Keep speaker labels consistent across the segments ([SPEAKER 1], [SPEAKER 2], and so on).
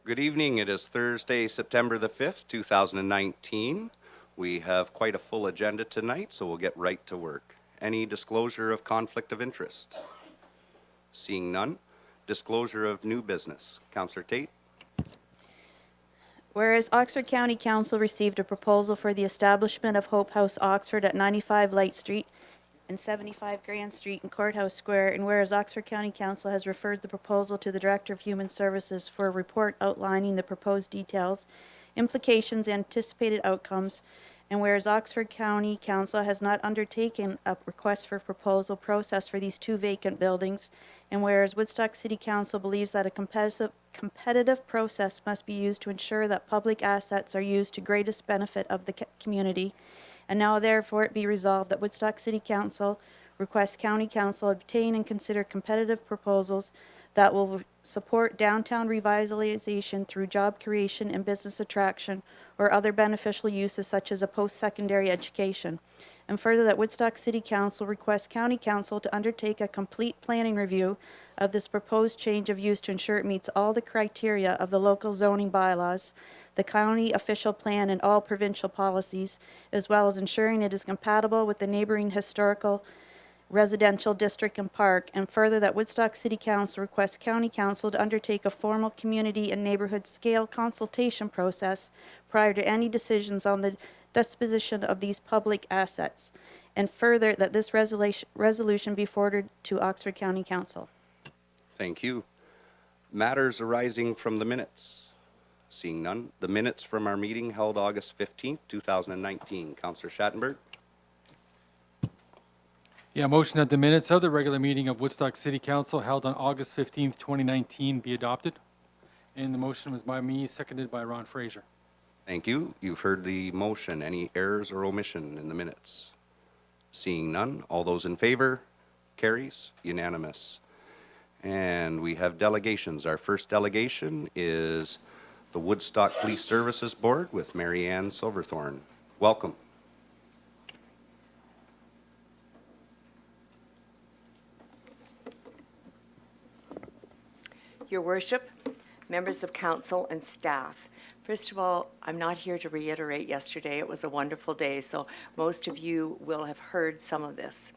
[SPEAKER 1] Good evening. It is Thursday, September the 5th, 2019. We have quite a full agenda tonight, so we'll get right to work. Any disclosure of conflict of interest? Seeing none. Disclosure of new business. Councillor Tate.
[SPEAKER 2] Whereas Oxford County Council received a proposal for the establishment of Hope House Oxford at 95 Light Street and 75 Grand Street in Courthouse Square, and whereas Oxford County Council has referred the proposal to the Director of Human Services for a report outlining the proposed details, implications, anticipated outcomes, and whereas Oxford County Council has not undertaken a request for proposal process for these two vacant buildings, and whereas Woodstock City Council believes that a competitive process must be used to ensure that public assets are used to greatest benefit of the community, and now therefore it be resolved that Woodstock City Council requests County Council obtain and consider competitive proposals that will support downtown revitalization through job creation and business attraction or other beneficial uses such as a post-secondary education. And further, that Woodstock City Council requests County Council to undertake a complete planning review of this proposed change of use to ensure it meets all the criteria of the local zoning bylaws, the county official plan, and all provincial policies, as well as ensuring it is compatible with the neighboring historical residential district and park, and further that Woodstock City Council requests County Council to undertake a formal community and neighborhood scale consultation process prior to any decisions on the disposition of these public assets, and further that this resolution be forwarded to Oxford County Council.
[SPEAKER 1] Thank you. Matters arising from the minutes. Seeing none. The minutes from our meeting held August 15th, 2019. Councillor Schattenberg.
[SPEAKER 3] Yeah, motion that the minutes of the regular meeting of Woodstock City Council held on August 15th, 2019 be adopted. And the motion was by me, seconded by Ron Fraser.
[SPEAKER 1] Thank you. You've heard the motion. Any errors or omission in the minutes? Seeing none. All those in favor? Carries. Unanimous. And we have delegations. Our first delegation is the Woodstock Police Services Board with Mary Ann Silverthorne. Welcome.
[SPEAKER 4] Your Worship, members of council and staff. First of all, I'm not here to reiterate yesterday. It was a wonderful day, so most of you will have heard some of this.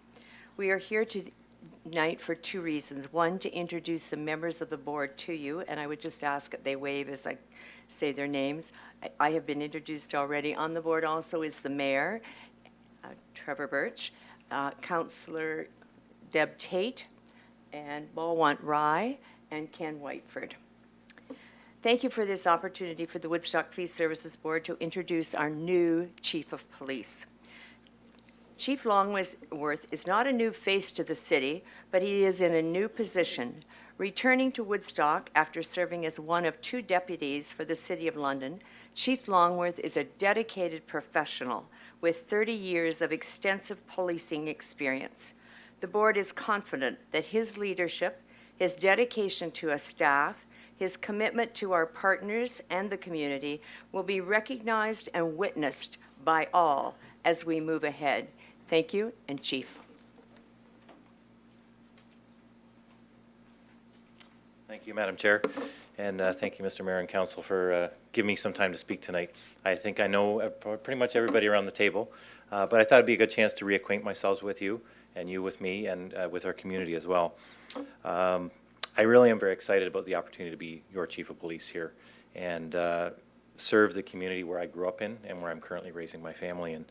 [SPEAKER 4] We are here tonight for two reasons. One, to introduce the members of the board to you, and I would just ask that they wave as I say their names. I have been introduced already. On the board also is the mayor, Trevor Birch, Councillor Deb Tate, and Balwant Rai, and Ken Whiteford. Thank you for this opportunity for the Woodstock Police Services Board to introduce our new Chief of Police. Chief Longworth is not a new face to the city, but he is in a new position. Returning to Woodstock after serving as one of two deputies for the City of London, Chief Longworth is a dedicated professional with 30 years of extensive policing experience. The board is confident that his leadership, his dedication to a staff, his commitment to our partners and the community will be recognized and witnessed by all as we move ahead. Thank you, and Chief.
[SPEAKER 5] Thank you, Madam Chair, and thank you, Mr. Mayor and Council, for giving me some time to speak tonight. I think I know pretty much everybody around the table, but I thought it'd be a good chance to reacquaint myself with you, and you with me, and with our community as well. I really am very excited about the opportunity to be your Chief of Police here and serve the community where I grew up in and where I'm currently raising my family. And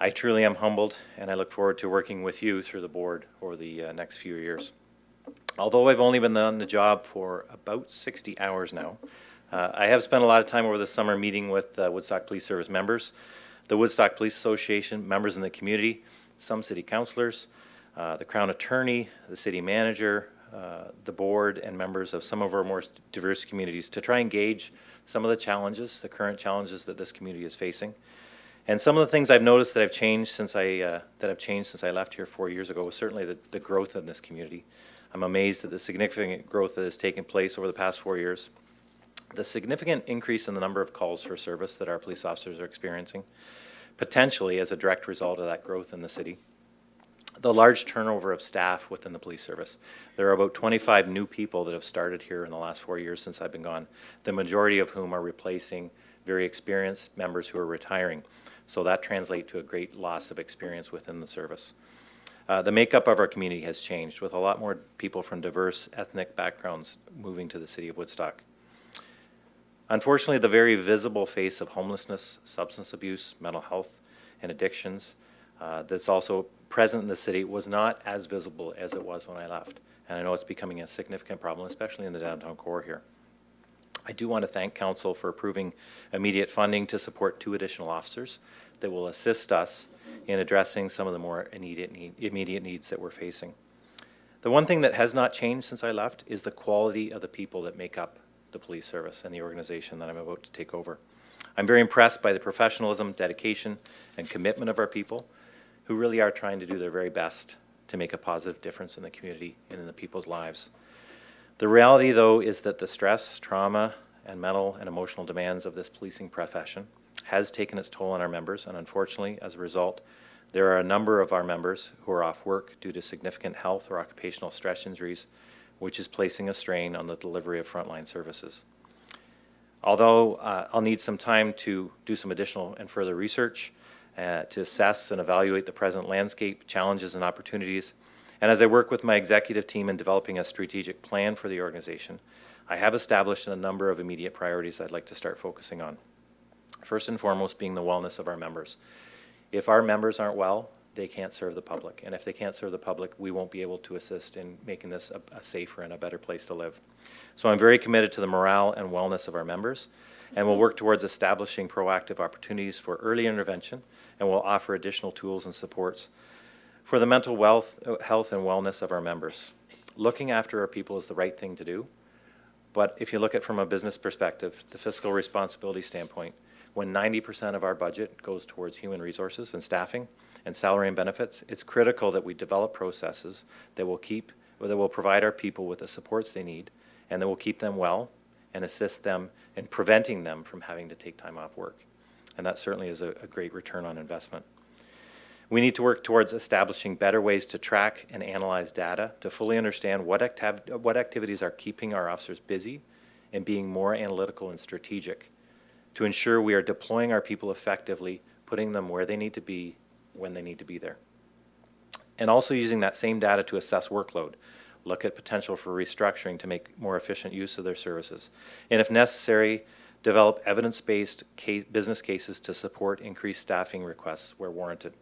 [SPEAKER 5] I truly am humbled, and I look forward to working with you through the board over the next few years. Although I've only been on the job for about 60 hours now, I have spent a lot of time over the summer meeting with Woodstock Police Service members, the Woodstock Police Association, members in the community, some city councilors, the Crown Attorney, the city manager, the board, and members of some of our more diverse communities to try and gauge some of the challenges, the current challenges that this community is facing. And some of the things I've noticed that have changed since I left here 4 years ago was certainly the growth in this community. I'm amazed at the significant growth that has taken place over the past 4 years. The significant increase in the number of calls for service that our police officers are experiencing, potentially as a direct result of that growth in the city. the large turnover of staff within the police service. There are about 25 new people that have started here in the last 4 years since I've been gone, the majority of whom are replacing very experienced members who are retiring. So that translates to a great loss of experience within the service. The makeup of our community has changed, with a lot more people from diverse ethnic backgrounds moving to the city of Woodstock. Unfortunately, the very visible face of homelessness, substance abuse, mental health, and addictions that's also present in the city was not as visible as it was when I left. And I know it's becoming a significant problem, especially in the downtown core here. I do want to thank Council for approving immediate funding to support 2 additional officers that will assist us in addressing some of the more immediate needs that we're facing. The one thing that has not changed since I left is the quality of the people that make up the police service and the organization that I'm about to take over. I'm very impressed by the professionalism, dedication, and commitment of our people who really are trying to do their very best to make a positive difference in the community and in the people's lives. The reality, though, is that the stress, trauma, and mental and emotional demands of this policing profession has taken its toll on our members, and unfortunately, as a result, there are a number of our members who are off work due to significant health or occupational stress injuries, which is placing a strain on the delivery of frontline services. Although I'll need some time to do some additional and further research to assess and evaluate the present landscape, challenges, and opportunities, and as I work with my executive team in developing a strategic plan for the organization, I have established a number of immediate priorities I'd like to start focusing on. First and foremost being the wellness of our members. If our members aren't well, they can't serve the public. And if they can't serve the public, we won't be able to assist in making this a safer and a better place to live. So I'm very committed to the morale and wellness of our members, and we'll work towards establishing proactive opportunities for early intervention, and we'll offer additional tools and supports for the mental health and wellness of our members. Looking after our people is the right thing to do, but if you look at it from a business perspective, the fiscal responsibility standpoint, when 90% of our budget goes towards human resources and staffing and salary and benefits, it's critical that we develop processes that will provide our people with the supports they need and that will keep them well and assist them in preventing them from having to take time off work. And that certainly is a great return on investment. We need to work towards establishing better ways to track and analyze data to fully understand what activities are keeping our officers busy and being more analytical and strategic to ensure we are deploying our people effectively, putting them where they need to be when they need to be there. And also using that same data to assess workload, look at potential for restructuring to make more efficient use of their services. And if necessary, develop evidence-based business cases to support increased staffing requests where warranted.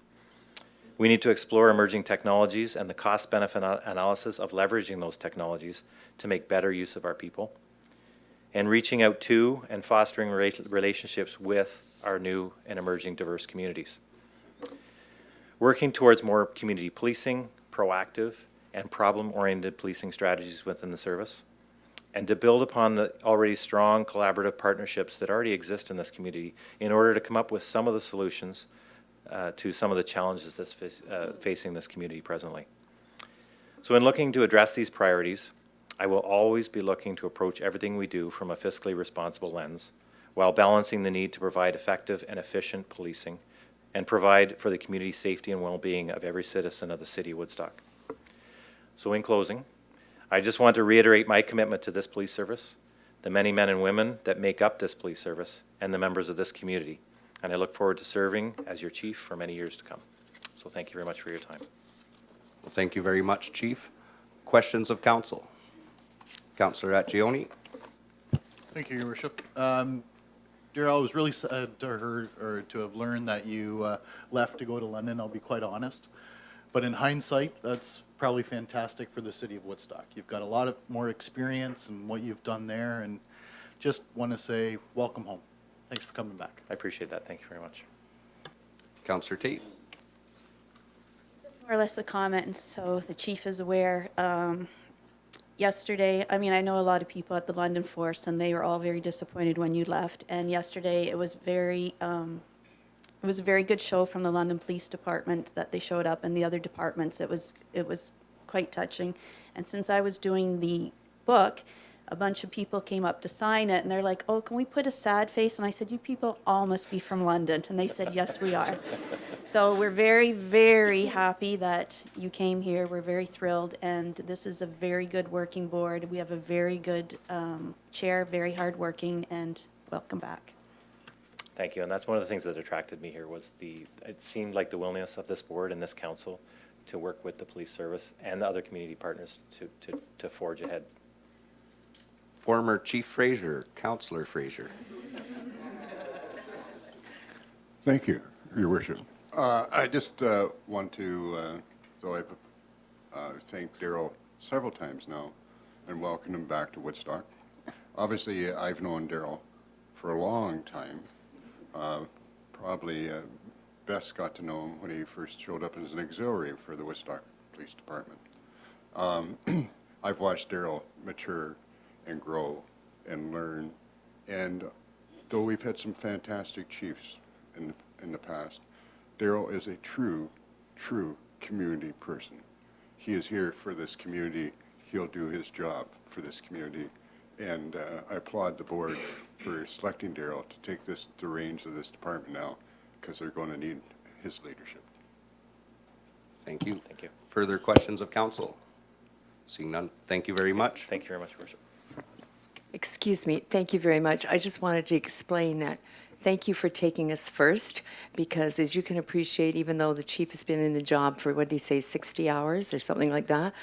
[SPEAKER 5] We need to explore emerging technologies and the cost-benefit analysis of leveraging those technologies to make better use of our people, and reaching out to and fostering relationships with our new and emerging diverse communities. Working towards more community policing, proactive, and problem-oriented policing strategies within the service, and to build upon the already strong collaborative partnerships that already exist in this community in order to come up with some of the solutions to some of the challenges that's facing this community presently. So in looking to address these priorities, I will always be looking to approach everything we do from a fiscally responsible lens, while balancing the need to provide effective and efficient policing and provide for the community safety and well-being of every citizen of the city of Woodstock. So in closing, I just want to reiterate my commitment to this police service, the many men and women that make up this police service, and the members of this community. And I look forward to serving as your chief for many years to come. So thank you very much for your time.
[SPEAKER 1] Well, thank you very much, Chief. Questions of council? Councillor Atgioni.
[SPEAKER 6] Thank you, Your Worship. Daryl, I was really sad to have learned that you left to go to London, I'll be quite honest. But in hindsight, that's probably fantastic for the city of Woodstock. You've got a lot of more experience in what you've done there, and just want to say welcome home. Thanks for coming back.
[SPEAKER 5] I appreciate that. Thank you very much.
[SPEAKER 1] Councillor Tate.
[SPEAKER 2] More or less a comment, and so the chief is aware. Yesterday, I mean, I know a lot of people at the London Force, and they were all very disappointed when you left. And yesterday, it was a very good show from the London Police Department that they showed up, and the other departments. It was quite touching. And since I was doing the book, a bunch of people came up to sign it, and they're like, "Oh, can we put a sad face?" And I said, "You people all must be from London." And they said, "Yes, we are." So we're very, very happy that you came here. We're very thrilled, and this is a very good working board. We have a very good chair, very hardworking, and welcome back.
[SPEAKER 5] Thank you, and that's one of the things that attracted me here was it seemed like the willingness of this board and this council to work with the police service and the other community partners to forge ahead.
[SPEAKER 1] Former Chief Fraser, Councillor Fraser.
[SPEAKER 7] Thank you, Your Worship. I just want to, so I've thanked Darrell several times now and welcomed him back to Woodstock. Obviously, I've known Darrell for a long time. Probably best got to know him when he first showed up as an auxiliary for the Woodstock Police Department. I've watched Darrell mature and grow and learn, and though we've had some fantastic chiefs in the past, Darrell is a true community person. He is here for this community. He'll do his job for this community, and I applaud the board for selecting Darrell to take the reins of this department now, because they're going to need his leadership.
[SPEAKER 1] Thank you.
[SPEAKER 5] Thank you.
[SPEAKER 1] Further questions of council? Seeing none, thank you very much.
[SPEAKER 5] Thank you very much, Your Worship.
[SPEAKER 4] Excuse me, thank you very much. I just wanted to explain that. Thank you for taking us first, because as you can appreciate, even though the chief has been in the job for, what did he say, 60 hours or something like that,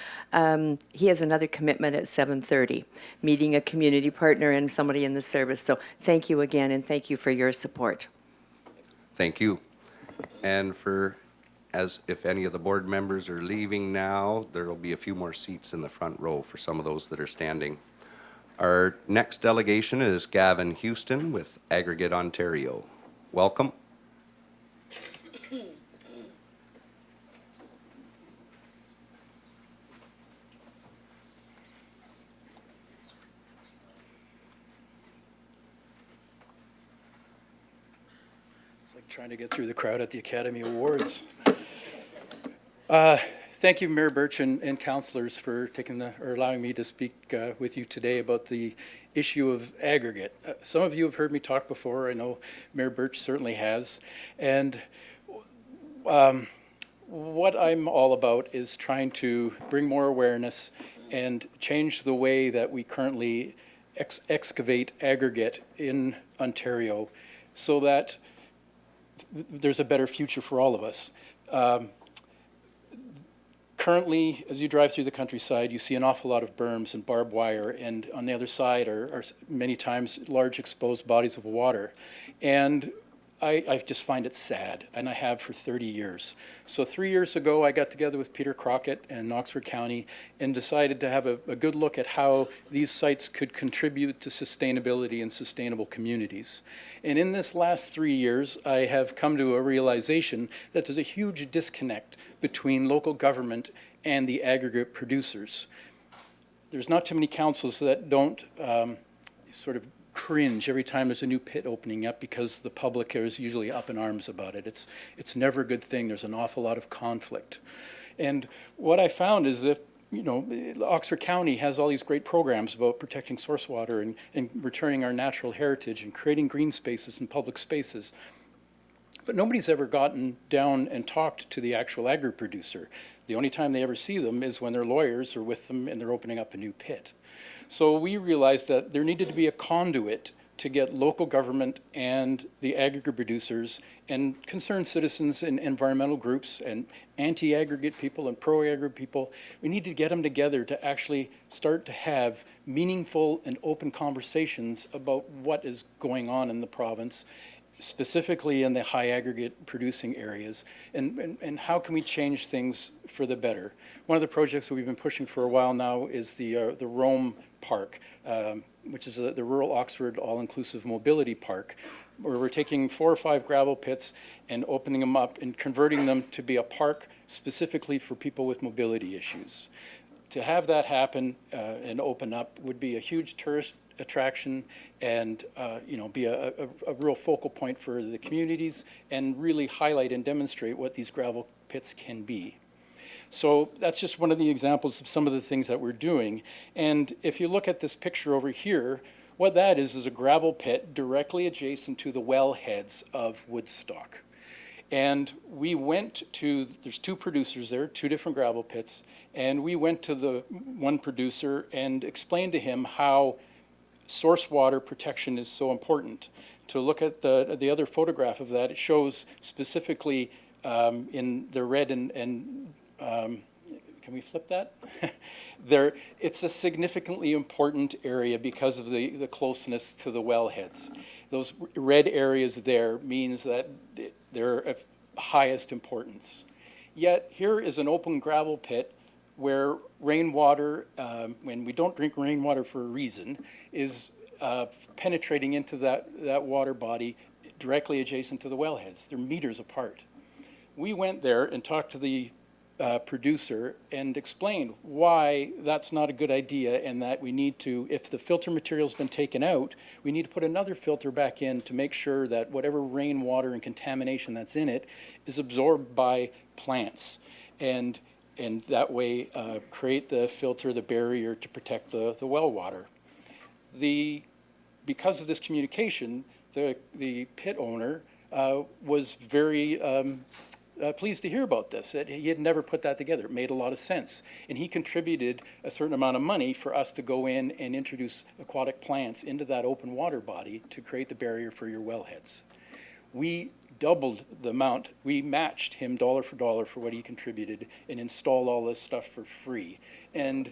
[SPEAKER 4] he has another commitment at 7:30, meeting a community partner and somebody in the service. So thank you again, and thank you for your support.
[SPEAKER 1] Thank you. And as if any of the board members are leaving now, there will be a few more seats in the front row for some of those that are standing. Our next delegation is Gavin Houston with Aggregate Ontario. Welcome.
[SPEAKER 8] It's like trying to get through the crowd at the Academy Awards. Thank you, Mayor Birch and councillors, for allowing me to speak with you today about the issue of aggregate. Some of you have heard me talk before. I know Mayor Birch certainly has. And what I'm all about is trying to bring more awareness and change the way that we currently excavate aggregate in Ontario so that there's a better future for all of us. Currently, as you drive through the countryside, you see an awful lot of berms and barbed wire, and on the other side are many times large exposed bodies of water. And I just find it sad, and I have for 30 years. So 3 years ago, I got together with Peter Crockett and Oxford County and decided to have a good look at how these sites could contribute to sustainability and sustainable communities. And in this last 3 years, I have come to a realization that there's a huge disconnect between local government and the aggregate producers. There's not too many councils that don't sort of cringe every time there's a new pit opening up, because the public is usually up in arms about it. It's never a good thing. There's an awful lot of conflict. And what I found is that, you know, Oxford County has all these great programs about protecting source water and returning our natural heritage and creating green spaces and public spaces. But nobody's ever gotten down and talked to the actual agri-producer. The only time they ever see them is when their lawyers are with them and they're opening up a new pit. So we realized that there needed to be a conduit to get local government and the aggregate producers and concerned citizens and environmental groups and anti-aggregate people and pro-aggregate people. We need to get them together to actually start to have meaningful and open conversations about what is going on in the province, specifically in the high aggregate producing areas, and how can we change things for the better. One of the projects that we've been pushing for a while now is the Rome Park, which is the Rural Oxford All-Inclusive Mobility Park, where we're taking 4 or 5 gravel pits and opening them up and converting them to be a park specifically for people with mobility issues. To have that happen and open up would be a huge tourist attraction and be a real focal point for the communities and really highlight and demonstrate what these gravel pits can be. So that's just one of the examples of some of the things that we're doing. And if you look at this picture over here, what that is a gravel pit directly adjacent to the wellheads of Woodstock. And we went to, there's two producers there, two different gravel pits, and we went to the one producer and explained to him how source water protection is so important. To look at the other photograph of that, it shows specifically in the red and can we flip that? There, it's a significantly important area because of the closeness to the wellheads. Those red areas there means that they're of highest importance. Yet here is an open gravel pit where rainwater, when we don't drink rainwater for a reason, is penetrating into that water body directly adjacent to the wellheads. They're meters apart. We went there and talked to the producer and explained why that's not a good idea, and that we need to, if the filter material's been taken out, we need to put another filter back in to make sure that whatever rainwater and contamination that's in it is absorbed by plants, and that way create the filter, the barrier to protect the well water. Because of this communication, the pit owner was very pleased to hear about this. He had never put that together. It made a lot of sense. And he contributed a certain amount of money for us to go in and introduce aquatic plants into that open water body to create the barrier for your wellheads. We doubled the amount. We matched him dollar for dollar for what he contributed and installed all this stuff for free. And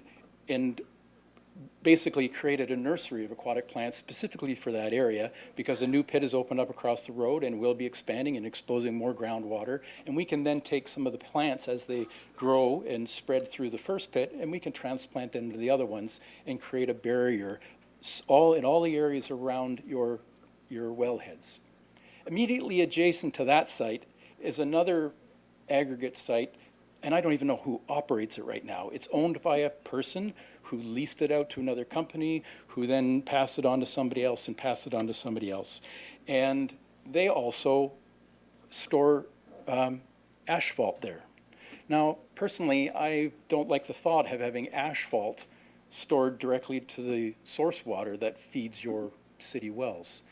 [SPEAKER 8] basically created a nursery of aquatic plants specifically for that area, because a new pit has opened up across the road and will be expanding and exposing more groundwater. And we can then take some of the plants as they grow and spread through the first pit, and we can transplant them to the other ones and create a barrier in all the areas around your wellheads. Immediately adjacent to that site is another aggregate site, and I don't even know who operates it right now. It's owned by a person who leased it out to another company, who then passed it on to somebody else and passed it on to somebody else. And they also store asphalt there. Now, personally, I don't like the thought of having asphalt stored directly to the source water that feeds your city wells.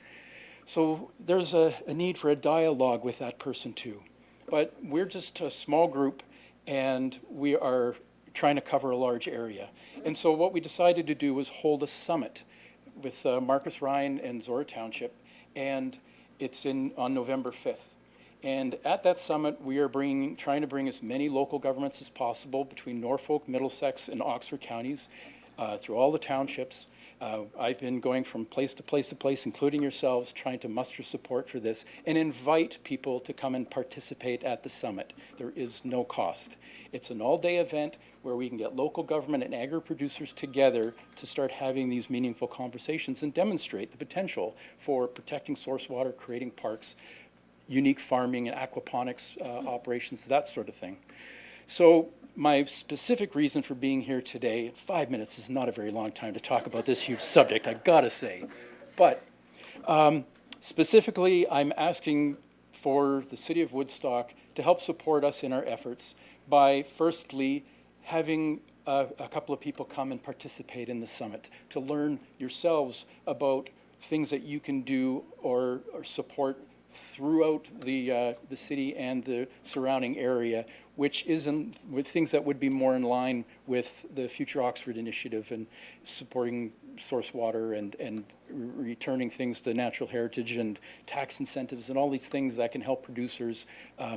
[SPEAKER 8] So there's a need for a dialogue with that person too. But we're just a small group, and we are trying to cover a large area. And so what we decided to do was hold a summit with Marcus Ryan and Zora Township, and it's on November 5th. And at that summit, we are trying to bring as many local governments as possible between Norfolk, Middlesex, and Oxford counties, through all the townships. I've been going from place to place to place, including yourselves, trying to muster support for this and invite people to come and participate at the summit. There is no cost. It's an all-day event where we can get local government and agri-producers together to start having these meaningful conversations and demonstrate the potential for protecting source water, creating parks, unique farming and aquaponics operations, that sort of thing. So my specific reason for being here today, 5 minutes is not a very long time to talk about this huge subject, I gotta say. But specifically, I'm asking for the City of Woodstock to help support us in our efforts by firstly having a couple of people come and participate in the summit to learn yourselves about things that you can do or support throughout the city and the surrounding area, which isn't with things that would be more in line with the Future Oxford initiative and supporting source water and returning things to natural heritage and tax incentives and all these things that can help producers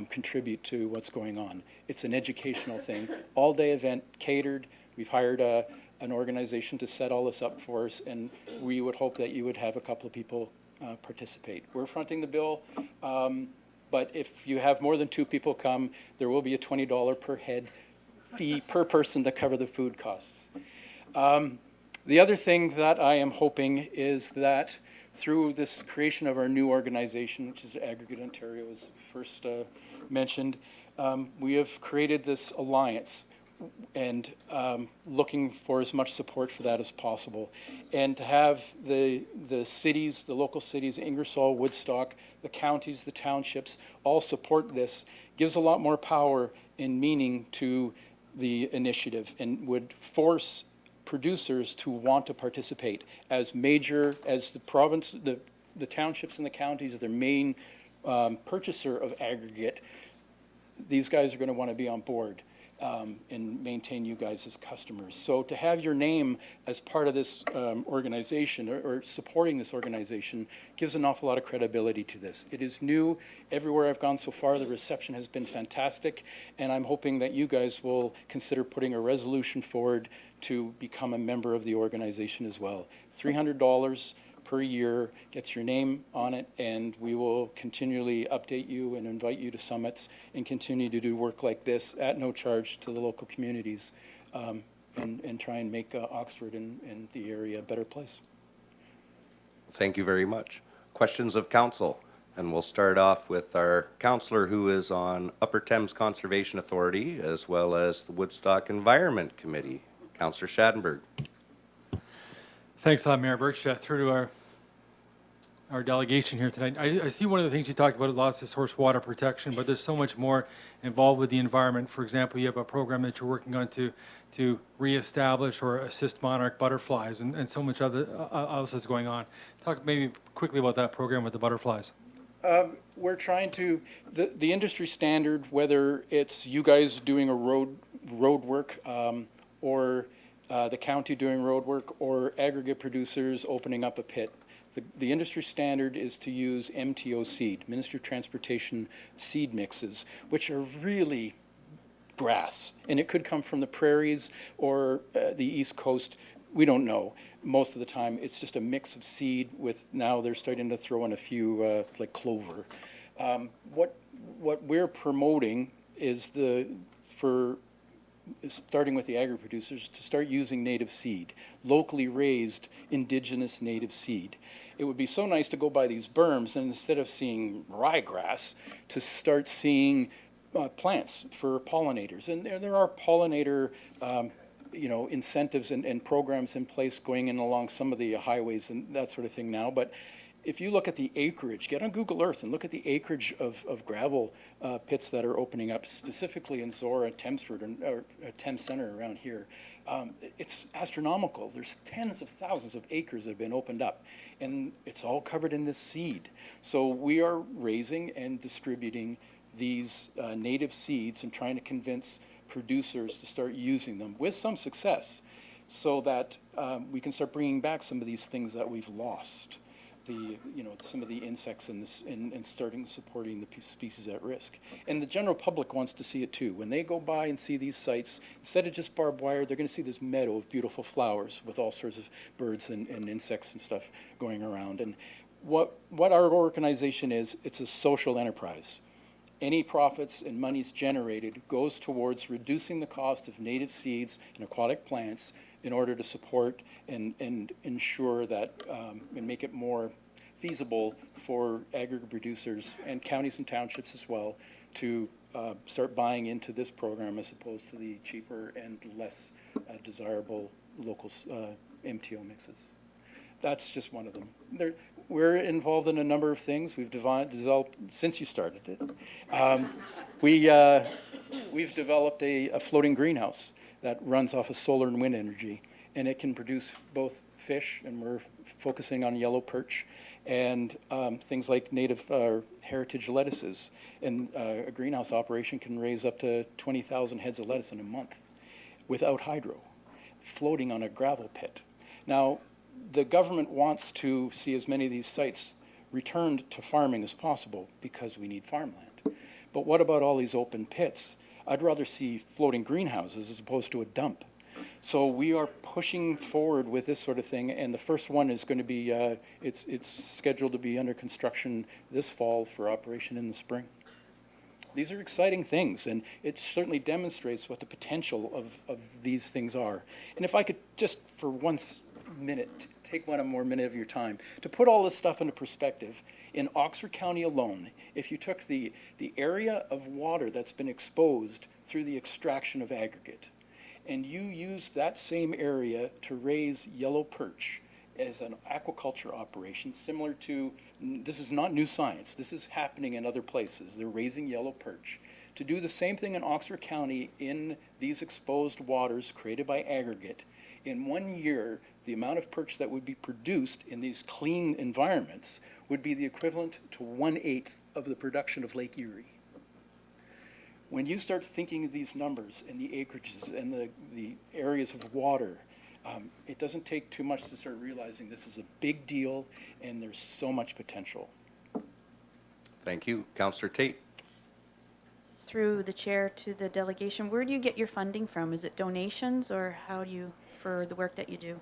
[SPEAKER 8] contribute to what's going on. It's an educational thing, all-day event, catered. We've hired an organization to set all this up for us, and we would hope that you would have a couple of people participate. We're fronting the bill, but if you have more than 2 people come, there will be a $20 per head fee per person to cover the food costs. The other thing that I am hoping is that through this creation of our new organization, which is Aggregate Ontario, as first mentioned, we have created this alliance and looking for as much support for that as possible. And to have the cities, the local cities, Ingersoll, Woodstock, the counties, the townships, all support this gives a lot more power and meaning to the initiative and would force producers to want to participate as the province, the townships and the counties are their main purchaser of aggregate. These guys are going to want to be on board and maintain you guys as customers. So to have your name as part of this organization or supporting this organization gives an awful lot of credibility to this. It is new. Everywhere I've gone so far, the reception has been fantastic, and I'm hoping that you guys will consider putting a resolution forward to become a member of the organization as well. $300 per year gets your name on it, and we will continually update you and invite you to summits and continue to do work like this at no charge to the local communities, and try and make Oxford and the area a better place.
[SPEAKER 1] Thank you very much. Questions of council? And we'll start off with our councillor who is on Upper Thames Conservation Authority as well as the Woodstock Environment Committee. Councillor Schadenberg.
[SPEAKER 3] Thanks a lot, Mayor Birch. Through to our delegation here tonight. I see one of the things you talked about, lots of source water protection, but there's so much more involved with the environment. For example, you have a program that you're working on to reestablish or assist monarch butterflies, and so much other else is going on. Talk maybe quickly about that program with the butterflies.
[SPEAKER 8] We're trying to, the industry standard, whether it's you guys doing a road work, or the county doing road work, or aggregate producers opening up a pit. The industry standard is to use MTO seed, Ministry of Transportation seed mixes, which are really grass. And it could come from the prairies or the East Coast. We don't know. Most of the time, it's just a mix of seed with, now they're starting to throw in a few like clover. What we're promoting is starting with the agri-producers to start using native seed, locally raised indigenous native seed. It would be so nice to go by these berms and instead of seeing ryegrass, to start seeing plants for pollinators. And there are pollinator incentives and programs in place going in along some of the highways and that sort of thing now. But if you look at the acreage, get on Google Earth and look at the acreage of gravel pits that are opening up, specifically in Zora, Thamesford, or Thames Center around here. It's astronomical. There's tens of thousands of acres that have been opened up, and it's all covered in this seed. So we are raising and distributing these native seeds and trying to convince producers to start using them with some success, so that we can start bringing back some of these things that we've lost. Some of the insects and starting supporting the species at risk. And the general public wants to see it too. When they go by and see these sites, instead of just barbed wire, they're going to see this meadow of beautiful flowers with all sorts of birds and insects and stuff going around. And what our organization is, it's a social enterprise. Any profits and monies generated goes towards reducing the cost of native seeds and aquatic plants in order to support and ensure that and make it more feasible for aggregate producers and counties and townships as well to start buying into this program as opposed to the cheaper and less desirable local MTO mixes. That's just one of them. We're involved in a number of things. We've developed, since you started it, we've developed a floating greenhouse that runs off of solar and wind energy, and it can produce both fish, and we're focusing on yellow perch, and things like native heritage lettuces. And a greenhouse operation can raise up to 20,000 heads of lettuce in a month without hydro, floating on a gravel pit. Now, the government wants to see as many of these sites returned to farming as possible because we need farmland. But what about all these open pits? I'd rather see floating greenhouses as opposed to a dump. So we are pushing forward with this sort of thing, and the first one is going to be, it's scheduled to be under construction this fall for operation in the spring. These are exciting things, and it certainly demonstrates what the potential of these things are. And if I could just for 1 minute, take one more minute of your time, to put all this stuff into perspective, in Oxford County alone, if you took the area of water that's been exposed through the extraction of aggregate, and you use that same area to raise yellow perch as an aquaculture operation similar to, this is not new science, this is happening in other places, they're raising yellow perch. to do the same thing in Oxford County in these exposed waters created by aggregate. In 1 year, the amount of perch that would be produced in these clean environments would be the equivalent to 1/8 of the production of Lake Erie. When you start thinking of these numbers and the acreages and the areas of water, it doesn't take too much to start realizing this is a big deal and there's so much potential.
[SPEAKER 1] Thank you. Councillor Tate.
[SPEAKER 2] Through the chair to the delegation, where do you get your funding from? Is it donations, or how do you, for the work that you do?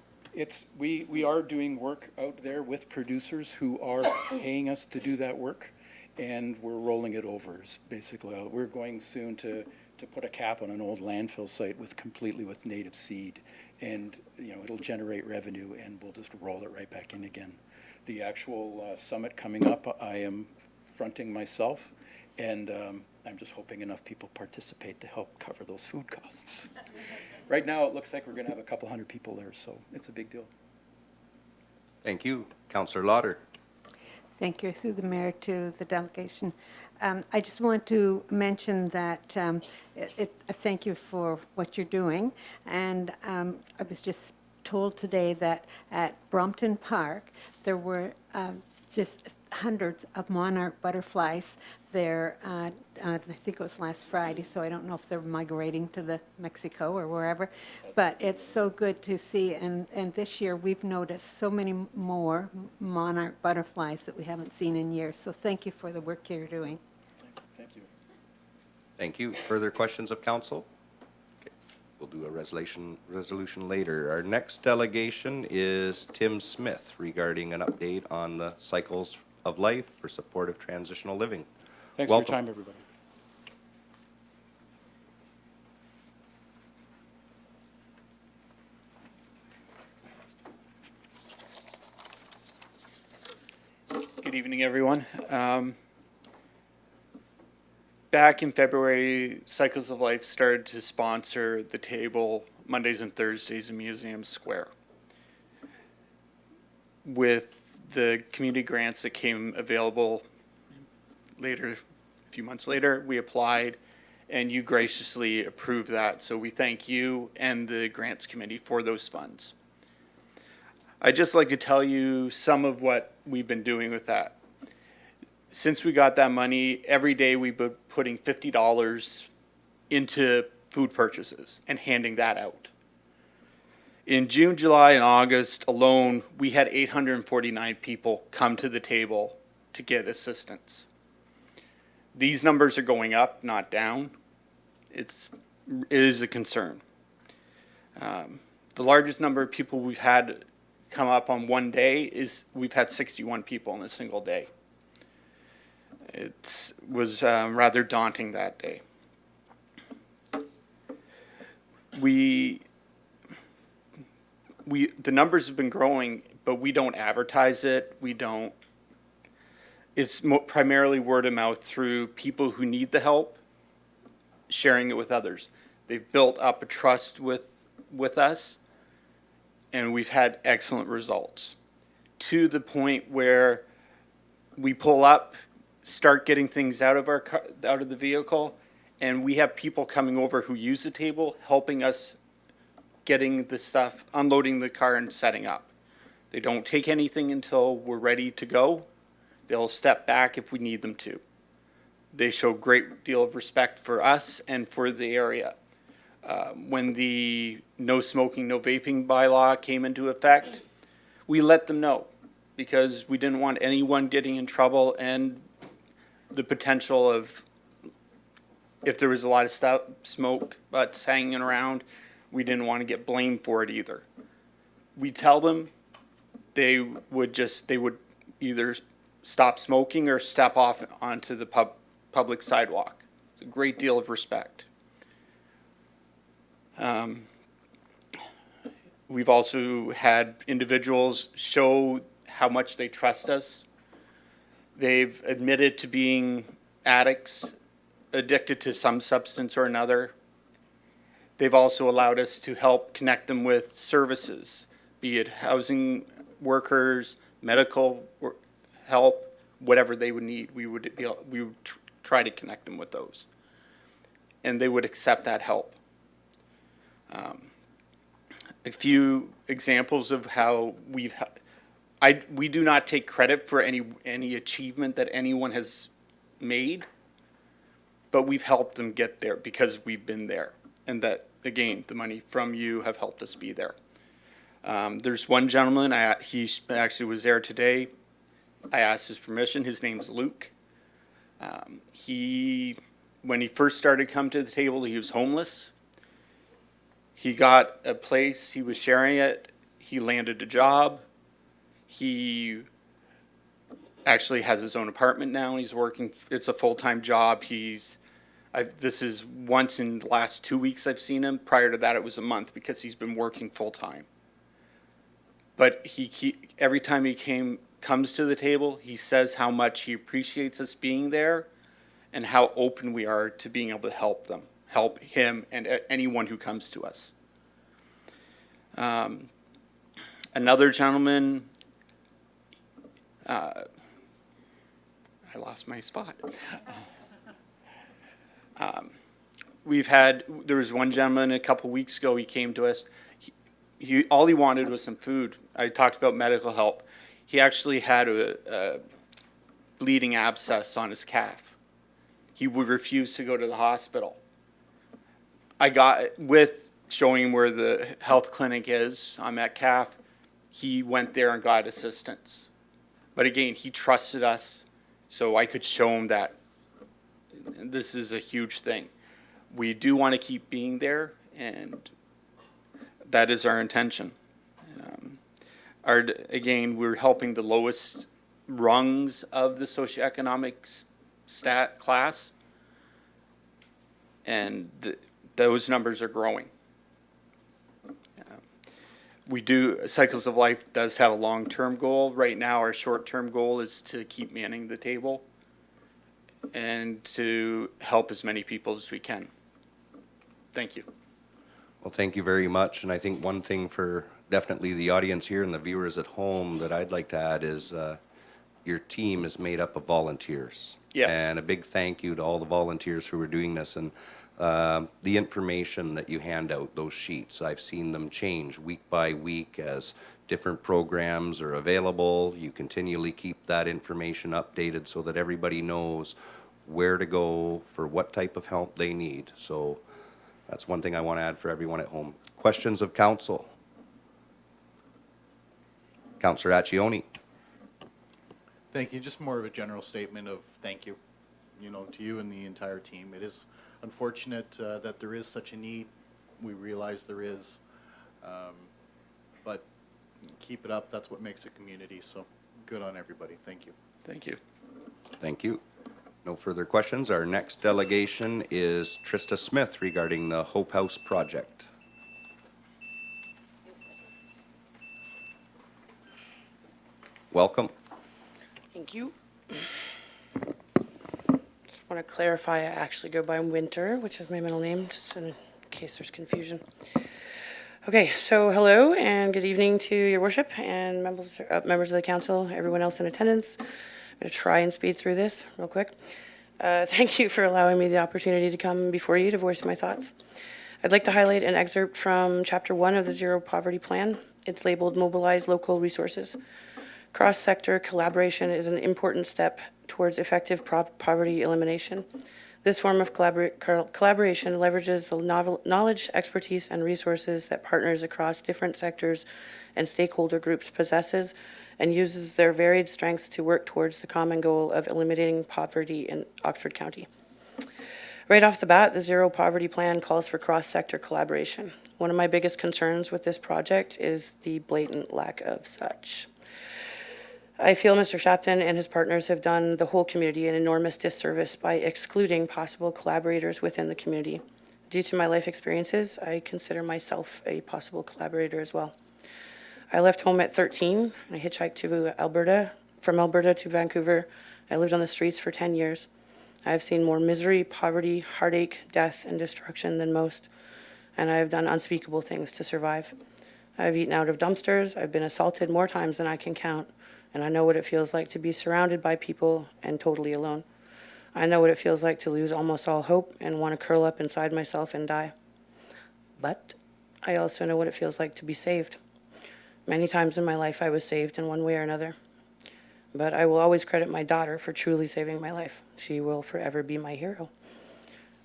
[SPEAKER 8] We are doing work out there with producers who are paying us to do that work, and we're rolling it over, is basically. We're going soon to put a cap on an old landfill site completely with native seed, and it'll generate revenue, and we'll just roll it right back in again. The actual summit coming up, I am fronting myself, and I'm just hoping enough people participate to help cover those food costs. Right now, it looks like we're going to have a couple hundred people there, so it's a big deal.
[SPEAKER 1] Thank you. Councillor Lauder.
[SPEAKER 9] Thank you, through the mayor, to the delegation. I just want to mention that I thank you for what you're doing. And I was just told today that at Brompton Park, there were just hundreds of monarch butterflies there. I think it was last Friday, so I don't know if they're migrating to Mexico or wherever. But it's so good to see, and this year we've noticed so many more monarch butterflies that we haven't seen in years. So thank you for the work you're doing.
[SPEAKER 8] Thank you.
[SPEAKER 1] Thank you. Further questions of council? Okay. We'll do a resolution later. Our next delegation is Tim Smith regarding an update on the cycles of life for supportive transitional living.
[SPEAKER 8] Thanks
[SPEAKER 1] Welcome.
[SPEAKER 8] for your time, everybody.
[SPEAKER 10] Good evening, everyone. Back in February, Cycles of Life started to sponsor the table Mondays and Thursdays in Museum Square. With the community grants that came available later, a few months later, we applied and you graciously approved that. So we thank you and the grants committee for those funds. I'd just like to tell you some of what we've been doing with that. Since we got that money, every day we've been putting $50 into food purchases and handing that out. In June, July, and August alone, we had 849 people come to the table to get assistance. These numbers are going up, not down. It is a concern. The largest number of people we've had come up on one day is we've had 61 people in a single day. It was rather daunting that day. The numbers have been growing, but we don't advertise it. It's primarily word of mouth through people who need the help, sharing it with others. They've built up a trust with us, and we've had excellent results, to the point where we pull up, start getting things out of the vehicle, and we have people coming over who use the table, helping us getting the stuff, unloading the car and setting up. They don't take anything until we're ready to go. They'll step back if we need them to. They show a great deal of respect for us and for the area. When the no smoking, no vaping bylaw came into effect, we let them know because we didn't want anyone getting in trouble, and the potential of, if there was a lot of smoke butts hanging around, we didn't want to get blamed for it either. We tell them, they would either stop smoking or step off onto the public sidewalk. It's a great deal of respect. We've also had individuals show how much they trust us. They've admitted to being addicts, addicted to some substance or another. They've also allowed us to help connect them with services, be it housing workers, medical help, whatever they would need. We would try to connect them with those. and they would accept that help. A few examples of how we do not take credit for any achievement that anyone has made, but we've helped them get there because we've been there, and that, again, the money from you have helped us be there. There's one gentleman, he actually was there today. I asked his permission. His name's Luke. When he first started coming to the table, he was homeless. He got a place, he was sharing it, he landed a job. He actually has his own apartment now. He's working, it's a full-time job. This is once in the last 2 weeks I've seen him. Prior to that, it was a month because he's been working full-time. But every time he comes to the table, he says how much he appreciates us being there and how open we are to being able to help him and anyone who comes to us. Another gentleman, I lost my spot. There was one gentleman a couple weeks ago, he came to us. All he wanted was some food. I talked about medical help. He actually had a bleeding abscess on his calf. He would refuse to go to the hospital. With showing him where the health clinic is on that calf, he went there and got assistance. But again, he trusted us, so I could show him that this is a huge thing. We do want to keep being there, and that is our intention. Again, we're helping the lowest rungs of the socioeconomic stat class, and those numbers are growing. Cycles of Life does have a long-term goal. Right now, our short-term goal is to keep manning the table and to help as many people as we can. Thank you.
[SPEAKER 1] Well, thank you very much. And I think one thing for definitely the audience here and the viewers at home that I'd like to add is your team is made up of volunteers.
[SPEAKER 10] Yes.
[SPEAKER 1] And a big thank you to all the volunteers who are doing this. And the information that you hand out, those sheets, I've seen them change week by week as different programs are available. You continually keep that information updated so that everybody knows where to go for what type of help they need. So that's one thing I want to add for everyone at home. Questions of council? Councillor Accioni.
[SPEAKER 6] Thank you. Just more of a general statement of thank you, to you and the entire team. It is unfortunate that there is such a need. We realize there is, but keep it up. That's what makes a community. So good on everybody. Thank you.
[SPEAKER 10] Thank you.
[SPEAKER 1] Thank you. No further questions. Our next delegation is Trista Smith regarding the Hope House project. Welcome.
[SPEAKER 11] Thank you. Just want to clarify, I actually go by Winter, which is my middle name, just in case there's confusion. Okay, so hello and good evening to your worship and members of the council, everyone else in attendance. I'm going to try and speed through this real quick. Thank you for allowing me the opportunity to come before you to voice my thoughts. I'd like to highlight an excerpt from Chapter 1 of the Zero Poverty Plan. It's labeled Mobilize Local Resources. Cross-sector collaboration is an important step towards effective poverty elimination. This form of collaboration leverages the knowledge, expertise, and resources that partners across different sectors and stakeholder groups possesses and uses their varied strengths to work towards the common goal of eliminating poverty in Oxford County. Right off the bat, the Zero Poverty Plan calls for cross-sector collaboration. One of my biggest concerns with this project is the blatant lack of such. I feel Mr. Shapton and his partners have done the whole community an enormous disservice by excluding possible collaborators within the community. Due to my life experiences, I consider myself a possible collaborator as well. I left home at 13. I hitchhiked to Alberta, from Alberta to Vancouver. I lived on the streets for 10 years. I have seen more misery, poverty, heartache, death, and destruction than most, and I have done unspeakable things to survive. I've eaten out of dumpsters. I've been assaulted more times than I can count, and I know what it feels like to be surrounded by people and totally alone. I know what it feels like to lose almost all hope and want to curl up inside myself and die. But I also know what it feels like to be saved. Many times in my life I was saved in one way or another. But I will always credit my daughter for truly saving my life. She will forever be my hero.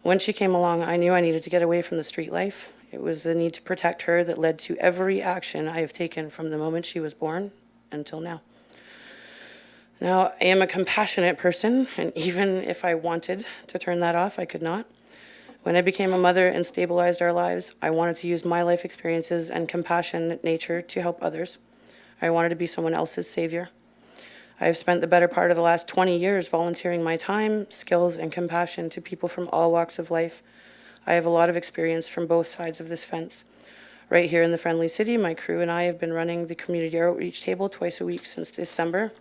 [SPEAKER 11] When she came along, I knew I needed to get away from the street life. It was the need to protect her that led to every action I have taken from the moment she was born until now. Now, I am a compassionate person, and even if I wanted to turn that off, I could not. When I became a mother and stabilized our lives, I wanted to use my life experiences and compassionate nature to help others. I wanted to be someone else's savior. I have spent the better part of the last 20 years volunteering my time, skills, and compassion to people from all walks of life. I have a lot of experience from both sides of this fence. Right here in the Friendly City, my crew and I have been running the community outreach table twice a week since December.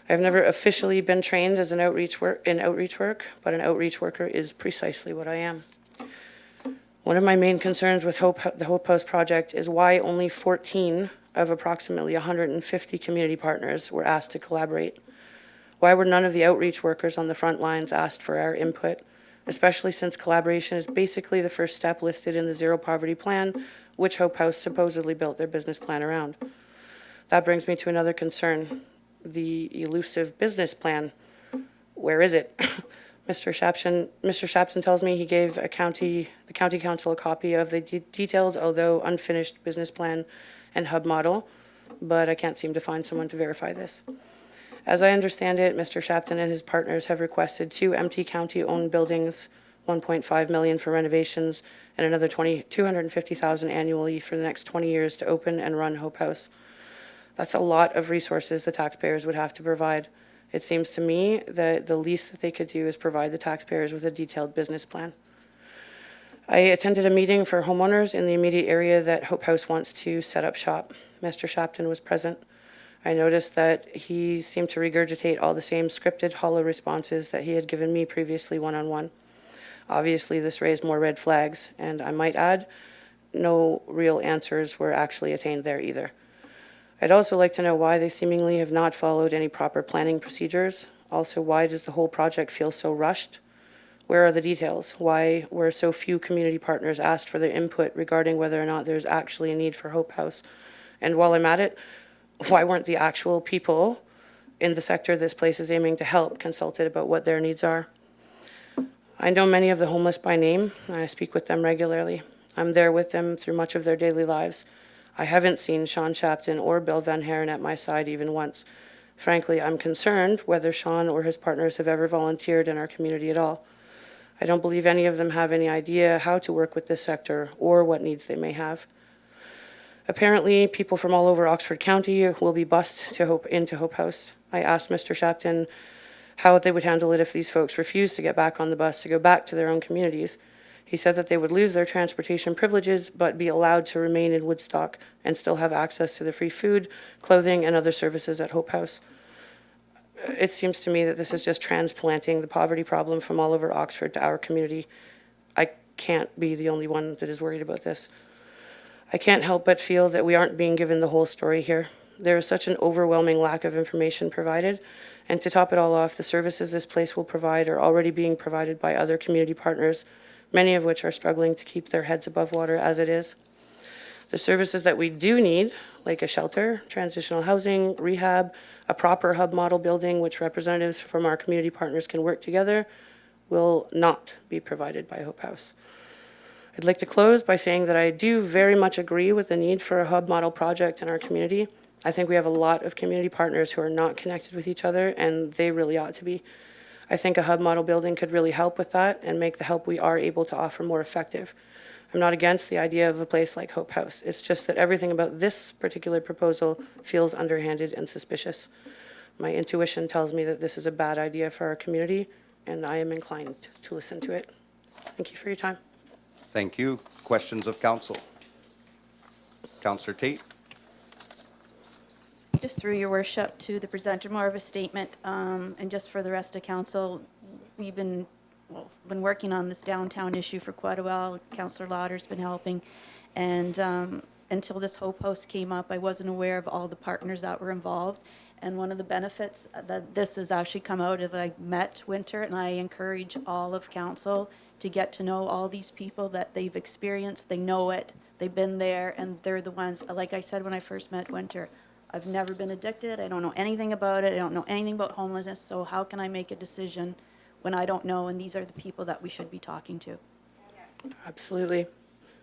[SPEAKER 11] I've never officially been trained as an outreach work, but an outreach worker is precisely what I am. One of my main concerns with the Hope House project is why only 14 of approximately 150 community partners were asked to collaborate. Why were none of the outreach workers on the front lines asked for our input, especially since collaboration is basically the first step listed in the Zero Poverty Plan, which Hope House supposedly built their business plan around? That brings me to another concern, the elusive business plan. Where is it? Mr. Shapton tells me he gave the county council a copy of the detailed, although unfinished, business plan and hub model, but I can't seem to find someone to verify this. As I understand it, Mr. Shapton and his partners have requested 2 empty county-owned buildings, $1.5 million for renovations, and another $250,000 annually for the next 20 years to open and run Hope House. That's a lot of resources the taxpayers would have to provide. It seems to me that the least that they could do is provide the taxpayers with a detailed business plan. I attended a meeting for homeowners in the immediate area that Hope House wants to set up shop. Mr. Shapton was present. I noticed that he seemed to regurgitate all the same scripted, hollow responses that he had given me previously one-on-one. Obviously, this raised more red flags, and I might add, no real answers were actually attained there either. I'd also like to know why they seemingly have not followed any proper planning procedures. Also, why does the whole project feel so rushed? Where are the details? Why were so few community partners asked for their input regarding whether or not there's actually a need for Hope House? And while I'm at it, why weren't the actual people in the sector this place is aiming to help consulted about what their needs are? I know many of the homeless by name, and I speak with them regularly. I'm there with them through much of their daily lives. I haven't seen Sean Shapton or Bill Van Haren at my side even once. Frankly, I'm concerned whether Sean or his partners have ever volunteered in our community at all. I don't believe any of them have any idea how to work with this sector or what needs they may have. Apparently, people from all over Oxford County will be bused into Hope House. I asked Mr. Shapton how they would handle it if these folks refused to get back on the bus to go back to their own communities. He said that they would lose their transportation privileges, but be allowed to remain in Woodstock and still have access to the free food, clothing, and other services at Hope House. It seems to me that this is just transplanting the poverty problem from all over Oxford to our community. I can't be the only one that is worried about this. I can't help but feel that we aren't being given the whole story here. There is such an overwhelming lack of information provided, and to top it all off, the services this place will provide are already being provided by other community partners, many of which are struggling to keep their heads above water as it is. The services that we do need, like a shelter, transitional housing, rehab, a proper hub model building, which representatives from our community partners can work together, will not be provided by Hope House. I'd like to close by saying that I do very much agree with the need for a hub model project in our community. I think we have a lot of community partners who are not connected with each other, and they really ought to be. I think a hub model building could really help with that and make the help we are able to offer more effective. I'm not against the idea of a place like Hope House. It's just that everything about this particular proposal feels underhanded and suspicious. My intuition tells me that this is a bad idea for our community, and I am inclined to listen to it. Thank you for your time.
[SPEAKER 1] Thank you. Questions of council? Councillor Tate?
[SPEAKER 2] Just through your worship to the presenter, more of a statement, and just for the rest of council, we've been working on this downtown issue for quite a while. Councillor Lauder's been helping, and until this Hope House came up, I wasn't aware of all the partners that were involved. And one of the benefits that this has actually come out of, I met Winter, and I encourage all of council to get to know all these people that they've experienced, they know it, they've been there, and they're the ones, like I said when I first met Winter, I've never been addicted, I don't know anything about it, I don't know anything about homelessness, so how can I make a decision when I don't know, and these are the people that we should be talking to.
[SPEAKER 11] Absolutely.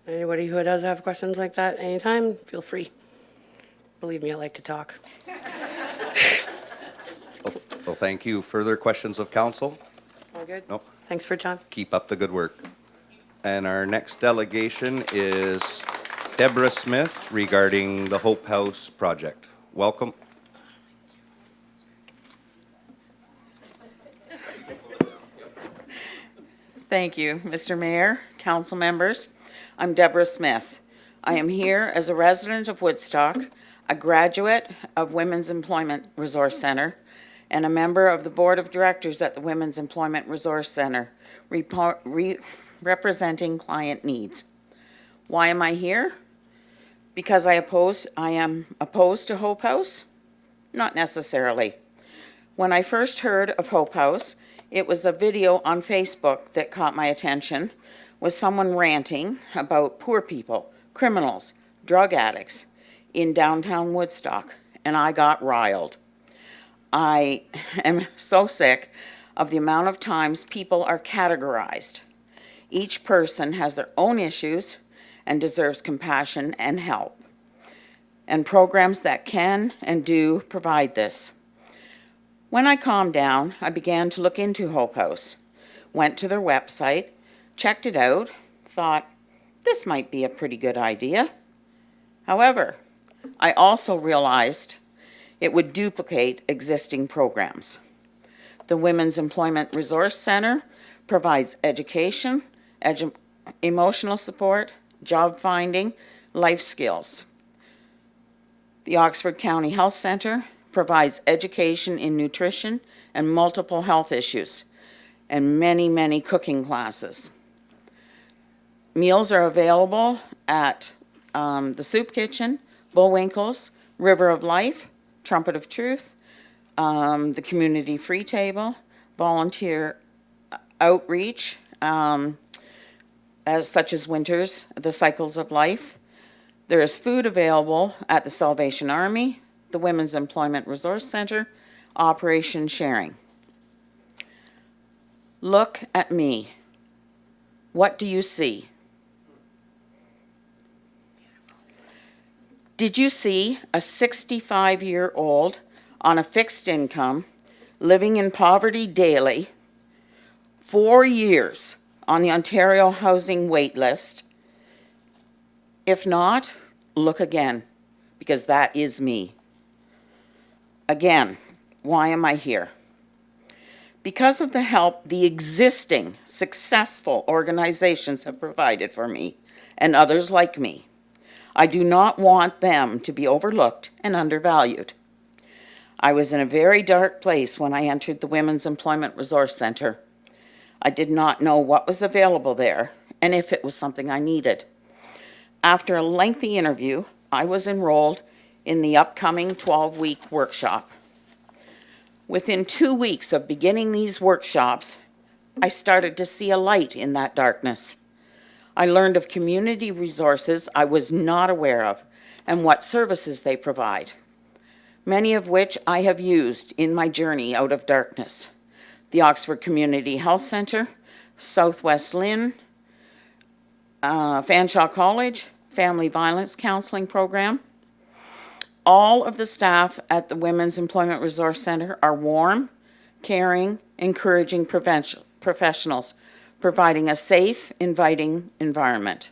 [SPEAKER 11] Anybody who does have questions like that anytime, feel free. Believe me, I like to talk.
[SPEAKER 1] Well, thank you. Further questions of council?
[SPEAKER 11] All good?
[SPEAKER 1] Nope.
[SPEAKER 11] Thanks for your time.
[SPEAKER 1] Keep up the good work. And our next delegation is Deborah Smith regarding the Hope House project. Welcome.
[SPEAKER 12] Thank you, Mr. Mayor, council members. I'm Deborah Smith. I am here as a resident of Woodstock, a graduate of Women's Employment Resource Center, and a member of the Board of Directors at the Women's Employment Resource Center, representing client needs. Why am I here? Because I am opposed to Hope House? Not necessarily. When I first heard of Hope House, it was a video on Facebook that caught my attention, with someone ranting about poor people, criminals, drug addicts in downtown Woodstock, and I got riled. I am so sick of the amount of times people are categorized. Each person has their own issues and deserves compassion and help, and programs that can and do provide this. When I calmed down, I began to look into Hope House, went to their website, checked it out, thought, this might be a pretty good idea. However, I also realized it would duplicate existing programs. The Women's Employment Resource Center provides education, emotional support, job finding, life skills. The Oxford County Health Center provides education in nutrition and multiple health issues, and many, many cooking classes. Meals are available at the Soup Kitchen, Bullwinkle's, River of Life, Trumpet of Truth, the Community Free Table, volunteer outreach, such as Winter's, the Cycles of Life. There is food available at the Salvation Army, the Women's Employment Resource Center, Operation Sharing. Look at me. What do you see? Did you see a 65-year-old on a fixed income, living in poverty daily, 4 years on the Ontario housing wait list? If not, look again, because that is me. Again, why am I here? Because of the help the existing successful organizations have provided for me and others like me. I do not want them to be overlooked and undervalued. I was in a very dark place when I entered the Women's Employment Resource Center. I did not know what was available there and if it was something I needed. After a lengthy interview, I was enrolled in the upcoming 12-week workshop. Within 2 weeks of beginning these workshops, I started to see a light in that darkness. I learned of community resources I was not aware of and what services they provide, many of which I have used in my journey out of darkness. The Oxford Community Health Center, Southwest Lynn, Fanshawe College, Family Violence Counseling Program. All of the staff at the Women's Employment Resource Center are warm, caring, encouraging professionals, providing a safe, inviting environment.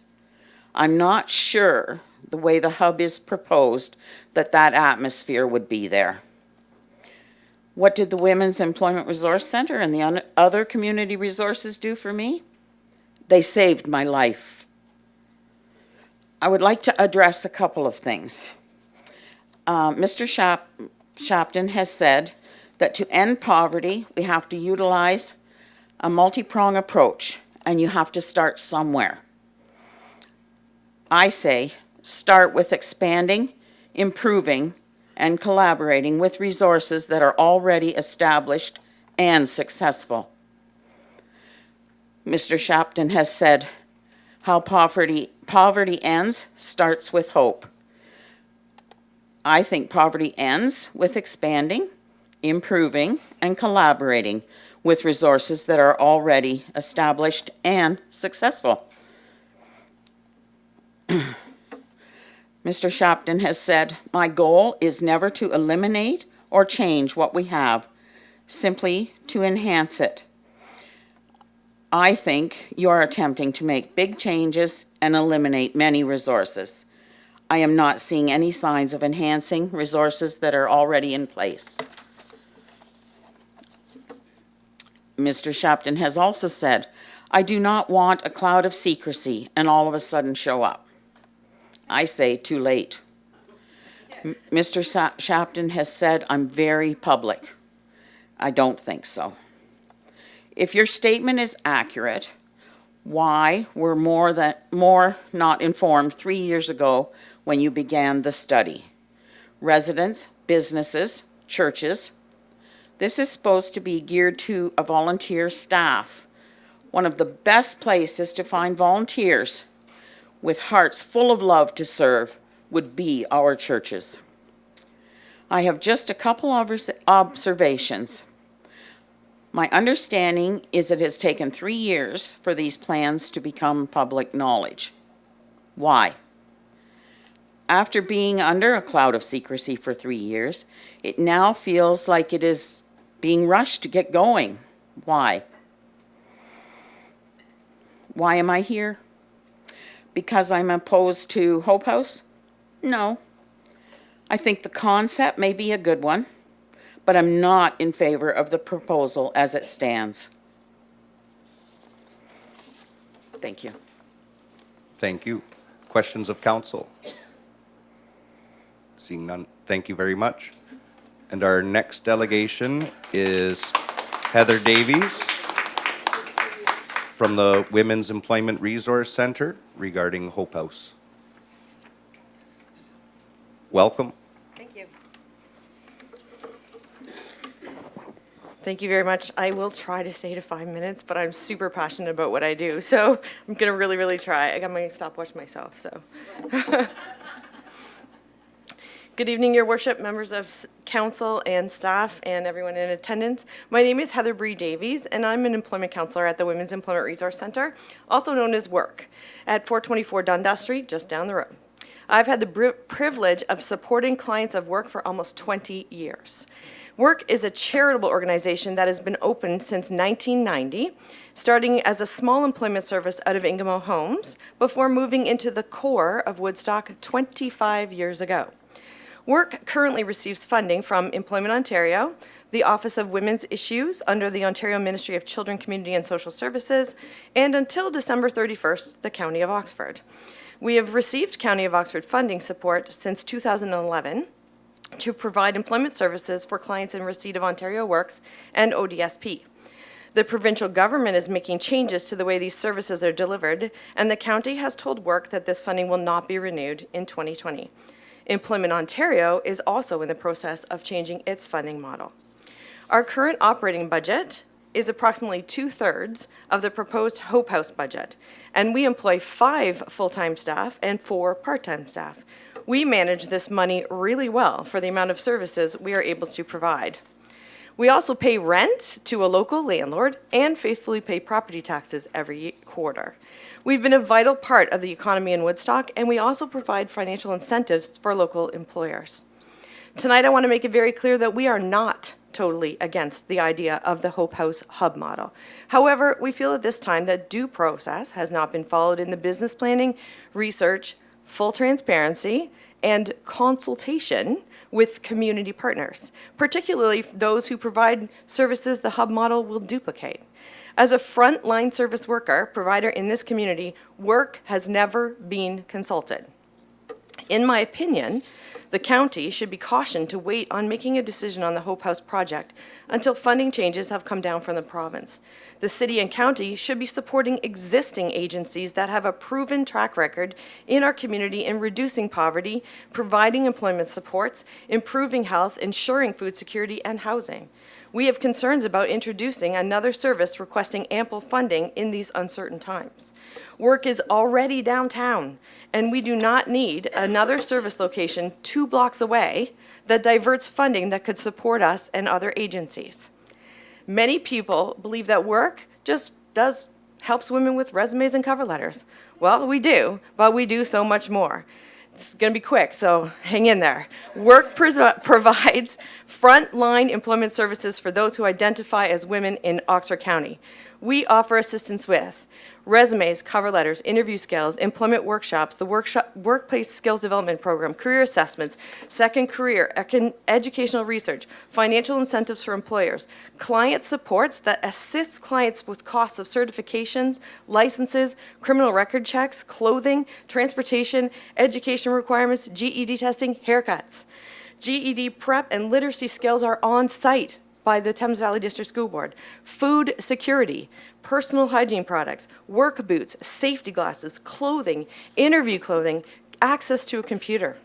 [SPEAKER 12] I'm not sure the way the hub is proposed that atmosphere would be there. What did the Women's Employment Resource Center and the other community resources do for me? They saved my life. I would like to address a couple of things. Mr. Shapton has said that to end poverty, we have to utilize a multi-pronged approach, and you have to start somewhere. I say start with expanding, improving, and collaborating with resources that are already established and successful. Mr. Shapton has said how poverty ends starts with hope. I think poverty ends with expanding, improving, and collaborating with resources that are already established and successful. Mr. Shapton has said, my goal is never to eliminate or change what we have, simply to enhance it. I think you are attempting to make big changes and eliminate many resources. I am not seeing any signs of enhancing resources that are already in place. Mr. Shapton has also said, I do not want a cloud of secrecy and all of a sudden show up. I say too late. Mr. Shapton has said, I'm very public. I don't think so. If your statement is accurate, why were more not informed 3 years ago when you began the study? Residents, businesses, churches. This is supposed to be geared to a volunteer staff. One of the best places to find volunteers with hearts full of love to serve would be our churches. I have just a couple of observations. My understanding is it has taken 3 years for these plans to become public knowledge. Why? After being under a cloud of secrecy for 3 years, it now feels like it is being rushed to get going. Why? Why am I here? Because I'm opposed to Hope House? No. I think the concept may be a good one, but I'm not in favor of the proposal as it stands. Thank you.
[SPEAKER 1] Thank you. Questions of council? Seeing none, thank you very much. And our next delegation is Heather Davies from the Women's Employment Resource Center regarding Hope House. Welcome.
[SPEAKER 13] Thank you. Thank you very much. I will try to stay to 5 minutes, but I'm super passionate about what I do, so I'm going to really, really try. I got my stopwatch myself, so. Good evening, Your Worship, members of council and staff, and everyone in attendance. My name is Heather Bree Davies, and I'm an employment counselor at the Women's Employment Resource Center, also known as WORK, at 424 Dundas Street, just down the road. I've had the privilege of supporting clients of WORK for almost 20 years. WORK is a charitable organization that has been open since 1990, starting as a small employment service out of Ingamo Homes before moving into the core of Woodstock 25 years ago. WORK currently receives funding from Employment Ontario, the Office of Women's Issues under the Ontario Ministry of Children, Community and Social Services, and until December 31st, the County of Oxford. We have received County of Oxford funding support since 2011 to provide employment services for clients in receipt of Ontario Works and ODSP. The provincial government is making changes to the way these services are delivered, and the county has told WORK that this funding will not be renewed in 2020. Employment Ontario is also in the process of changing its funding model. Our current operating budget is approximately 2/3 of the proposed Hope House budget, and we employ 5 full-time staff and 4 part-time staff. We manage this money really well for the amount of services we are able to provide. We also pay rent to a local landlord and faithfully pay property taxes every quarter. We've been a vital part of the economy in Woodstock, and we also provide financial incentives for local employers. Tonight, I want to make it very clear that we are not totally against the idea of the Hope House hub model. However, we feel at this time that due process has not been followed in the business planning, research, full transparency, and consultation with community partners, particularly those who provide services the hub model will duplicate. As a frontline service worker provider in this community, WORK has never been consulted. In my opinion, The county should be cautioned to wait on making a decision on the Hope House project until funding changes have come down from the province. The city and county should be supporting existing agencies that have a proven track record in our community in reducing poverty, providing employment supports, improving health, ensuring food security, and housing. We have concerns about introducing another service requesting ample funding in these uncertain times. Work is already downtown, and we do not need another service location 2 blocks away that diverts funding that could support us and other agencies. Many people believe that work just helps women with resumes and cover letters. Well, we do, but we do so much more. It's going to be quick, so hang in there. Work provides frontline employment services for those who identify as women in Oxford County. We offer assistance with resumes, cover letters, interview skills, employment workshops, the workplace skills development program, career assessments, second career, educational research, financial incentives for employers, client supports that assists clients with costs of certifications, licenses, criminal record checks, clothing, transportation, education requirements, GED testing, haircuts. GED prep and literacy skills are on site by the Thames Valley District School Board. Food security, personal hygiene products, work boots, safety glasses, clothing, interview clothing, access to a computer.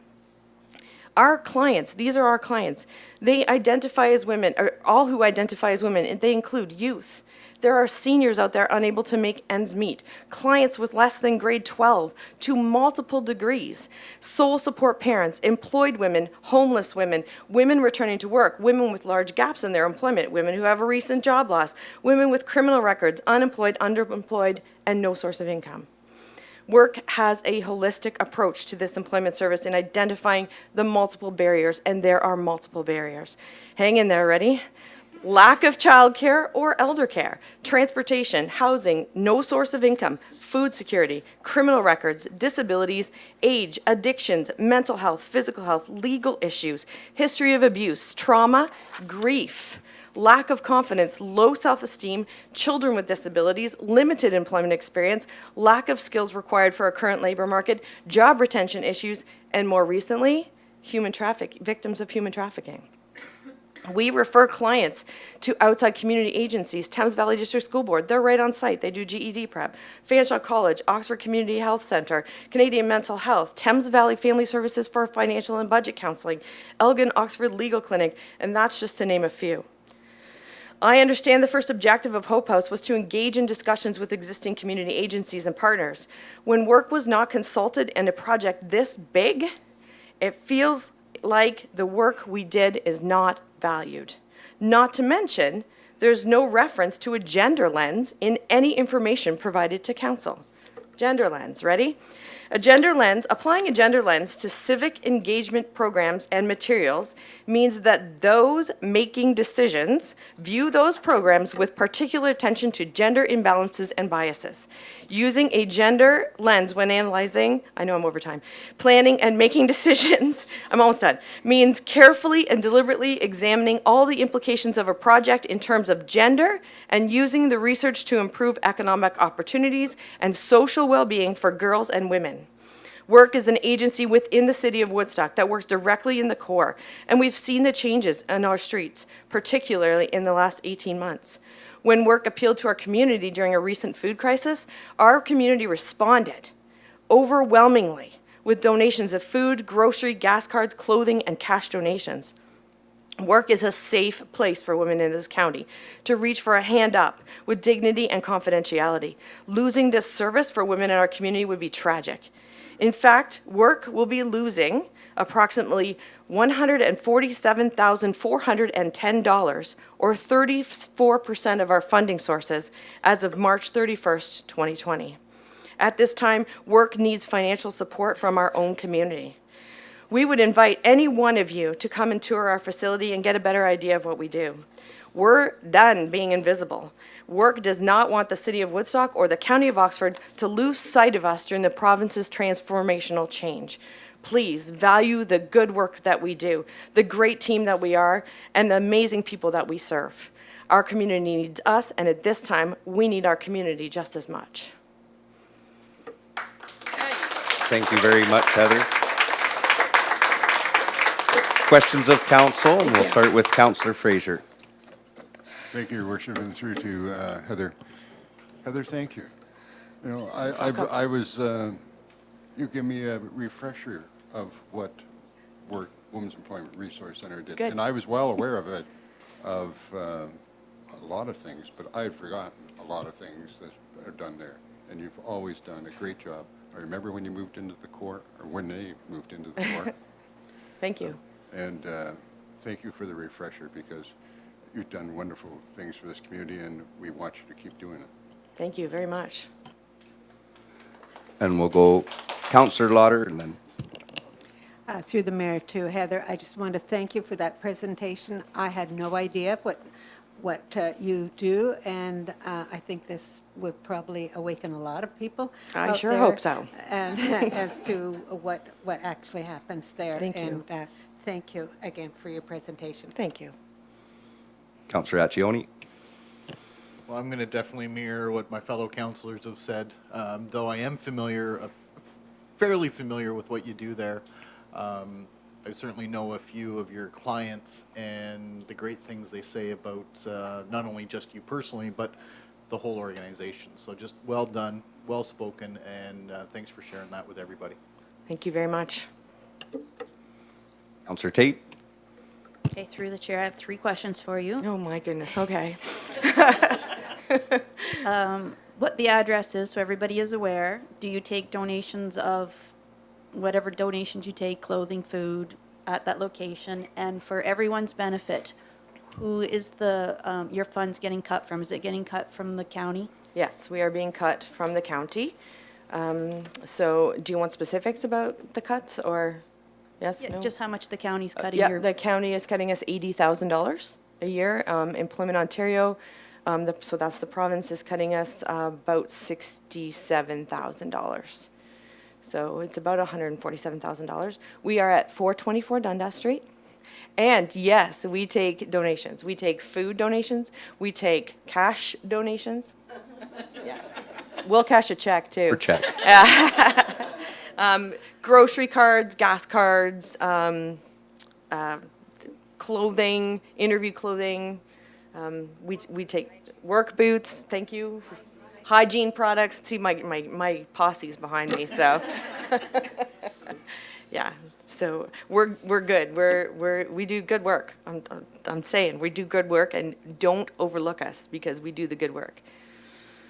[SPEAKER 13] Our clients, these are our clients, they identify as women, or all who identify as women, and they include youth. There are seniors out there unable to make ends meet, clients with less than grade 12 to multiple degrees, sole support parents, employed women, homeless women, women returning to work, women with large gaps in their employment, women who have a recent job loss, women with criminal records, unemployed, underemployed, and no source of income. Work has a holistic approach to this employment service in identifying the multiple barriers, and there are multiple barriers. Hang in there, ready? Lack of childcare or elder care, transportation, housing, no source of income, food security, criminal records, disabilities, age, addictions, mental health, physical health, legal issues, history of abuse, trauma, grief, lack of confidence, low self-esteem, children with disabilities, limited employment experience, lack of skills required for a current labor market, job retention issues, and more recently, victims of human trafficking. We refer clients to outside community agencies, Thames Valley District School Board, they're right on site, they do GED prep, Fanshawe College, Oxford Community Health Centre, Canadian Mental Health, Thames Valley Family Services for Financial and Budget Counselling, Elgin Oxford Legal Clinic, and that's just to name a few. I understand the first objective of Hope House was to engage in discussions with existing community agencies and partners. When work was not consulted in a project this big, it feels like the work we did is not valued. Not to mention, there's no reference to a gender lens in any information provided to council. Gender lens, ready? Applying a gender lens to civic engagement programs and materials means that those making decisions view those programs with particular attention to gender imbalances and biases. Using a gender lens when analyzing, I know I'm over time, planning and making decisions, I'm almost done, means carefully and deliberately examining all the implications of a project in terms of gender and using the research to improve economic opportunities and social well-being for girls and women. Work is an agency within the city of Woodstock that works directly in the core, and we've seen the changes in our streets, particularly in the last 18 months. When Work appealed to our community during a recent food crisis, our community responded overwhelmingly with donations of food, grocery, gas cards, clothing, and cash donations. Work is a safe place for women in this county to reach for a hand up with dignity and confidentiality. Losing this service for women in our community would be tragic. In fact, Work will be losing approximately $147,410, or 34% of our funding sources as of March 31st, 2020. At this time, Work needs financial support from our own community. We would invite any one of you to come and tour our facility and get a better idea of what we do. We're done being invisible. Work does not want the City of Woodstock or the County of Oxford to lose sight of us during the province's transformational change. Please value the good work that we do, the great team that we are, and the amazing people that we serve. Our community needs us, and at this time, we need our community just as much.
[SPEAKER 1] Thank you very much, Heather. questions of council, and we'll start with Councillor Fraser.
[SPEAKER 7] Thank you, Your Worship, and through to Heather. Heather, thank you. You know, I was, you give me a refresher of what work Women's Employment Resource Center did.
[SPEAKER 4] Good.
[SPEAKER 7] And I was well aware of it, of a lot of things, but I had forgotten a lot of things that are done there. And you've always done a great job. I remember when you moved into the Corps, or when they moved into the Corps.
[SPEAKER 4] Thank you.
[SPEAKER 7] And thank you for the refresher, because you've done wonderful things for this community, and we want you to keep doing it.
[SPEAKER 4] Thank you very much.
[SPEAKER 1] And we'll go Councillor Lauder, and then
[SPEAKER 9] Through the mayor to Heather, I just want to thank you for that presentation. I had no idea what you do, and I think this would probably awaken a lot of people
[SPEAKER 4] I
[SPEAKER 9] out
[SPEAKER 4] sure
[SPEAKER 9] there,
[SPEAKER 4] hope so.
[SPEAKER 9] and as to what actually happens there.
[SPEAKER 4] Thank you.
[SPEAKER 9] And thank you again for your presentation.
[SPEAKER 4] Thank you.
[SPEAKER 1] Councillor Accioni.
[SPEAKER 6] Well, I'm going to definitely mirror what my fellow councillors have said, though I am fairly familiar with what you do there. I certainly know a few of your clients and the great things they say about not only just you personally, but the whole organization. So just well done, well spoken, and thanks for sharing that with everybody.
[SPEAKER 4] Thank you very much.
[SPEAKER 1] Councillor Tate.
[SPEAKER 2] Okay, through the chair, I have 3 questions for you.
[SPEAKER 4] Oh, my goodness. Okay.
[SPEAKER 2] What the address is, so everybody is aware. Do you take donations of whatever donations you take, clothing, food, at that location? And for everyone's benefit, who is your funds getting cut from? Is it getting cut from the county?
[SPEAKER 4] Yes, we are being cut from the county. So do you want specifics about the cuts, or yes,
[SPEAKER 2] Yeah,
[SPEAKER 4] no?
[SPEAKER 2] just how much the county's cutting
[SPEAKER 4] Yeah,
[SPEAKER 2] your...
[SPEAKER 4] the county is cutting us $80,000 a year. Employment Ontario, so that's the province, is cutting us about $67,000. So it's about $147,000. We are at 424 Dundas Street. And yes, we take donations. We take food donations. We take cash donations. Yeah. We'll cash a check too.
[SPEAKER 1] Or check.
[SPEAKER 4] Grocery cards, gas cards, clothing, interview clothing. We take work boots. Thank you. Hygiene products. See, my posse's behind me, so. Yeah. So we're good. We do good work. I'm saying we do good work, and don't overlook us because we do the good work.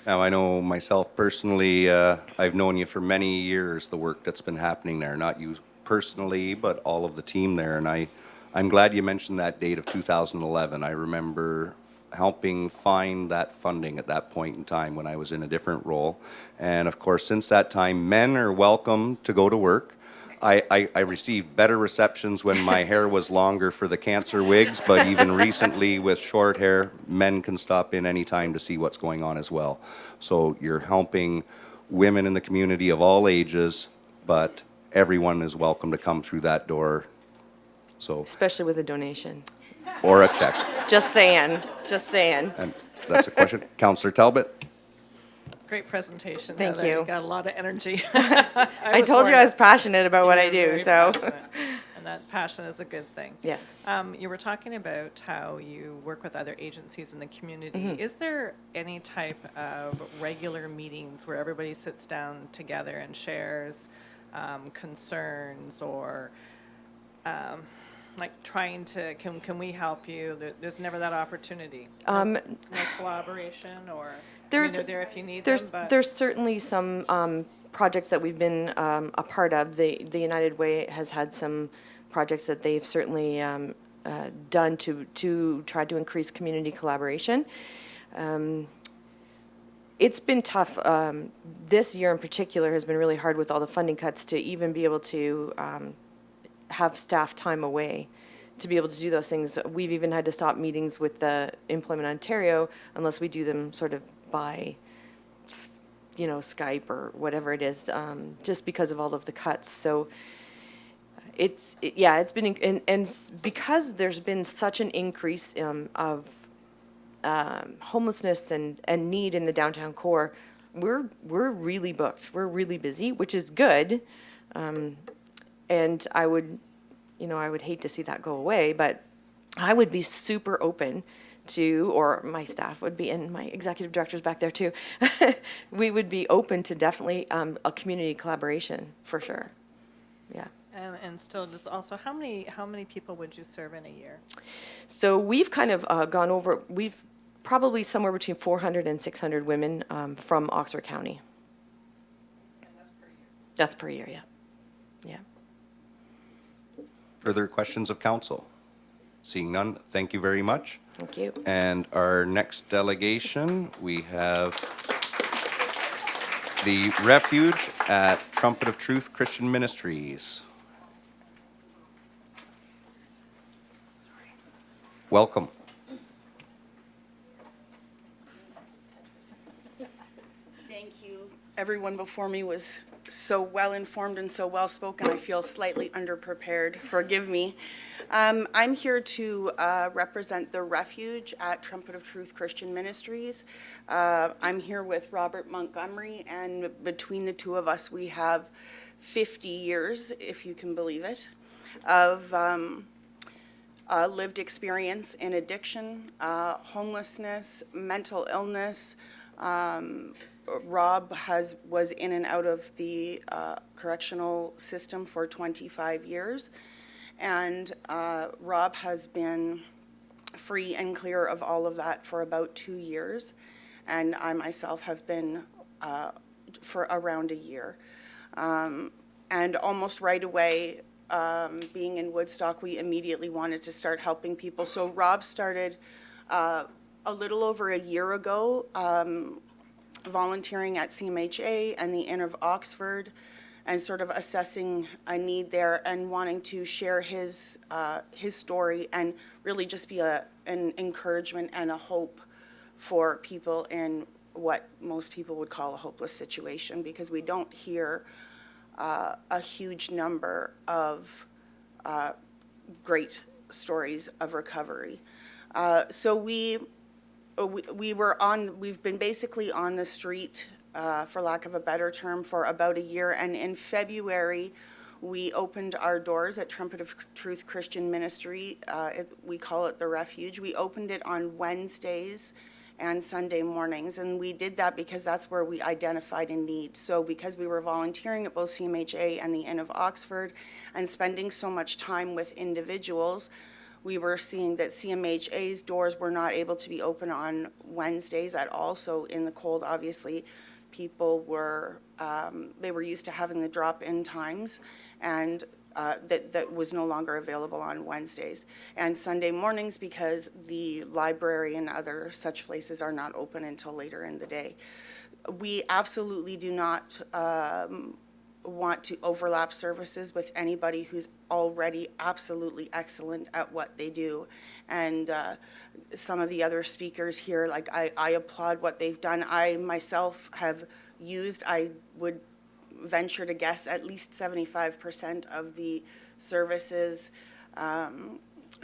[SPEAKER 1] Now, I know myself personally, I've known you for many years, the work that's been happening there, not you personally, but all of the team there. And I'm glad you mentioned that date of 2011. I remember helping find that funding at that point in time when I was in a different role. And of course, since that time, men are welcome to go to work. I received better receptions when my hair was longer for the cancer wigs, but even recently with short hair, men can stop in any time to see what's going on as well. So you're helping women in the community of all ages, but everyone is welcome to come through that door. So,
[SPEAKER 4] Especially with a donation.
[SPEAKER 1] or a check.
[SPEAKER 4] Just saying. Just saying.
[SPEAKER 1] And that's a question. Councillor Talbot?
[SPEAKER 14] Great presentation.
[SPEAKER 4] Thank
[SPEAKER 14] Heather.
[SPEAKER 4] you.
[SPEAKER 14] You got a lot of energy.
[SPEAKER 4] I told you I was passionate about what I do, so.
[SPEAKER 14] And that passion is a good thing.
[SPEAKER 4] Yes.
[SPEAKER 14] You were talking about how you work with other agencies in the community.
[SPEAKER 4] Mm-hmm.
[SPEAKER 14] Is there any type of regular meetings where everybody sits down together and shares concerns, or like trying to, can we help you? There's never that opportunity. Like collaboration, or they're there if you need them. But
[SPEAKER 4] There's certainly some projects that we've been a part of. The United Way has had some projects that they've certainly done to try to increase community collaboration. It's been tough. This year in particular has been really hard with all the funding cuts to even be able to have staff time away to be able to do those things. We've even had to stop meetings with the Employment Ontario unless we do them sort of by, Skype or whatever it is, just because of all of the cuts. So it's been, and because there's been such an increase of homelessness and need in the downtown core, we're really booked. We're really busy, which is good. And I would
[SPEAKER 13] I would hate to see that go away, but I would be super open to, or my staff would be, and my executive director's back there too. We would be open to definitely a community collaboration for sure. Yeah.
[SPEAKER 14] And still, just also, how many people would you serve in a year?
[SPEAKER 13] So we've kind of gone over, we've probably somewhere between 400 and 600 women from Oxford County.
[SPEAKER 14] And that's per year.
[SPEAKER 13] That's per year, yeah. Yeah.
[SPEAKER 1] Further questions of council? Seeing none, thank you very much.
[SPEAKER 13] Thank you.
[SPEAKER 1] And our next delegation, we have the Refuge at Trumpet of Truth Christian Ministries. Welcome.
[SPEAKER 15] Thank you. Everyone before me was so well informed and so well spoken. I feel slightly underprepared. Forgive me. I'm here to represent the Refuge at Trumpet of Truth Christian Ministries. I'm here with Robert Montgomery, and between the two of us, we have 50 years, if you can believe it, of lived experience in addiction, homelessness, mental illness. Rob was in and out of the correctional system for 25 years, and Rob has been free and clear of all of that for about 2 years, and I myself have been for around a year. And almost right away, being in Woodstock, we immediately wanted to start helping people. So Rob started a little over a year ago, volunteering at CMHA and the Inn of Oxford, and sort of assessing a need there and wanting to share his story and really just be an encouragement and a hope for people in what most people would call a hopeless situation, because we don't hear a huge number of great stories of recovery. So we've been basically on the street, for lack of a better term, for about a year. And in February, we opened our doors at Trumpet of Truth Christian Ministry. We call it the Refuge. We opened it on Wednesdays and Sunday mornings. And we did that because that's where we identified a need. So because we were volunteering at both CMHA and the Inn of Oxford and spending so much time with individuals, we were seeing that CMHA's doors were not able to be open on Wednesdays at all. So in the cold, obviously, people were, they were used to having the drop-in times, and that was no longer available on Wednesdays. And Sunday mornings, because the library and other such places are not open until later in the day. We absolutely do not want to overlap services with anybody who's already absolutely excellent at what they do. And some of the other speakers here, like I applaud what they've done. I myself have used, I would venture to guess, at least 75% of the services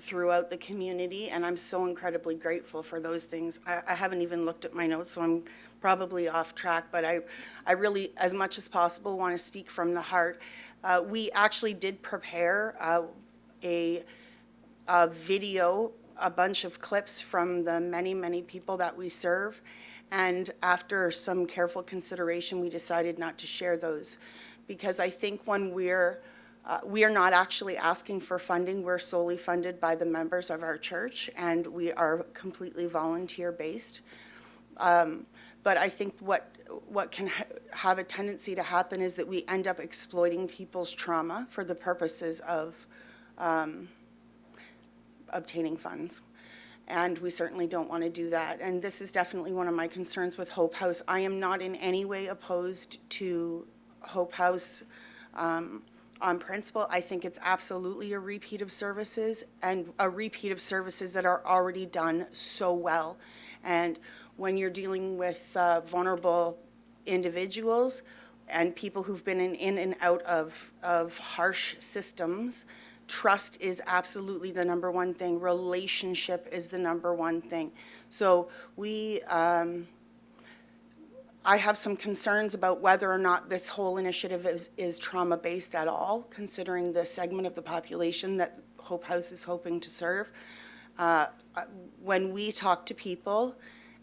[SPEAKER 15] throughout the community, and I'm so incredibly grateful for those things. I haven't even looked at my notes, so I'm probably off track, but I really, as much as possible, want to speak from the heart. We actually did prepare a video, a bunch of clips from the many, many people that we serve, and after some careful consideration, we decided not to share those, because I think when we are not actually asking for funding. We're solely funded by the members of our church, and we are completely volunteer-based. But I think what can have a tendency to happen is that we end up exploiting people's trauma for the purposes of obtaining funds. And we certainly don't want to do that. And this is definitely one of my concerns with Hope House. I am not in any way opposed to Hope House on principle. I think it's absolutely a repeat of services, and a repeat of services that are already done so well. And when you're dealing with vulnerable individuals and people who've been in and out of harsh systems, trust is absolutely the number one thing. Relationship is the number one thing. So we I have some concerns about whether or not this whole initiative is trauma-based at all, considering the segment of the population that Hope House is hoping to serve. When we talk to people,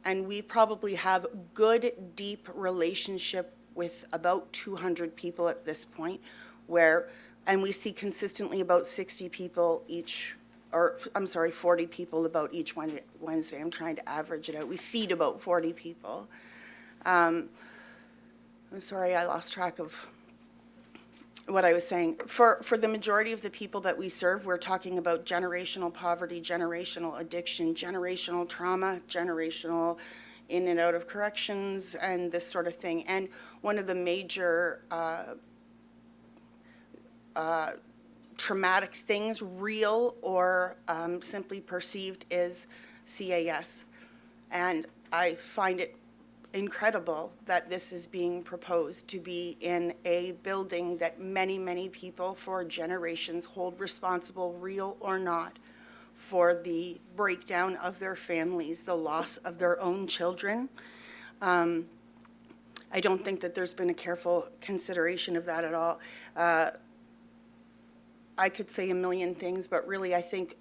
[SPEAKER 15] and we probably have good, deep relationship with about 200 people at this point, and we see consistently about 60 people each, or I'm sorry, 40 people about each Wednesday. I'm trying to average it out. We feed about 40 people. I'm sorry, I lost track of what I was saying. For the majority of the people that we serve, we're talking about generational poverty, generational addiction, generational trauma, generational in and out of corrections, and this sort of thing. And one of the major traumatic things, real or simply perceived, is CAS. And I find it incredible that this is being proposed to be in a building that many, many people for generations hold responsible, real or not, for the breakdown of their families, the loss of their own children. I don't think that there's been a careful consideration of that at all. I could say a million things, but really I think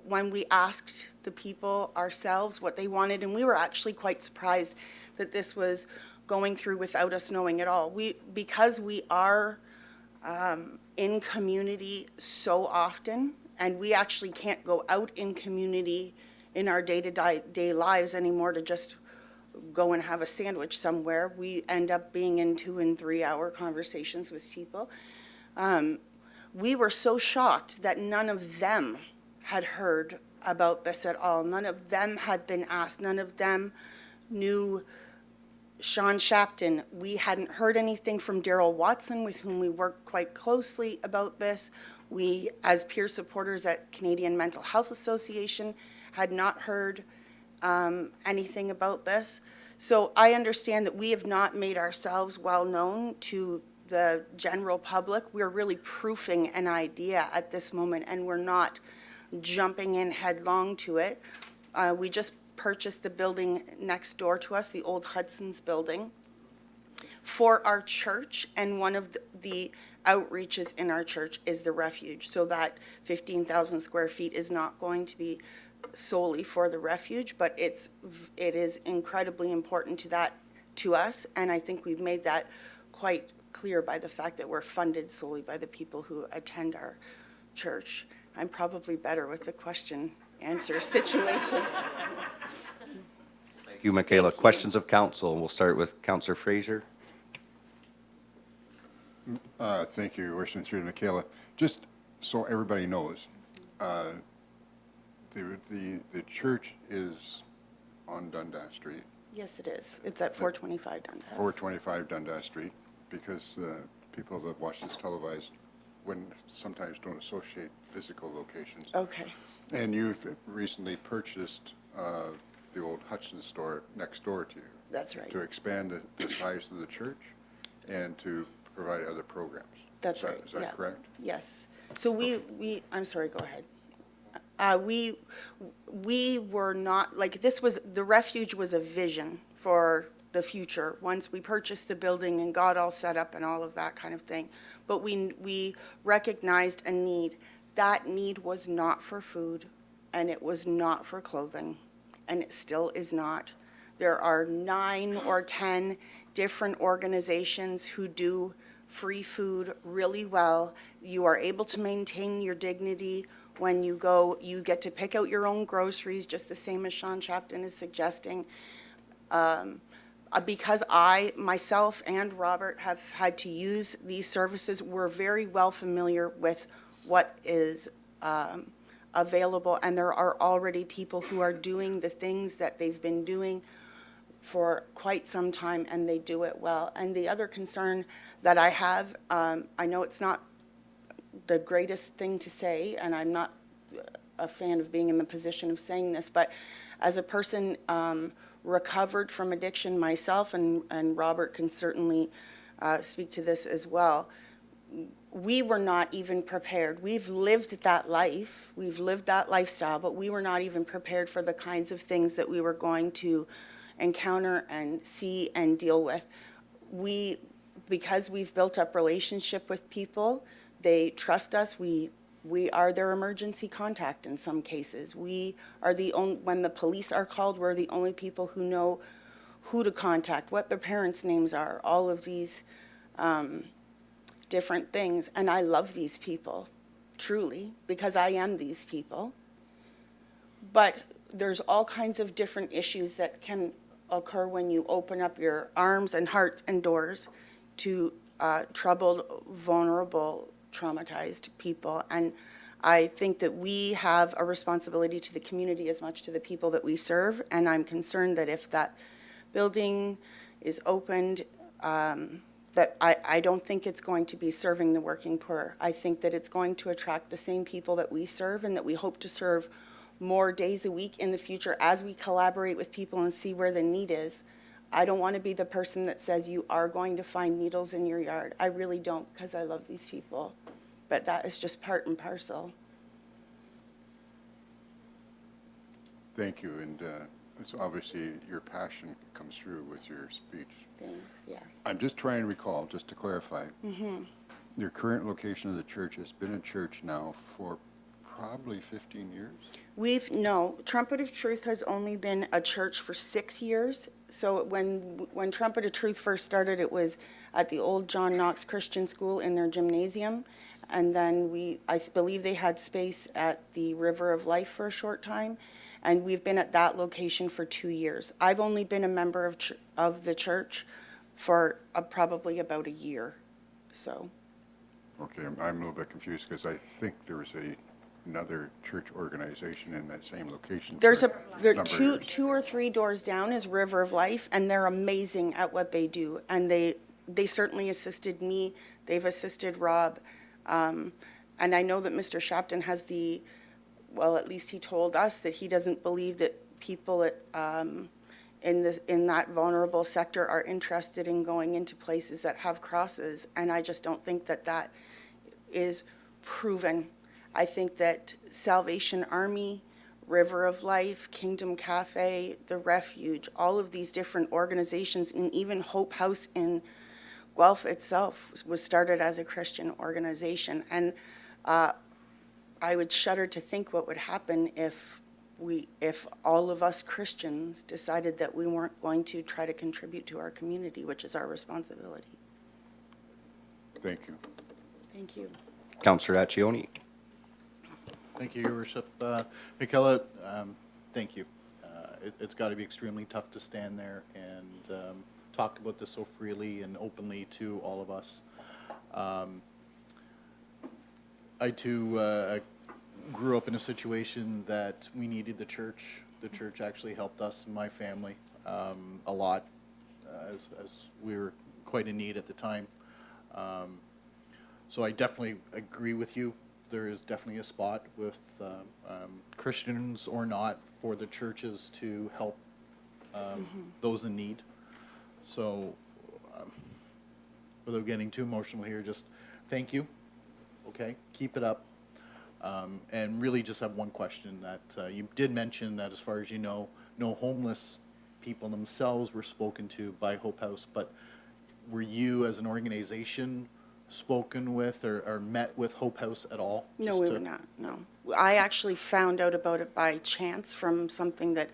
[SPEAKER 15] when we asked the people ourselves what they wanted, and we were actually quite surprised that this was going through without us knowing at all. Because we are in community so often, and we actually can't go out in community in our day-to-day lives anymore to just go and have a sandwich somewhere. We end up being in 2 and 3 hour conversations with people. We were so shocked that none of them had heard about this at all. None of them had been asked. None of them knew Sean Shapton. We hadn't heard anything from Daryl Watson, with whom we work quite closely about this. We, as peer supporters at Canadian Mental Health Association, had not heard anything about this. So I understand that we have not made ourselves well known to the general public. We're really proofing an idea at this moment, and we're not jumping in headlong to it. We just purchased the building next door to us, the old Hudson's building, for our church, and one of the outreaches in our church is the refuge. So that 15,000 square feet is not going to be solely for the refuge, but it is incredibly important to us, and I think we've made that quite clear by the fact that we're funded solely by the people who attend our church. I'm probably better with the question-answer situation.
[SPEAKER 1] Thank you, Michaela. Questions of council. We'll start with Councillor Fraser.
[SPEAKER 7] Thank you, Worship through to Michaela. Just so everybody knows, the church is on Dundas Street.
[SPEAKER 15] Yes, it is. It's at 425 Dundas.
[SPEAKER 7] 425 Dundas Street, because people that watch this televised sometimes don't associate physical locations.
[SPEAKER 15] Okay.
[SPEAKER 7] And you've recently purchased the old Hudson store next door to you.
[SPEAKER 15] That's right.
[SPEAKER 7] To expand the size of the church and to provide other programs.
[SPEAKER 15] That's right.
[SPEAKER 7] Is that correct?
[SPEAKER 15] Yes. So I'm sorry, go ahead. We were not, like, the refuge was a vision for the future once we purchased the building and got all set up and all of that kind of thing. But we recognized a need. That need was not for food, and it was not for clothing, and it still is not. There are 9 or 10 different organizations who do free food really well. You are able to maintain your dignity when you go. You get to pick out your own groceries, just the same as Sean Shapton is suggesting. Because I, myself, and Robert have had to use these services, we're very well familiar with what is available, and there are already people who are doing the things that they've been doing for quite some time, and they do it well. And the other concern that I have, I know it's not the greatest thing to say, and I'm not a fan of being in the position of saying this, but as a person recovered from addiction myself, and Robert can certainly speak to this as well, we were not even prepared. We've lived that life, we've lived that lifestyle, but we were not even prepared for the kinds of things that we were going to encounter and see and deal with. Because we've built up relationship with people, they trust us. We are their emergency contact in some cases. We are the only, when the police are called, we're the only people who know who to contact, what their parents' names are, all of these different things. And I love these people, truly, because I am these people. But there's all kinds of different issues that can occur when you open up your arms and hearts and doors to troubled, vulnerable, traumatized people. And I think that we have a responsibility to the community as much to the people that we serve. And I'm concerned that if that building is opened, that I don't think it's going to be serving the working poor. I think that it's going to attract the same people that we serve and that we hope to serve more days a week in the future as we collaborate with people and see where the need is. I don't want to be the person that says you are going to find needles in your yard. I really don't, because I love these people. But that is just part and parcel.
[SPEAKER 7] Thank you, and it's obviously your passion comes through with your speech.
[SPEAKER 15] Thanks, yeah.
[SPEAKER 7] I'm just trying to recall, just to clarify, your current location of the church has been a church now for probably 15 years?
[SPEAKER 15] No, Trumpet of Truth has only been a church for 6 years. So when Trumpet of Truth first started, it was at the old John Knox Christian School in their gymnasium. And then I believe they had space at the River of Life for a short time. And we've been at that location for 2 years. I've only been a member of the church for probably about a year, so.
[SPEAKER 7] Okay, I'm a little bit confused because I think there was another church organization in that same location.
[SPEAKER 15] There's
[SPEAKER 7] for
[SPEAKER 15] there
[SPEAKER 7] number of years.
[SPEAKER 15] two or three doors down is River of Life, and they're amazing at what they do. And they certainly assisted me. They've assisted Rob. And I know that Mr. Shapton has well, at least he told us that he doesn't believe that people in that vulnerable sector are interested in going into places that have crosses. And I just don't think that that is proven. I think that Salvation Army, River of Life, Kingdom Cafe, The Refuge, all of these different organizations, and even Hope House in Guelph itself was started as a Christian organization. And I would shudder to think what would happen if all of us Christians decided that we weren't going to try to contribute to our community, which is our responsibility.
[SPEAKER 7] Thank you.
[SPEAKER 15] Thank you.
[SPEAKER 1] Councillor Accioni.
[SPEAKER 6] Thank you, Your Worship. Michaela, thank you. It's got to be extremely tough to stand there and talk about this so freely and openly to all of us. I too grew up in a situation that we needed the church. The church actually helped us and my family a lot as we were quite in need at the time. So I definitely agree with you. There is definitely a spot with Christians or not for the churches to help those in need. So without getting too emotional here, just thank you. Okay, keep it up. And really just have one question that you did mention that as far as you know, no homeless people themselves were spoken to by Hope House, but were you as an organization spoken with or met with Hope House at all?
[SPEAKER 15] No, we were not, no. I actually found out about it by chance from something that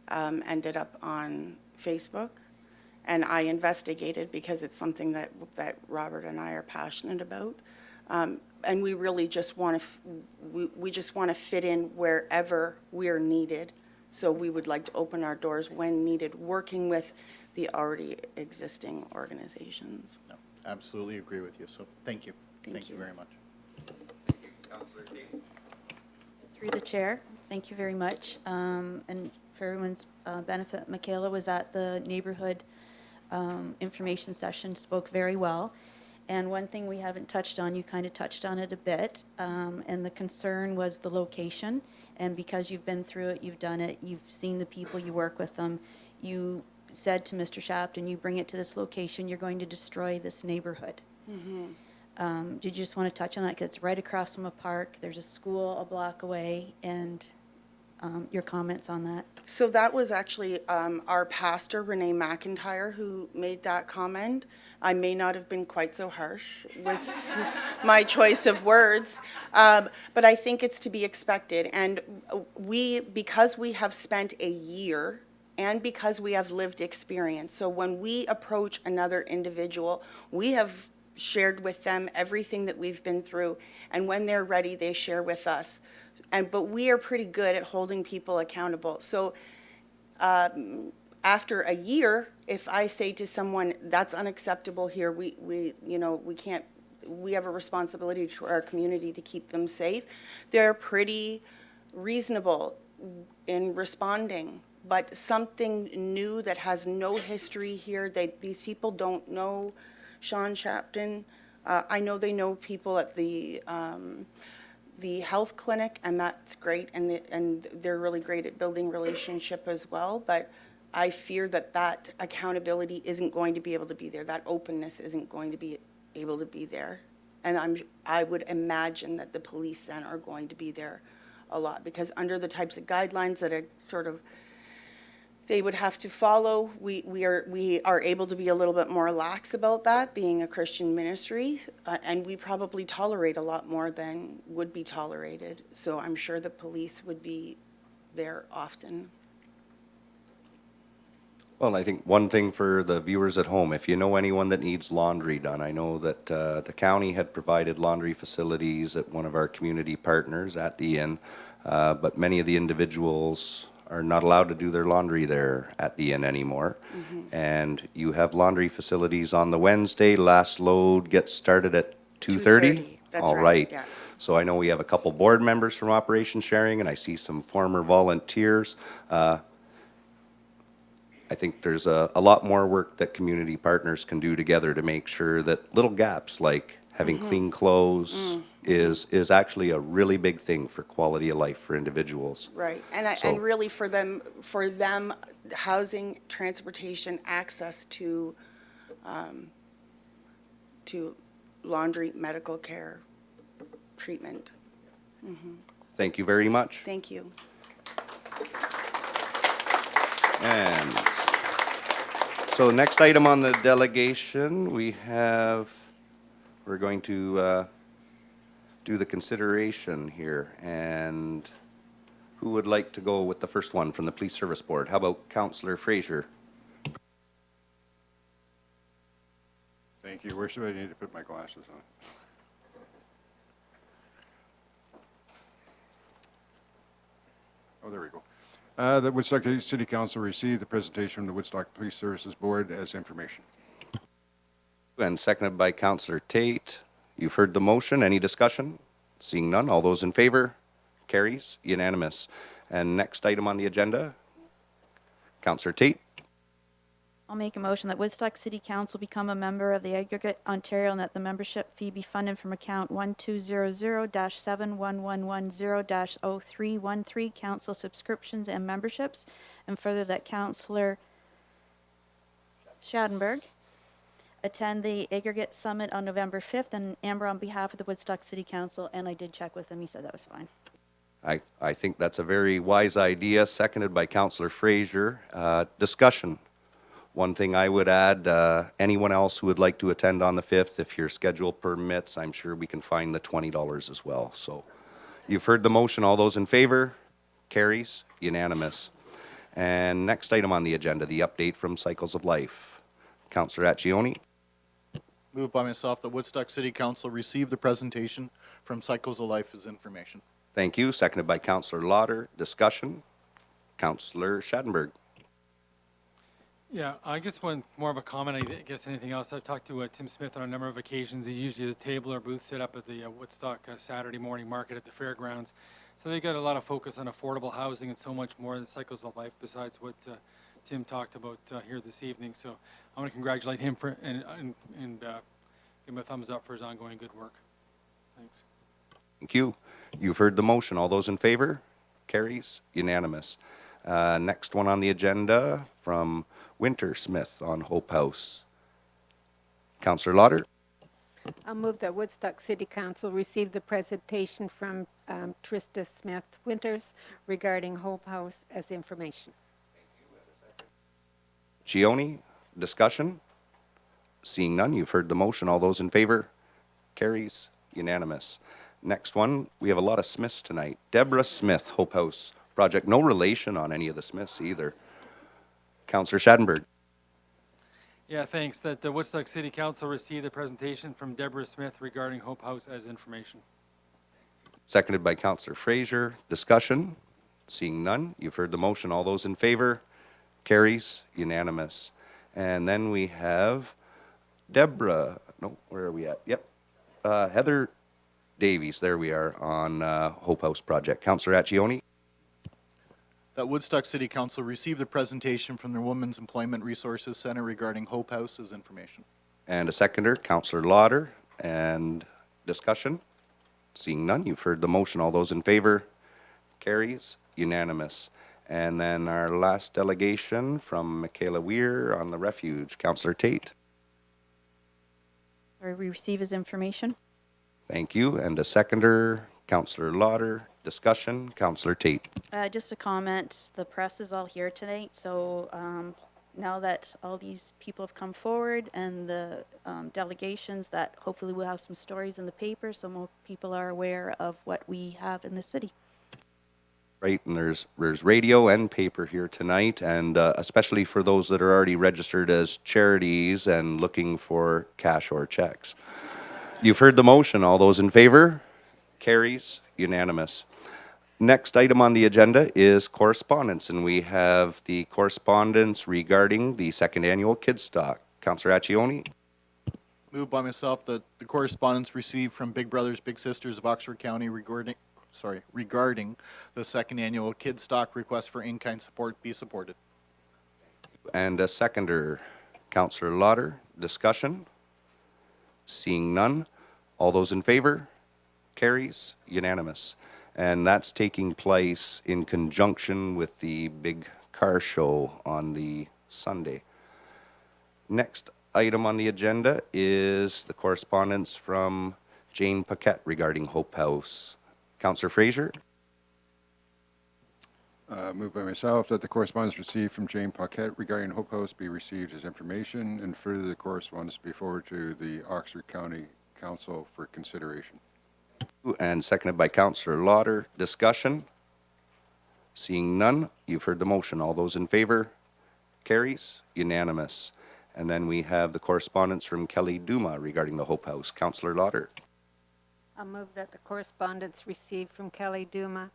[SPEAKER 15] ended up on Facebook, and I investigated because it's something that Robert and I are passionate about. And we really just want to, we just want to fit in wherever we're needed. So we would like to open our doors when needed, working with the already existing organizations.
[SPEAKER 6] No, absolutely agree with you. So thank you. Thank you very much.
[SPEAKER 2] Through the chair, thank you very much. And for everyone's benefit, Michaela was at the neighborhood information session, spoke very well. And one thing we haven't touched on, you kind of touched on it a bit, and the concern was the location. And because you've been through it, you've done it, you've seen the people, you work with them, you said to Mr. Shapton, you bring it to this location, you're going to destroy this neighborhood.
[SPEAKER 15] Mm-hmm.
[SPEAKER 2] Did you just want to touch on that? Because it's right across from a park, there's a school a block away, and your comments on that.
[SPEAKER 15] So that was actually our pastor, Renee McIntyre, who made that comment. I may not have been quite so harsh with my choice of words, but I think it's to be expected. And because we have spent a year and because we have lived experience, so when we approach another individual, we have shared with them everything that we've been through, and when they're ready, they share with us. But we are pretty good at holding people accountable. So after a year, if I say to someone, that's unacceptable here, we can't, we have a responsibility to our community to keep them safe. They're pretty reasonable in responding. But something new that has no history here, these people don't know Sean Shapton. I know they know people at the health clinic, and that's great, and they're really great at building relationship as well, but I fear that accountability isn't going to be able to be there. That openness isn't going to be able to be there. And I would imagine that the police then are going to be there a lot, because under the types of guidelines that are sort of they would have to follow, we are able to be a little bit more lax about that, being a Christian ministry, and we probably tolerate a lot more than would be tolerated. So I'm sure the police would be there often.
[SPEAKER 1] Well, I think one thing for the viewers at home, if you know anyone that needs laundry done, I know that the county had provided laundry facilities at one of our community partners at the inn, but many of the individuals are not allowed to do their laundry there at the inn anymore. And you have laundry facilities on the Wednesday. Last load gets started at 2:30?
[SPEAKER 15] 2:30, that's
[SPEAKER 1] All
[SPEAKER 15] right,
[SPEAKER 1] right.
[SPEAKER 15] yeah.
[SPEAKER 1] So I know we have a couple board members from Operation Sharing, and I see some former volunteers. I think there's a lot more work that community partners can do together to make sure that little gaps like having clean clothes is actually a really big thing for quality of life for individuals.
[SPEAKER 15] Right,
[SPEAKER 1] So-
[SPEAKER 15] and really for them, housing, transportation, access to laundry, medical care, treatment.
[SPEAKER 1] Thank you very much.
[SPEAKER 15] Thank you.
[SPEAKER 1] And so the next item on the delegation, we're going to do the consideration here. And who would like to go with the first one from the Police Service Board? How about Councillor Fraser?
[SPEAKER 7] Thank you, Your Worship. I need to put my glasses on. Oh, there we go. The Woodstock City Council received the presentation from the Woodstock Police Services Board as information.
[SPEAKER 1] And seconded by Councillor Tate. You've heard the motion. Any discussion? Seeing none. All those in favor? Carries. Unanimous. And next item on the agenda, Councillor Tate.
[SPEAKER 2] I'll make a motion that Woodstock City Council become a member of the Aggregate Ontario and that the membership fee be funded from account 1200-71110-0313 council subscriptions and memberships, and further that Councillor Schadenberg attend the Aggregate Summit on November 5th, and Amber on behalf of the Woodstock City Council, and I did check with him, he said that was fine.
[SPEAKER 1] I think that's a very wise idea, seconded by Councillor Fraser. Discussion. One thing I would add, anyone else who would like to attend on the 5th, if your schedule permits, I'm sure we can find the $20 as well. So you've heard the motion. All those in favor? Carries. Unanimous. And next item on the agenda, the update from Cycles of Life. Councillor Accioni.
[SPEAKER 6] Moved by myself that Woodstock City Council receive the presentation from Cycles of Life as information.
[SPEAKER 1] Thank you. Seconded by Councillor Lauder. Discussion. Councillor Schadenberg.
[SPEAKER 3] Yeah, I guess one more of a comment, I guess anything else. I've talked to Tim Smith on a number of occasions. He's usually the table or booth set up at the Woodstock Saturday morning market at the fairgrounds. So they got a lot of focus on affordable housing and so much more than Cycles of Life besides what Tim talked about here this evening. So I want to congratulate him for and give him a thumbs up for his ongoing good work. Thanks.
[SPEAKER 1] Thank you. You've heard the motion. All those in favor? Carries. Unanimous. Next one on the agenda from Winter Smith on Hope House. Councillor Lauder.
[SPEAKER 9] I'll move that Woodstock City Council receive the presentation from Trista Smith Winters regarding Hope House as information.
[SPEAKER 1] Gioni, discussion? Seeing none, you've heard the motion. All those in favor? Carries unanimous. Next one, we have a lot of Smiths tonight. Deborah Smith, Hope House project. No relation on any of the Smiths either. Councillor Schadenberg.
[SPEAKER 3] Yeah, thanks. That the Woodstock City Council received a presentation from Deborah Smith regarding Hope House as information.
[SPEAKER 1] Seconded by Councillor Fraser. Discussion? Seeing none, you've heard the motion. All those in favor? Carries unanimous. And then we have Deborah, no, where are we at? Yep. Heather Davies, there we are on Hope House project. Councillor Accioni.
[SPEAKER 6] That Woodstock City Council receive the presentation from the Women's Employment Resources Center regarding Hope House as information.
[SPEAKER 1] And a seconder, Councillor Lauder. And discussion? Seeing none, you've heard the motion. All those in favor? Carries unanimous. And then our last delegation from Michaela Weir on the refuge, Councillor Tate.
[SPEAKER 2] Or we receive as information.
[SPEAKER 1] Thank you. And a seconder, Councillor Lauder. Discussion, Councillor Tate.
[SPEAKER 2] Just a comment, the press is all here tonight, so now that all these people have come forward and the delegations, that hopefully we'll have some stories in the paper so more people are aware of what we have in the city.
[SPEAKER 1] Right, and there's radio and paper here tonight, and especially for those that are already registered as charities and looking for cash or checks. You've heard the motion. All those in favor? Carries unanimous. Next item on the agenda is correspondence, and we have the correspondence regarding the second annual Kidstock. Councillor Accioni.
[SPEAKER 6] Moved by myself that the correspondence received from Big Brothers Big Sisters of Oxford County regarding the second annual Kidstock request for in-kind support be supported.
[SPEAKER 1] And a seconder, Councillor Lauder. Discussion? Seeing none. All those in favor? Carries unanimous. And that's taking place in conjunction with the big car show on the Sunday. Next item on the agenda is the correspondence from Jane Paquette regarding Hope House. Councillor Fraser.
[SPEAKER 7] Moved by myself that the correspondence received from Jane Paquette regarding Hope House be received as information, and further the correspondence be forwarded to the Oxford County Council for consideration.
[SPEAKER 1] And seconded by Councillor Lauder. Discussion? Seeing none, you've heard the motion. All those in favor? Carries unanimous. And then we have the correspondence from Kelly Duma regarding the Hope House. Councillor Lauder.
[SPEAKER 9] I'll move that the correspondence received from Kelly Duma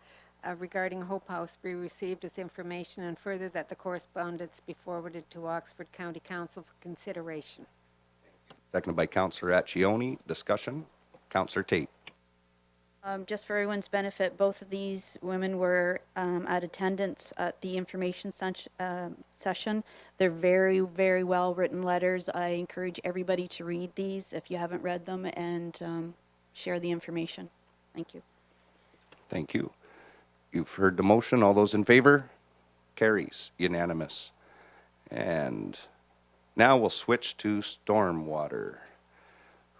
[SPEAKER 9] regarding Hope House be received as information, and further that the correspondence be forwarded to Oxford County Council for consideration.
[SPEAKER 1] Seconded by Councillor Accioni. Discussion? Councillor Tate.
[SPEAKER 2] Just for everyone's benefit, both of these women were at attendance at the information session. They're very, very well written letters. I encourage everybody to read these if you haven't read them, and share the information. Thank you.
[SPEAKER 1] Thank you. You've heard the motion. All those in favor? Carries unanimous. And now we'll switch to stormwater.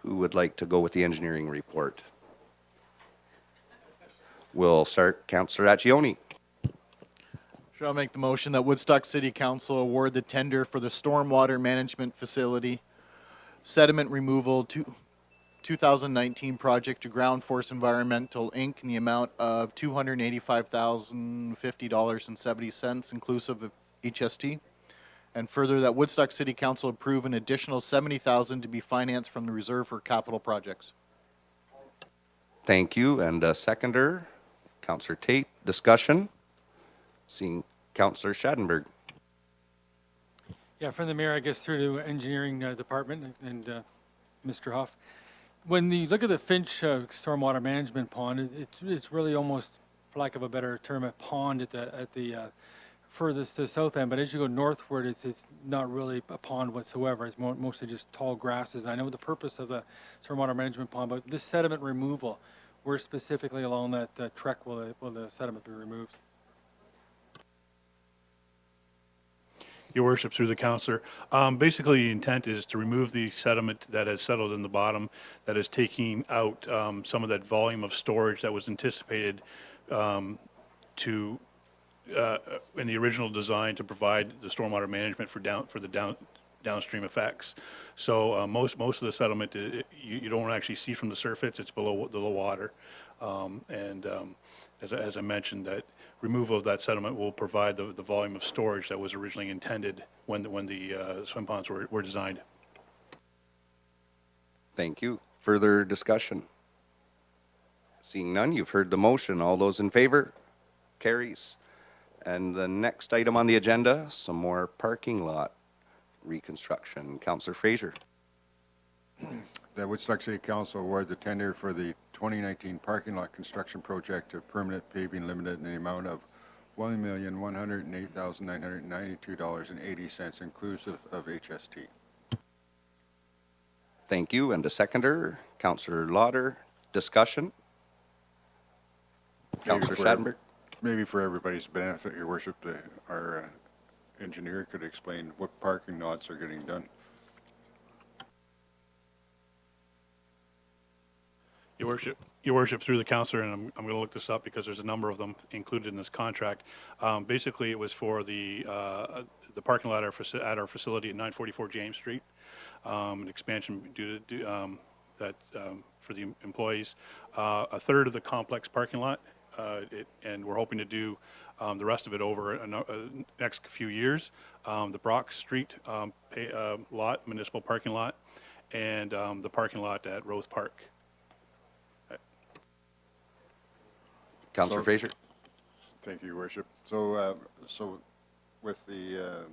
[SPEAKER 1] Who would like to go with the engineering report? We'll start, Councillor Accioni.
[SPEAKER 6] Shall I make the motion that Woodstock City Council award the tender for the stormwater management facility sediment removal 2019 project to Ground Force Environmental Inc. in the amount of $285,050.70 inclusive of HST, and further that Woodstock City Council approve an additional $70,000 to be financed from the reserve for capital projects.
[SPEAKER 1] Thank you. And a seconder, Councillor Tate. Discussion? Seeing Councillor Schadenberg.
[SPEAKER 3] Yeah, from the mayor, I guess, through to engineering department and Mr. Huff. When you look at the Finch stormwater management pond, it's really almost, for lack of a better term, a pond at the furthest to the south end. But as you go northward, it's not really a pond whatsoever. It's mostly just tall grasses. I know the purpose of the stormwater management pond, but this sediment removal, where specifically along that trek will the sediment be removed?
[SPEAKER 16] Your Worship, through the counselor. Basically, the intent is to remove the sediment that has settled in the bottom, that is taking out some of that volume of storage that was anticipated to in the original design to provide the stormwater management for downstream effects. So most of the settlement you don't actually see from the surface; it's below the low water. As I mentioned, that removal of that sediment will provide the volume of storage that was originally intended when the swim ponds were designed.
[SPEAKER 1] Thank you. Further discussion? Seeing none, you've heard the motion. All those in favor? Carries. And the next item on the agenda, some more parking lot reconstruction. Councillor Fraser.
[SPEAKER 7] The Woodstock City Council award the tender for the 2019 parking lot construction project to Permanent Paving Limited in the amount of $1,108,992.80 inclusive of HST.
[SPEAKER 1] Thank you. And the seconder, Councillor Lauder. Discussion? Councillor Schattenberg.
[SPEAKER 7] Maybe for everybody's benefit, Your Worship, our engineer could explain what parking lots are getting done.
[SPEAKER 16] Your Worship, through the counselor, and I'm going to look this up because there's a number of them included in this contract. Basically, it was for the parking lot at our facility at 944 James Street, an expansion due to for the employees. A third of the complex parking lot, and we're hoping to do the rest of it over the next few years. The Brock Street lot, municipal parking lot, and the parking lot at Rose Park.
[SPEAKER 1] Councillor Fraser.
[SPEAKER 7] Thank you, Your Worship. So with the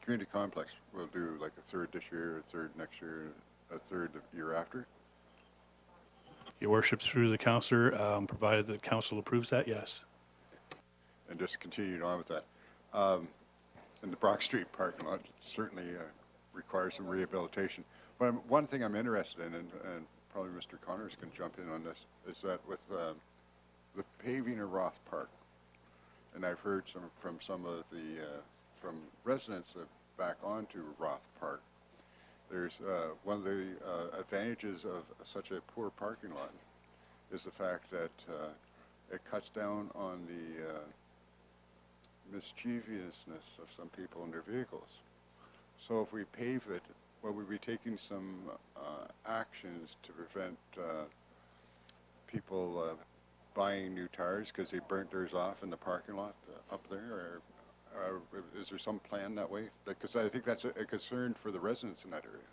[SPEAKER 7] community complex, we'll do like a third this year, a third next year, a third the year after.
[SPEAKER 16] Your Worship, through the counselor, provided the council approves that, yes.
[SPEAKER 7] And just continuing on with that. And the Brock Street parking lot certainly requires some rehabilitation. But one thing I'm interested in, and probably Mr. Connors can jump in on this, is that with the paving of Roth Park, and I've heard from some of the from residents that back onto Roth Park, there's one of the advantages of such a poor parking lot is the fact that it cuts down on the mischievousness of some people in their vehicles. So if we pave it, will we be taking some actions to prevent people buying new tires because they burnt theirs off in the parking lot up there? Or is there some plan that way? Because I think that's a concern for the residents in that area.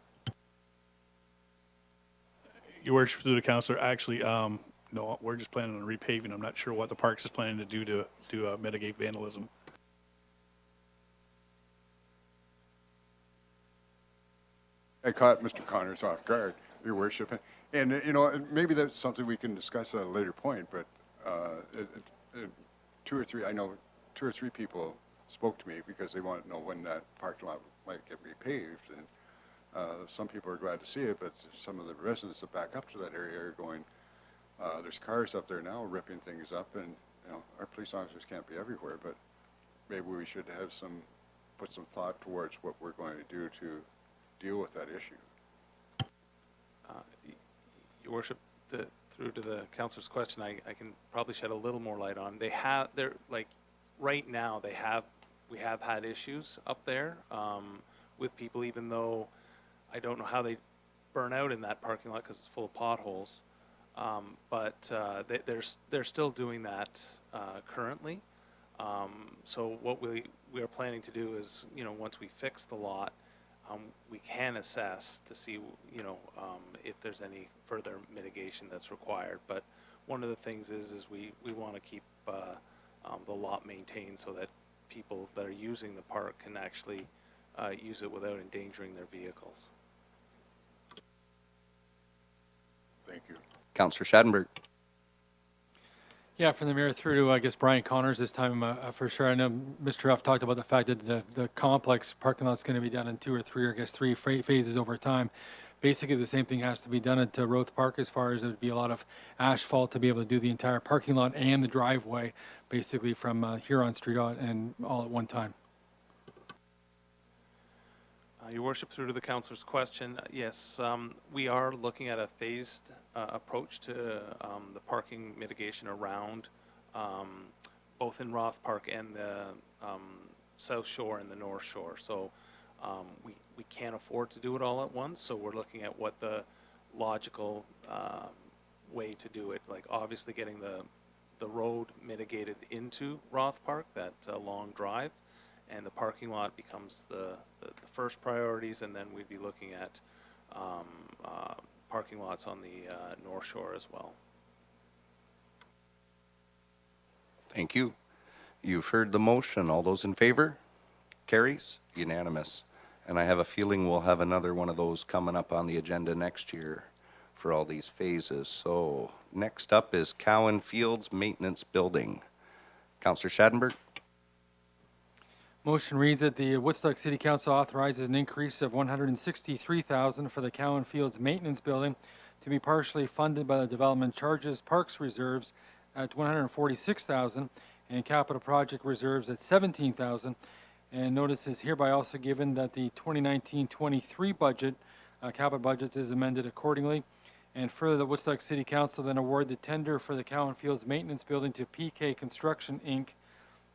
[SPEAKER 16] Your Worship, through the councillor, actually, no, we're just planning on repaving. I'm not sure what the Parks is planning to do to mitigate vandalism.
[SPEAKER 7] I caught Mr. Connors off guard, Your Worship. And, you know, maybe that's something we can discuss at a later point, but two or three people spoke to me because they want to know when that parking lot might get repaved. And some people are glad to see it, but some of the residents that back up to that area are going, there's cars up there now ripping things up, and, you know, our police officers can't be everywhere, but maybe we should have put some thought towards what we're going to do to deal with that issue.
[SPEAKER 17] Your Worship, through to the councillor's question, I can probably shed a little more light on. They're like, right now, we have had issues up there with people, even though I don't know how they burn out in that parking lot because it's full of potholes. But they're still doing that currently. So what we are planning to do is, you know, once we fix the lot, we can assess to see, you know, if there's any further mitigation that's required. But one of the things is we want to keep the lot maintained so that people that are using the park can actually use it without endangering their vehicles.
[SPEAKER 7] Thank you.
[SPEAKER 1] Councillor Schattenberg.
[SPEAKER 3] Yeah, from the mayor through to, I guess, Brian Connors this time, for sure. I know Mr. Huff talked about the fact that the complex parking lot's going to be done in 2 or 3, or I guess 3 phases over time. Basically, the same thing has to be done at Roth Park, as far as it would be a lot of asphalt to be able to do the entire parking lot and the driveway, basically from Huron Street on and all at one time.
[SPEAKER 17] Your worship, through to the councillor's question, yes, we are looking at a phased approach to the parking mitigation around both in Roth Park and the South Shore and the North Shore. So we can't afford to do it all at once, so we're looking at what the logical way to do it, like obviously getting the road mitigated into Roth Park, that long drive, and the parking lot becomes the first priorities, and then we'd be looking at parking lots on the North Shore as well.
[SPEAKER 1] Thank you. You've heard the motion. All those in favor? Carries? Unanimous. And I have a feeling we'll have another one of those coming up on the agenda next year for all these phases. So next up is Cowan Fields Maintenance Building. Councillor Schadenberg?
[SPEAKER 3] Motion reads that the Woodstock City Council authorizes an increase of $163,000 for the Cowan Fields Maintenance Building to be partially funded by the Development Charges Parks Reserves at $146,000 and Capital Project Reserves at $17,000. And notice is hereby also given that the 2019-23 budget, capital budget, is amended accordingly. And further, the Woodstock City Council then award the tender for the Cowan Fields Maintenance Building to PK Construction, Inc.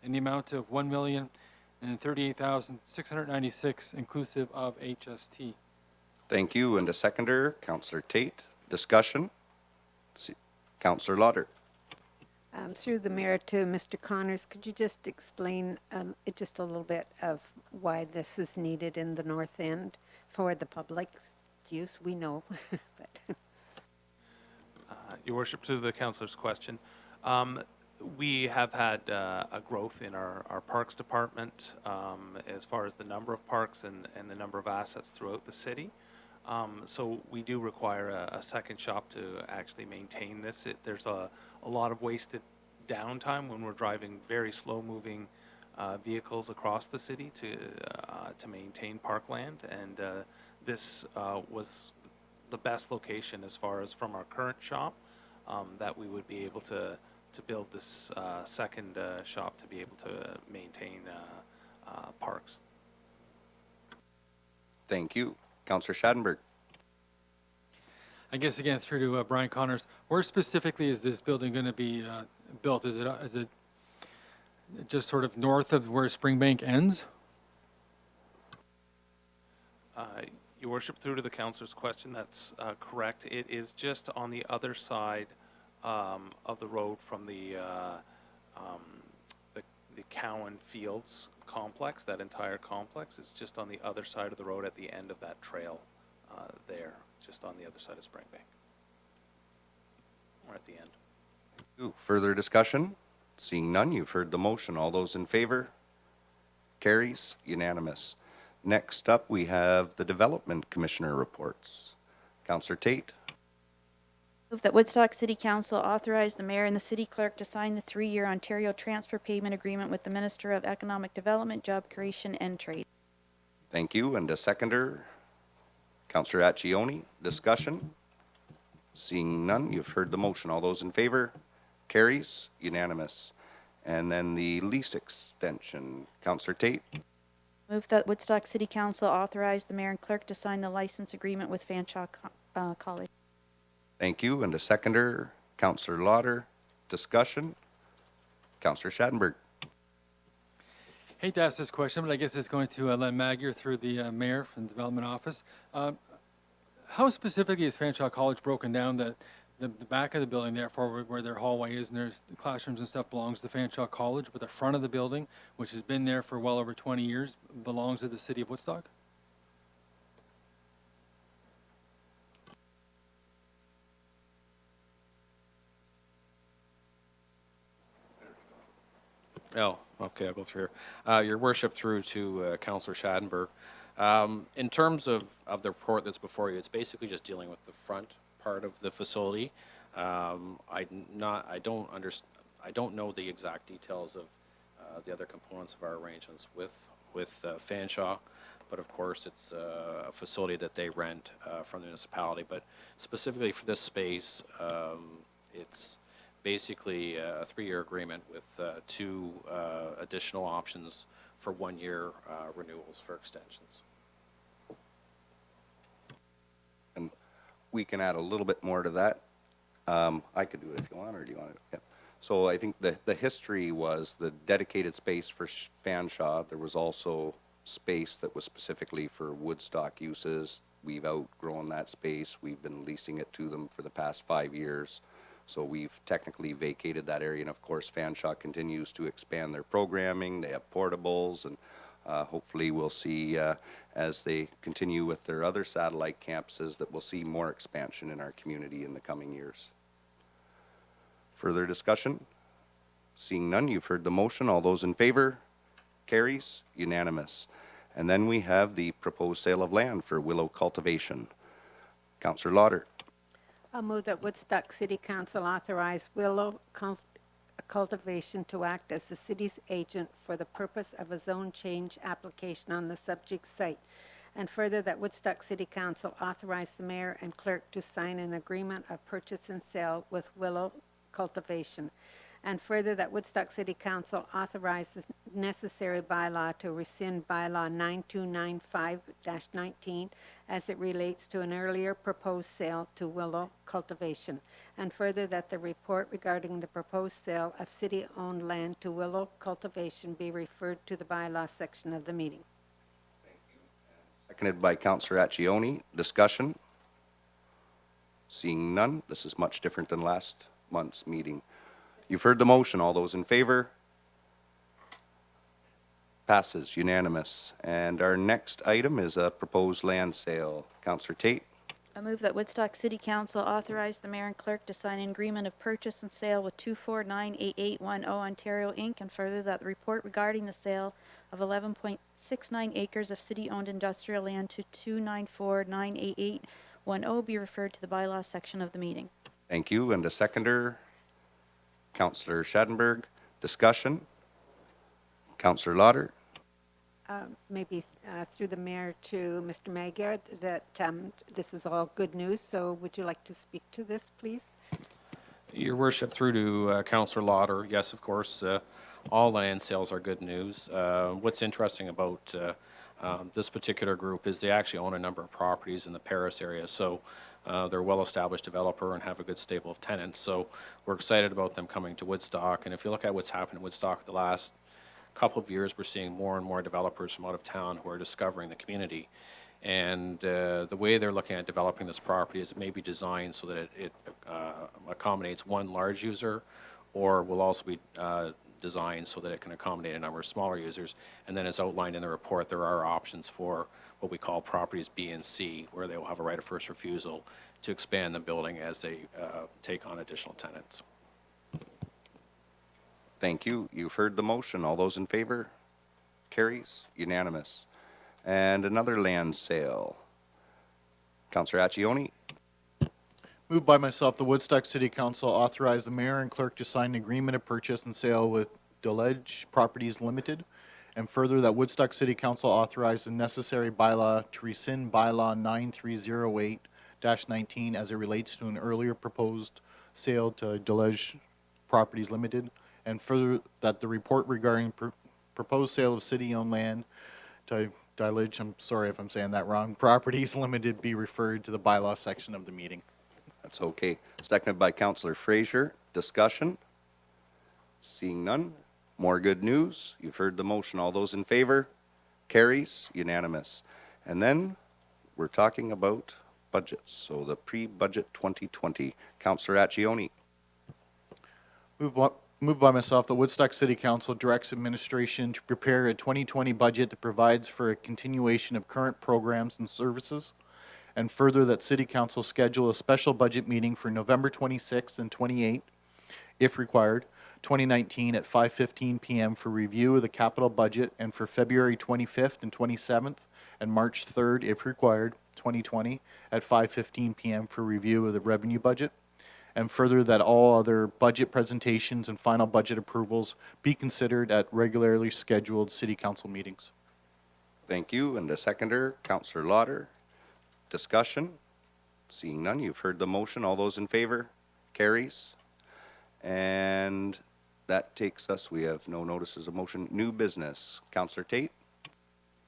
[SPEAKER 3] in the amount of $1,038,696 inclusive of HST.
[SPEAKER 1] Thank you. And a seconder, Councillor Tate. Discussion? Councillor Lauder.
[SPEAKER 9] Through the mayor to Mr. Connors, could you just explain just a little bit of why this is needed in the north end for the public's use? We know, but
[SPEAKER 17] Your worship, to the councillor's question, we have had a growth in our parks department as far as the number of parks and the number of assets throughout the city. So we do require a second shop to actually maintain this. There's a lot of wasted downtime when we're driving very slow-moving vehicles across the city to maintain parkland, and this was the best location as far as from our current shop that we would be able to build this second shop to be able to maintain parks.
[SPEAKER 1] Thank you. Councillor Schadenberg.
[SPEAKER 3] I guess again through to Brian Connors, where specifically is this building going to be built? Is it just sort of north of where Springbank ends?
[SPEAKER 17] Your worship, through to the councillor's question, that's correct. It is just on the other side of the road from the Cowan Fields complex. That entire complex is just on the other side of the road at the end of that trail there, just on the other side of Springbank. Or at the end.
[SPEAKER 1] Ooh, further discussion? Seeing none, you've heard the motion. All those in favor? Carries? Unanimous. Next up, we have the Development Commissioner reports. Councillor Tate.
[SPEAKER 2] Move that Woodstock City Council authorize the mayor and the city clerk to sign the 3-year Ontario Transfer Payment Agreement with the Minister of Economic Development, Job Creation and Trade.
[SPEAKER 1] Thank you. And a seconder, Councillor Accioni. Discussion? Seeing none, you've heard the motion. All those in favor? Carries? Unanimous. And then the lease extension. Councillor Tate.
[SPEAKER 2] Move that Woodstock City Council authorize the mayor and clerk to sign the license agreement with Fanshawe College.
[SPEAKER 1] Thank you. And a seconder, Councillor Lauder. Discussion? Councillor Schadenberg.
[SPEAKER 3] Hate to ask this question, but I guess it's going to Len Magyar through the mayor from the Development Office. How specifically is Fanshawe College broken down that the back of the building, therefore, where their hallway is and there's classrooms and stuff, belongs to Fanshawe College, but the front of the building, which has been there for well over 20 years, belongs to the city of Woodstock?
[SPEAKER 18] Oh, okay, I'll go through here. Your worship, through to Councillor Schadenberg. In terms of the report that's before you, it's basically just dealing with the front part of the facility. I don't know the exact details of the other components of our arrangements with Fanshawe, but of course it's a facility that they rent from the municipality. But specifically for this space, it's basically a 3-year agreement with 2 additional options for 1-year renewals for extensions.
[SPEAKER 1] we can add a little bit more to that. I could do it if you want, or do you want it? Yep. So I think the history was the dedicated space for Fanshawe. There was also space that was specifically for Woodstock uses. We've outgrown that space. We've been leasing it to them for the past 5 years. So we've technically vacated that area. And of course, Fanshawe continues to expand their programming. They have portables, and hopefully we'll see as they continue with their other satellite campuses that we'll see more expansion in our community in the coming years. Further discussion? Seeing none, you've heard the motion. All those in favor? Carries. Unanimous. And then we have the proposed sale of land for willow cultivation. Councillor Lauder.
[SPEAKER 9] I'll move that Woodstock City Council authorize willow cultivation to act as the city's agent for the purpose of a zone change application on the subject site, and further that Woodstock City Council authorize the mayor and clerk to sign an agreement of purchase and sale with willow cultivation, and further that Woodstock City Council authorize the necessary bylaw to rescind bylaw 9295-19 as it relates to an earlier proposed sale to willow cultivation, and further that the report regarding the proposed sale of city-owned land to willow cultivation be referred to the bylaw section of the meeting.
[SPEAKER 1] Seconded by Councillor Accioni. Discussion? Seeing none, this is much different than last month's meeting. You've heard the motion. All those in favor? Passes. Unanimous. And our next item is a proposed land sale. Councillor Tate.
[SPEAKER 2] I move that Woodstock City Council authorize the mayor and clerk to sign an agreement of purchase and sale with 2498810 Ontario Inc., and further that the report regarding the sale of 11.69 acres of city-owned industrial land to 2949810 be referred to the bylaw section of the meeting.
[SPEAKER 1] Thank you. And a seconder, Councillor Schadenberg. Discussion? Councillor Lauder.
[SPEAKER 9] Maybe through the mayor to Mr. Magyar, that this is all good news. So would you like to speak to this, please?
[SPEAKER 18] Your worship, through to Councillor Lauder, yes, of course, all land sales are good news. What's interesting about this particular group is they actually own a number of properties in the Paris area, so they're a well-established developer and have a good stable of tenants. So we're excited about them coming to Woodstock. And if you look at what's happened in Woodstock the last couple of years, we're seeing more and more developers from out of town who are discovering the community. And the way they're looking at developing this property is it may be designed so that it accommodates one large user, or will also be designed so that it can accommodate a number of smaller users. And then, as outlined in the report, there are options for what we call properties B and C, where they will have a right of first refusal to expand the building as they take on additional tenants.
[SPEAKER 1] Thank you. You've heard the motion. All those in favor? Carries. Unanimous. And another land sale. Councillor Accioni.
[SPEAKER 6] Moved by myself, the Woodstock City Council authorize the mayor and clerk to sign an agreement of purchase and sale with Delege Properties Limited, and further that Woodstock City Council authorize the necessary bylaw to rescind bylaw 9308-19 as it relates to an earlier proposed sale to Delege Properties Limited, and further that the report regarding proposed sale of city-owned land to Delege, I'm sorry if I'm saying that wrong, Properties Limited be referred to the bylaw section of the meeting.
[SPEAKER 1] That's okay. Seconded by Councillor Fraser. Discussion? Seeing none. More good news. You've heard the motion. All those in favor? Carries. Unanimous. And then we're talking about budgets. So the pre-budget 2020. Councillor Accioni.
[SPEAKER 6] Moved by myself, the Woodstock City Council directs administration to prepare a 2020 budget that provides for a continuation of current programs and services, and further that City Council schedule a special budget meeting for November 26th and 28th, if required, 2019 at 5:15 p.m. for review of the capital budget, and for February 25th and 27th and March 3rd, if required, 2020 at 5:15 p.m. for review of the revenue budget. And further that all other budget presentations and final budget approvals be considered at regularly scheduled City Council meetings.
[SPEAKER 1] Thank you. And the seconder, Councillor Lauder. Discussion? Seeing none. You've heard the motion. All those in favor? Carries. And that takes us, we have no notices of motion. New business. Councillor Tate.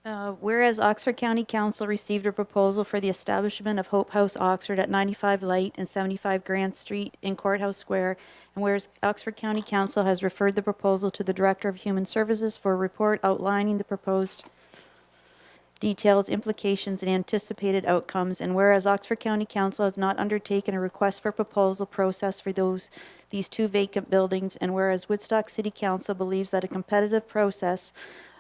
[SPEAKER 2] Whereas Oxford County Council received a proposal for the establishment of Hope House Oxford at 95 Light and 75 Grand Street in Courthouse Square, and whereas Oxford County Council has referred the proposal to the Director of Human Services for a report outlining the proposed details, implications, and anticipated outcomes, and whereas Oxford County Council has not undertaken a request for proposal process for these two vacant buildings, and whereas Woodstock City Council believes that a competitive process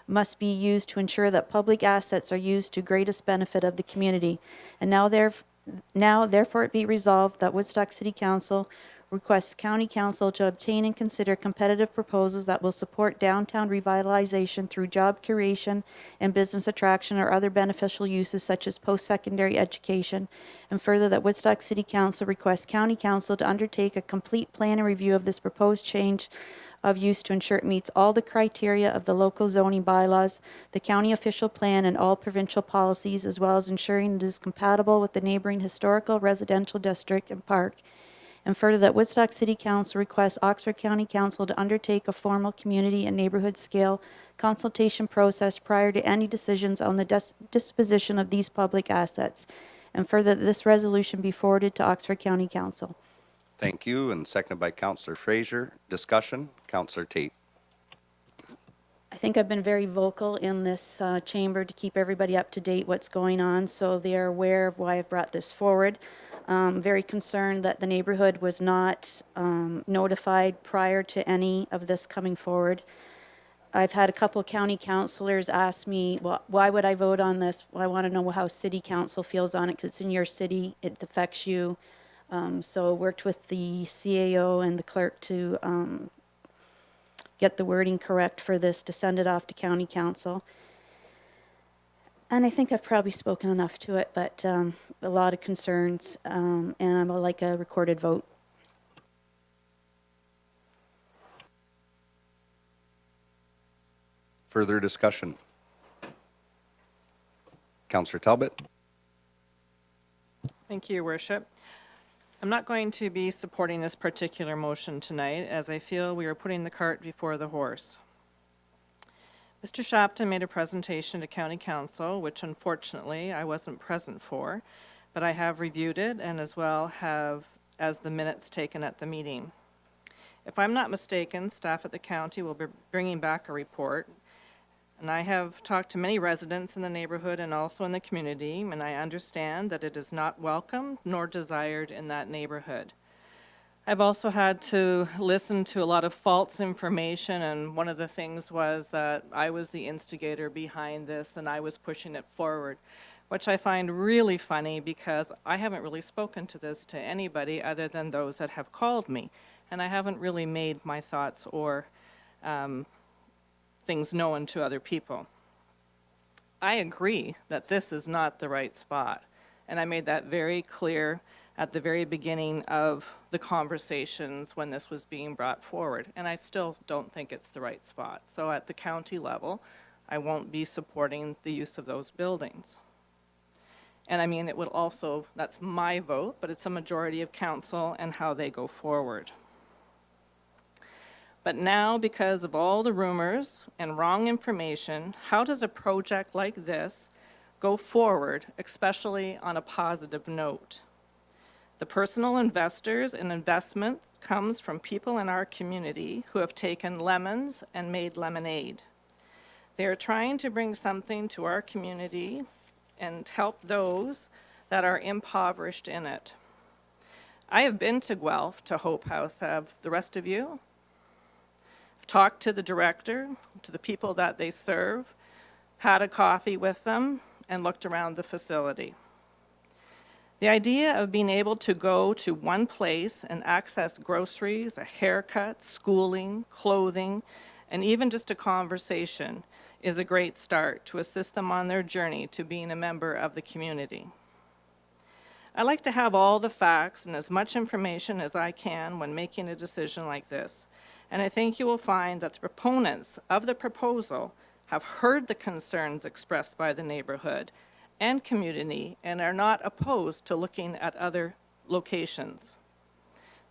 [SPEAKER 2] must be used to ensure that public assets are used to greatest benefit of the community. And now therefore it be resolved that Woodstock City Council requests County Council to obtain and consider competitive proposals that will support downtown revitalization through job creation and business attraction or other beneficial uses such as post-secondary education. And further, that Woodstock City Council requests County Council to undertake a complete plan and review of this proposed change of use to ensure it meets all the criteria of the local zoning bylaws, the county official plan, and all provincial policies, as well as ensuring it is compatible with the neighboring historical residential district and park. And further, that Woodstock City Council requests Oxford County Council to undertake a formal community and neighborhood scale consultation process prior to any decisions on the disposition of these public assets. And further, that this resolution be forwarded to Oxford County Council.
[SPEAKER 1] Thank you, and seconded by Councillor Fraser. Discussion, Councillor Tate.
[SPEAKER 2] I think I've been very vocal in this chamber to keep everybody up to date what's going on, so they're aware of why I've brought this forward. Very concerned that the neighborhood was not notified prior to any of this coming forward. I've had a couple county councilors ask me, well, why would I vote on this? Well, I want to know how city council feels on it, because it's in your city, it affects you. So worked with the CAO and the clerk to get the wording correct for this, to send it off to county council. And I think I've probably spoken enough to it, but a lot of concerns, and I'm like a recorded vote.
[SPEAKER 1] Further discussion? Councillor Talbot.
[SPEAKER 14] Thank you, Your Worship. I'm not going to be supporting this particular motion tonight, as I feel we are putting the cart before the horse. Mr. Shopton made a presentation to County Council, which unfortunately I wasn't present for, but I have reviewed it and as well have as the minutes taken at the meeting. If I'm not mistaken, staff at the county will be bringing back a report, and I have talked to many residents in the neighborhood and also in the community, and I understand that it is not welcome nor desired in that neighborhood. I've also had to listen to a lot of false information, and one of the things was that I was the instigator behind this and I was pushing it forward, which I find really funny because I haven't really spoken to this to anybody other than those that have called me, and I haven't really made my thoughts or things known to other people. I agree that this is not the right spot, and I made that very clear at the very beginning of the conversations when this was being brought forward, and I still don't think it's the right spot. So at the county level, I won't be supporting the use of those buildings. And I mean, it would also, that's my vote, but it's a majority of council and how they go forward. But now, because of all the rumors and wrong information, how does a project like this go forward, especially on a positive note? The personal investors and investment comes from people in our community who have taken lemons and made lemonade. They are trying to bring something to our community and help those that are impoverished in it. I have been to Guelph, to Hope House. Have the rest of you? Talked to the director, to the people that they serve, had a coffee with them, and looked around the facility. The idea of being able to go to one place and access groceries, a haircut, schooling, clothing, and even just a conversation is a great start to assist them on their journey to being a member of the community. I like to have all the facts and as much information as I can when making a decision like this. And I think you will find that the proponents of the proposal have heard the concerns expressed by the neighborhood and community and are not opposed to looking at other locations.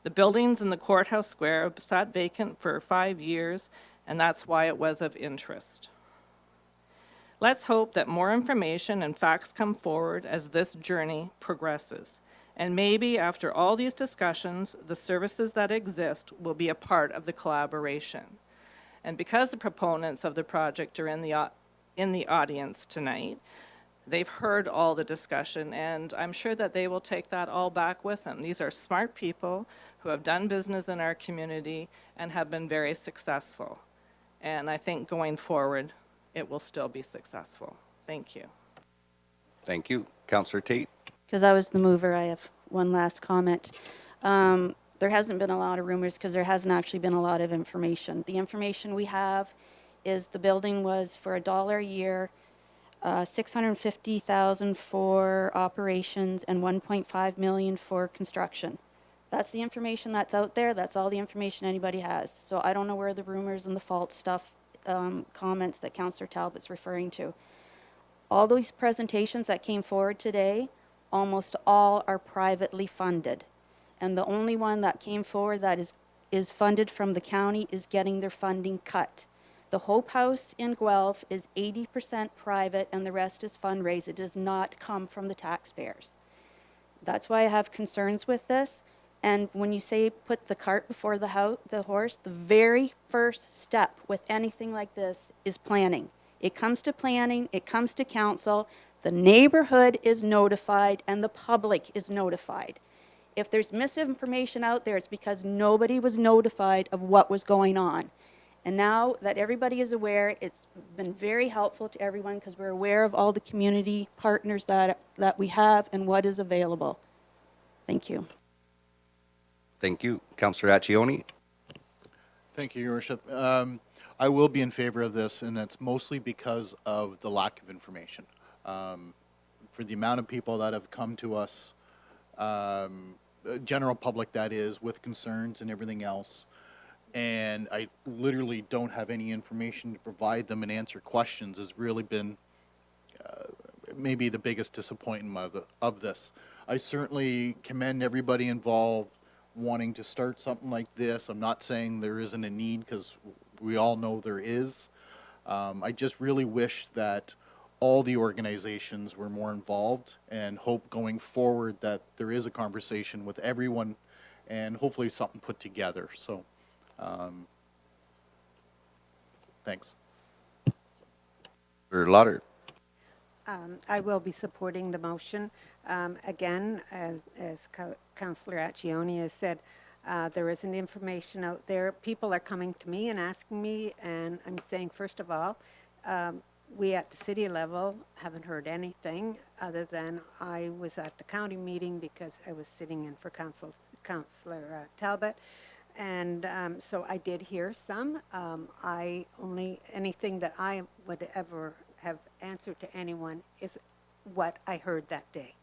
[SPEAKER 14] The buildings in the courthouse square have sat vacant for 5 years, and that's why it was of interest. Let's hope that more information and facts come forward as this journey progresses. And maybe after all these discussions, the services that exist will be a part of the collaboration. And because the proponents of the project are in the audience tonight, they've heard all the discussion, and I'm sure that they will take that all back with them. These are smart people who have done business in our community and have been very successful. And I think going forward, it will still be successful. Thank you.
[SPEAKER 1] Thank you. Councillor Tate?
[SPEAKER 2] Because I was the mover, I have one last comment. There hasn't been a lot of rumors because there hasn't actually been a lot of information. The information we have is the building was for $1 a year, 650,000 for operations and 1.5 million for construction. That's the information that's out there. That's all the information anybody has. So I don't know where the rumors and the false stuff, comments that Councillor Talbot's referring to. All these presentations that came forward today, almost all are privately funded. And the only one that came forward that is funded from the county is getting their funding cut. The Hope House in Guelph is 80% private and the rest is fundraised. It does not come from the taxpayers. That's why I have concerns with this. And when you say put the cart before the horse, the very first step with anything like this is planning. It comes to planning, it comes to council, the neighborhood is notified, and the public is notified. If there's misinformation out there, it's because nobody was notified of what was going on. And now that everybody is aware, it's been very helpful to everyone because we're aware of all the community partners that we have and what is available. Thank you.
[SPEAKER 1] Thank you. Councillor Accioni?
[SPEAKER 6] Thank you, Your Worship. I will be in favor of this, and that's mostly because of the lack of information. For the amount of people that have come to us, general public that is, with concerns and everything else, and I literally don't have any information to provide them and answer questions has really been maybe the biggest disappointment of this. I certainly commend everybody involved wanting to start something like this. I'm not saying there isn't a need because we all know there is. I just really wish that all the organizations were more involved and hope going forward that there is a conversation with everyone and hopefully something put together. So, thanks.
[SPEAKER 1] Lauder?
[SPEAKER 9] I will be supporting the motion. Again, as Councillor Accioni has said, there isn't information out there. People are coming to me and asking me, and I'm saying, first of all, we at the city level haven't heard anything other than I was at the county meeting because I was sitting in for Councillor Talbot. And so I did hear some. Anything that I would ever have answered to anyone is what I heard that day.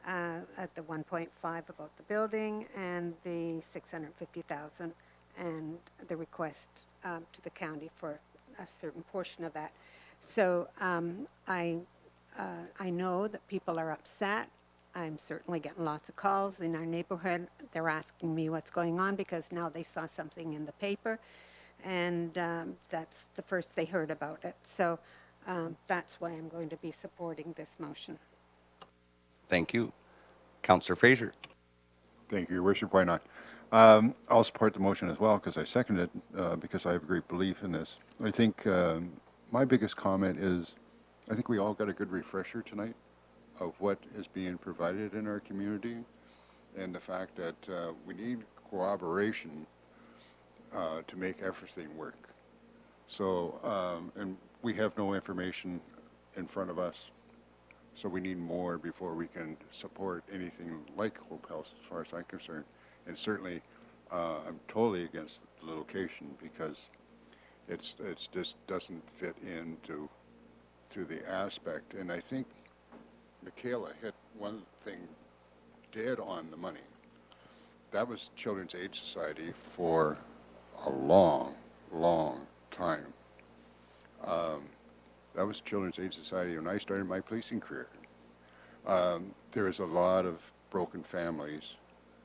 [SPEAKER 9] At the 1.5 about the building and the 650,000 and the request to the county for a certain portion of that. So I know that people are upset. I'm certainly getting lots of calls in our neighborhood. They're asking me what's going on because now they saw something in the paper, and that's the first they heard about it. So that's why I'm going to be supporting this motion.
[SPEAKER 1] Thank you. Councillor Fraser?
[SPEAKER 7] Thank you, Your Worship. Why not? I'll support the motion as well because I second it because I have great belief in this. I think my biggest comment is I think we all got a good refresher tonight of what is being provided in our community and the fact that we need cooperation to make everything work. So, and we have no information in front of us. So we need more before we can support anything like Hope House as far as I'm concerned. And certainly, I'm totally against the location because it's just doesn't fit into the aspect. And I think Michaela hit one thing dead on the money. That was Children's Aid Society for a long, long time. That was Children's Aid Society when I started my policing career. There is a lot of broken families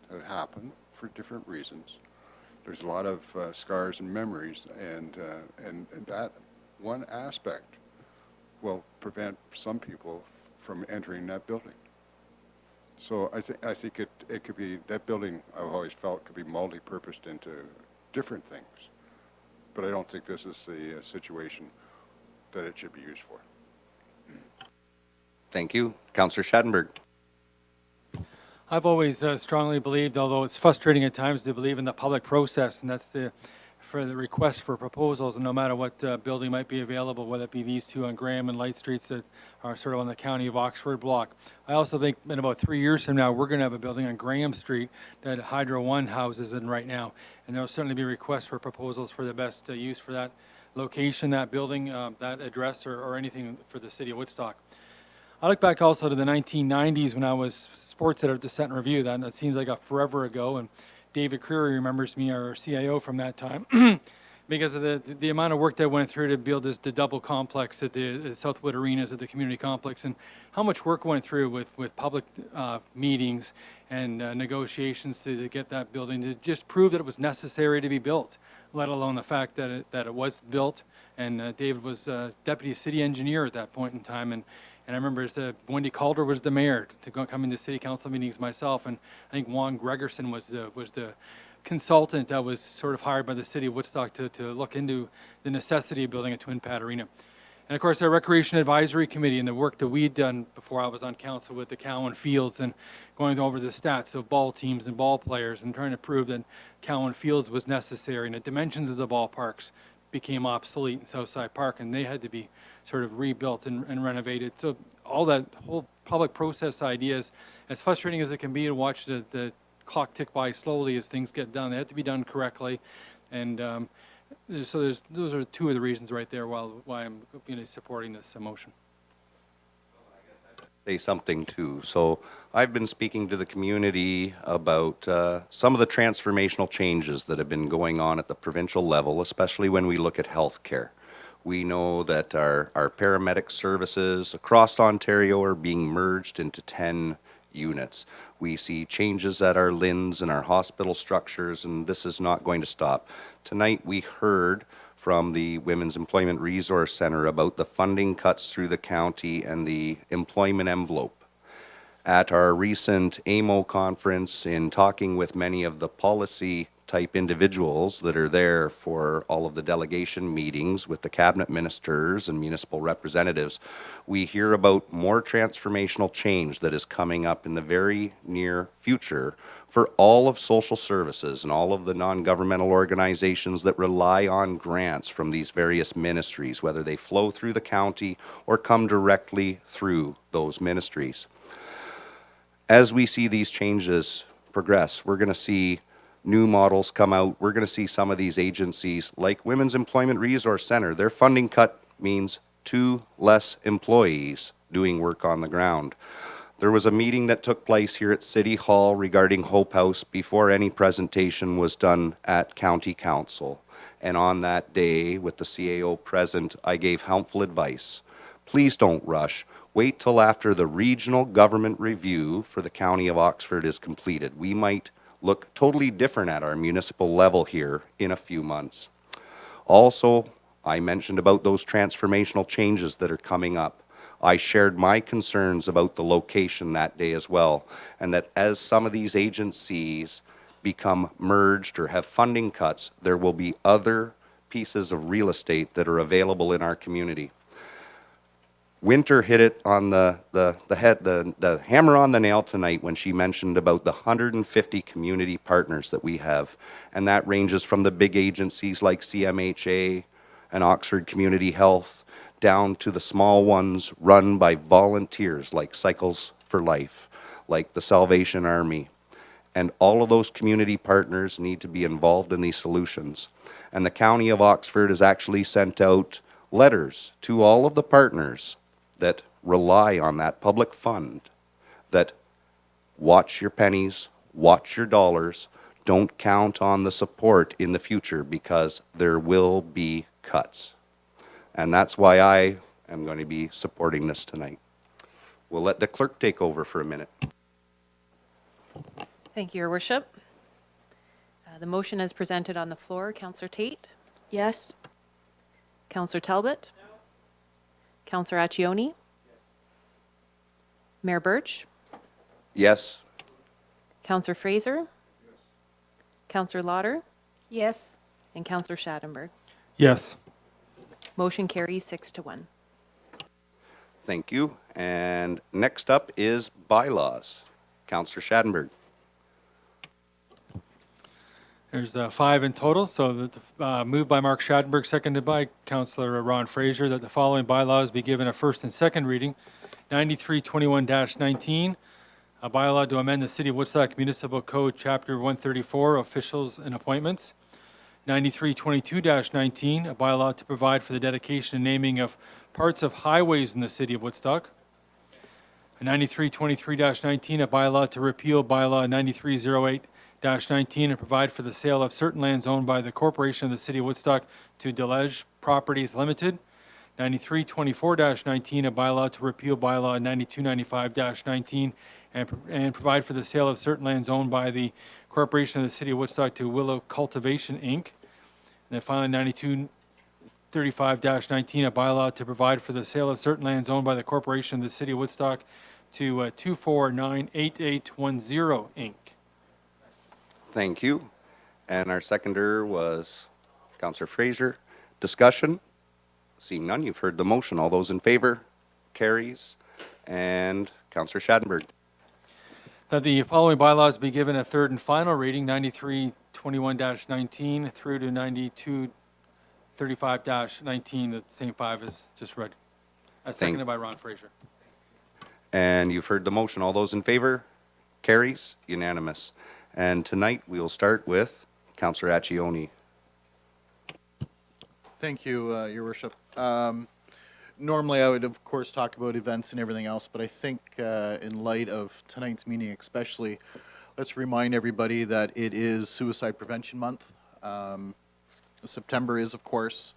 [SPEAKER 7] that happen for different reasons. There's a lot of scars and memories, and that one aspect will prevent some people from entering that building. So I think it could be, that building, I've always felt, could be multi-purposed into different things. But I don't think this is the situation that it should be used for.
[SPEAKER 1] Thank you. Councillor Schattenberg.
[SPEAKER 3] I've always strongly believed, although it's frustrating at times to believe in the public process, and that's for the request for proposals, and no matter what building might be available, whether it be these two on Graham and Light Streets that are sort of on the County of Oxford block. I also think in about 3 years from now, we're going to have a building on Graham Street that Hydro One houses in right now, and there will certainly be requests for proposals for the best use for that location, that building, that address, or anything for the city of Woodstock. I look back also to the 1990s when I was sports editor at the Sentinel Review. That seems like a forever ago, and David Creary remembers me, our CIO from that time, because of the amount of work that went through to build the double complex at the Southwood Arenas at the community complex, and how much work went through with public meetings and negotiations to get that building to just prove that it was necessary to be built, let alone the fact that it was built. And David was deputy city engineer at that point in time, and I remember Wendy Calder was the mayor to come into city council meetings myself, and I think Juan Gregerson was the consultant that was sort of hired by the city of Woodstock to look into the necessity of building a twin pad arena. And of course, our Recreation Advisory Committee and the work that we'd done before I was on council with the Cowan Fields and going over the stats of ball teams and ball players and trying to prove that Cowan Fields was necessary and the dimensions of the ballparks became obsolete in Southside Park, and they had to be sort of rebuilt and renovated. So all that whole public process ideas, as frustrating as it can be to watch the clock tick by slowly as things get done, they have to be done correctly. And so those are two of the reasons right there why I'm supporting this motion.
[SPEAKER 1] Say something too. So I've been speaking to the community about some of the transformational changes that have been going on at the provincial level, especially when we look at healthcare. We know that our paramedic services across Ontario are being merged into 10 units. We see changes at our LHINs and our hospital structures, and this is not going to stop. Tonight we heard from the Women's Employment Resource Center about the funding cuts through the county and the employment envelope. At our recent AMO conference, in talking with many of the policy type individuals that are there for all of the delegation meetings with the cabinet ministers and municipal representatives, we hear about more transformational change that is coming up in the very near future for all of social services and all of the non-governmental organizations that rely on grants from these various ministries, whether they flow through the county or come directly through those ministries. As we see these changes progress, we're going to see new models come out. We're going to see some of these agencies like Women's Employment Resource Center. Their funding cut means 2 less employees doing work on the ground. There was a meeting that took place here at City Hall regarding Hope House before any presentation was done at County Council. And on that day, with the CAO present, I gave helpful advice. Please don't rush. Wait till after the regional government review for the County of Oxford is completed. We might look totally different at our municipal level here in a few months. Also, I mentioned about those transformational changes that are coming up. I shared my concerns about the location that day as well, and that as some of these agencies become merged or have funding cuts, there will be other pieces of real estate that are available in our community. Winter hit it on the hammer on the nail tonight when she mentioned about the 150 community partners that we have, and that ranges from the big agencies like CMHA and Oxford Community Health down to the small ones run by volunteers like Cycles for Life, like the Salvation Army. And all of those community partners need to be involved in these solutions. And the County of Oxford has actually sent out letters to all of the partners that rely on that public fund, that watch your pennies, watch your dollars, don't count on the support in the future because there will be cuts. And that's why I am going to be supporting this tonight. We'll let the clerk take over for a minute.
[SPEAKER 19] Thank you, Your Worship. The motion as presented on the floor, Councillor Tate?
[SPEAKER 2] Yes.
[SPEAKER 19] Councillor Talbot? No. Counselor Accioni? Mayor Birch?
[SPEAKER 1] Yes.
[SPEAKER 19] Counselor Fraser? Counselor Lauder?
[SPEAKER 9] Yes.
[SPEAKER 19] And Counselor Schattenberg.
[SPEAKER 3] Yes.
[SPEAKER 19] Motion carries 6-1.
[SPEAKER 1] Thank you. And next up is bylaws. Counselor Schattenberg.
[SPEAKER 3] There's 5 in total, so moved by Mark Schattenberg, seconded by Councillor Ron Fraser, that the following bylaws be given a first and second reading. 9321-19, a bylaw to amend the City of Woodstock Municipal Code, Chapter 134, Officials and Appointments. 9322-19, a bylaw to provide for the dedication and naming of parts of highways in the City of Woodstock. 9323-19, a bylaw to repeal bylaw 9308-19 and provide for the sale of certain lands owned by the Corporation of the City of Woodstock to Delege Properties Limited. 9324-19, a bylaw to repeal bylaw 9295-19 and provide for the sale of certain lands owned by the Corporation of the City of Woodstock to Willow Cultivation, Inc. And then finally, 9235-19, a bylaw to provide for the sale of certain lands owned by the Corporation of the City of Woodstock to 2498810, Inc.
[SPEAKER 1] Thank you. And our seconder was Councillor Fraser. Discussion? Seeing none, you've heard the motion. All those in favor? Carries. And Councillor Schattenberg.
[SPEAKER 3] That the following bylaws be given a third and final reading, 9321-19 through to 9235-19, the same 5 as just read. As seconded by Ron Fraser.
[SPEAKER 1] And you've heard the motion. All those in favor? Carries. Unanimous. And tonight, we will start with Councillor Accioni.
[SPEAKER 6] Thank you, Your Worship. Normally, I would, of course, talk about events and everything else, but I think in light of tonight's meeting especially, let's remind everybody that it is Suicide Prevention Month. September is, of course.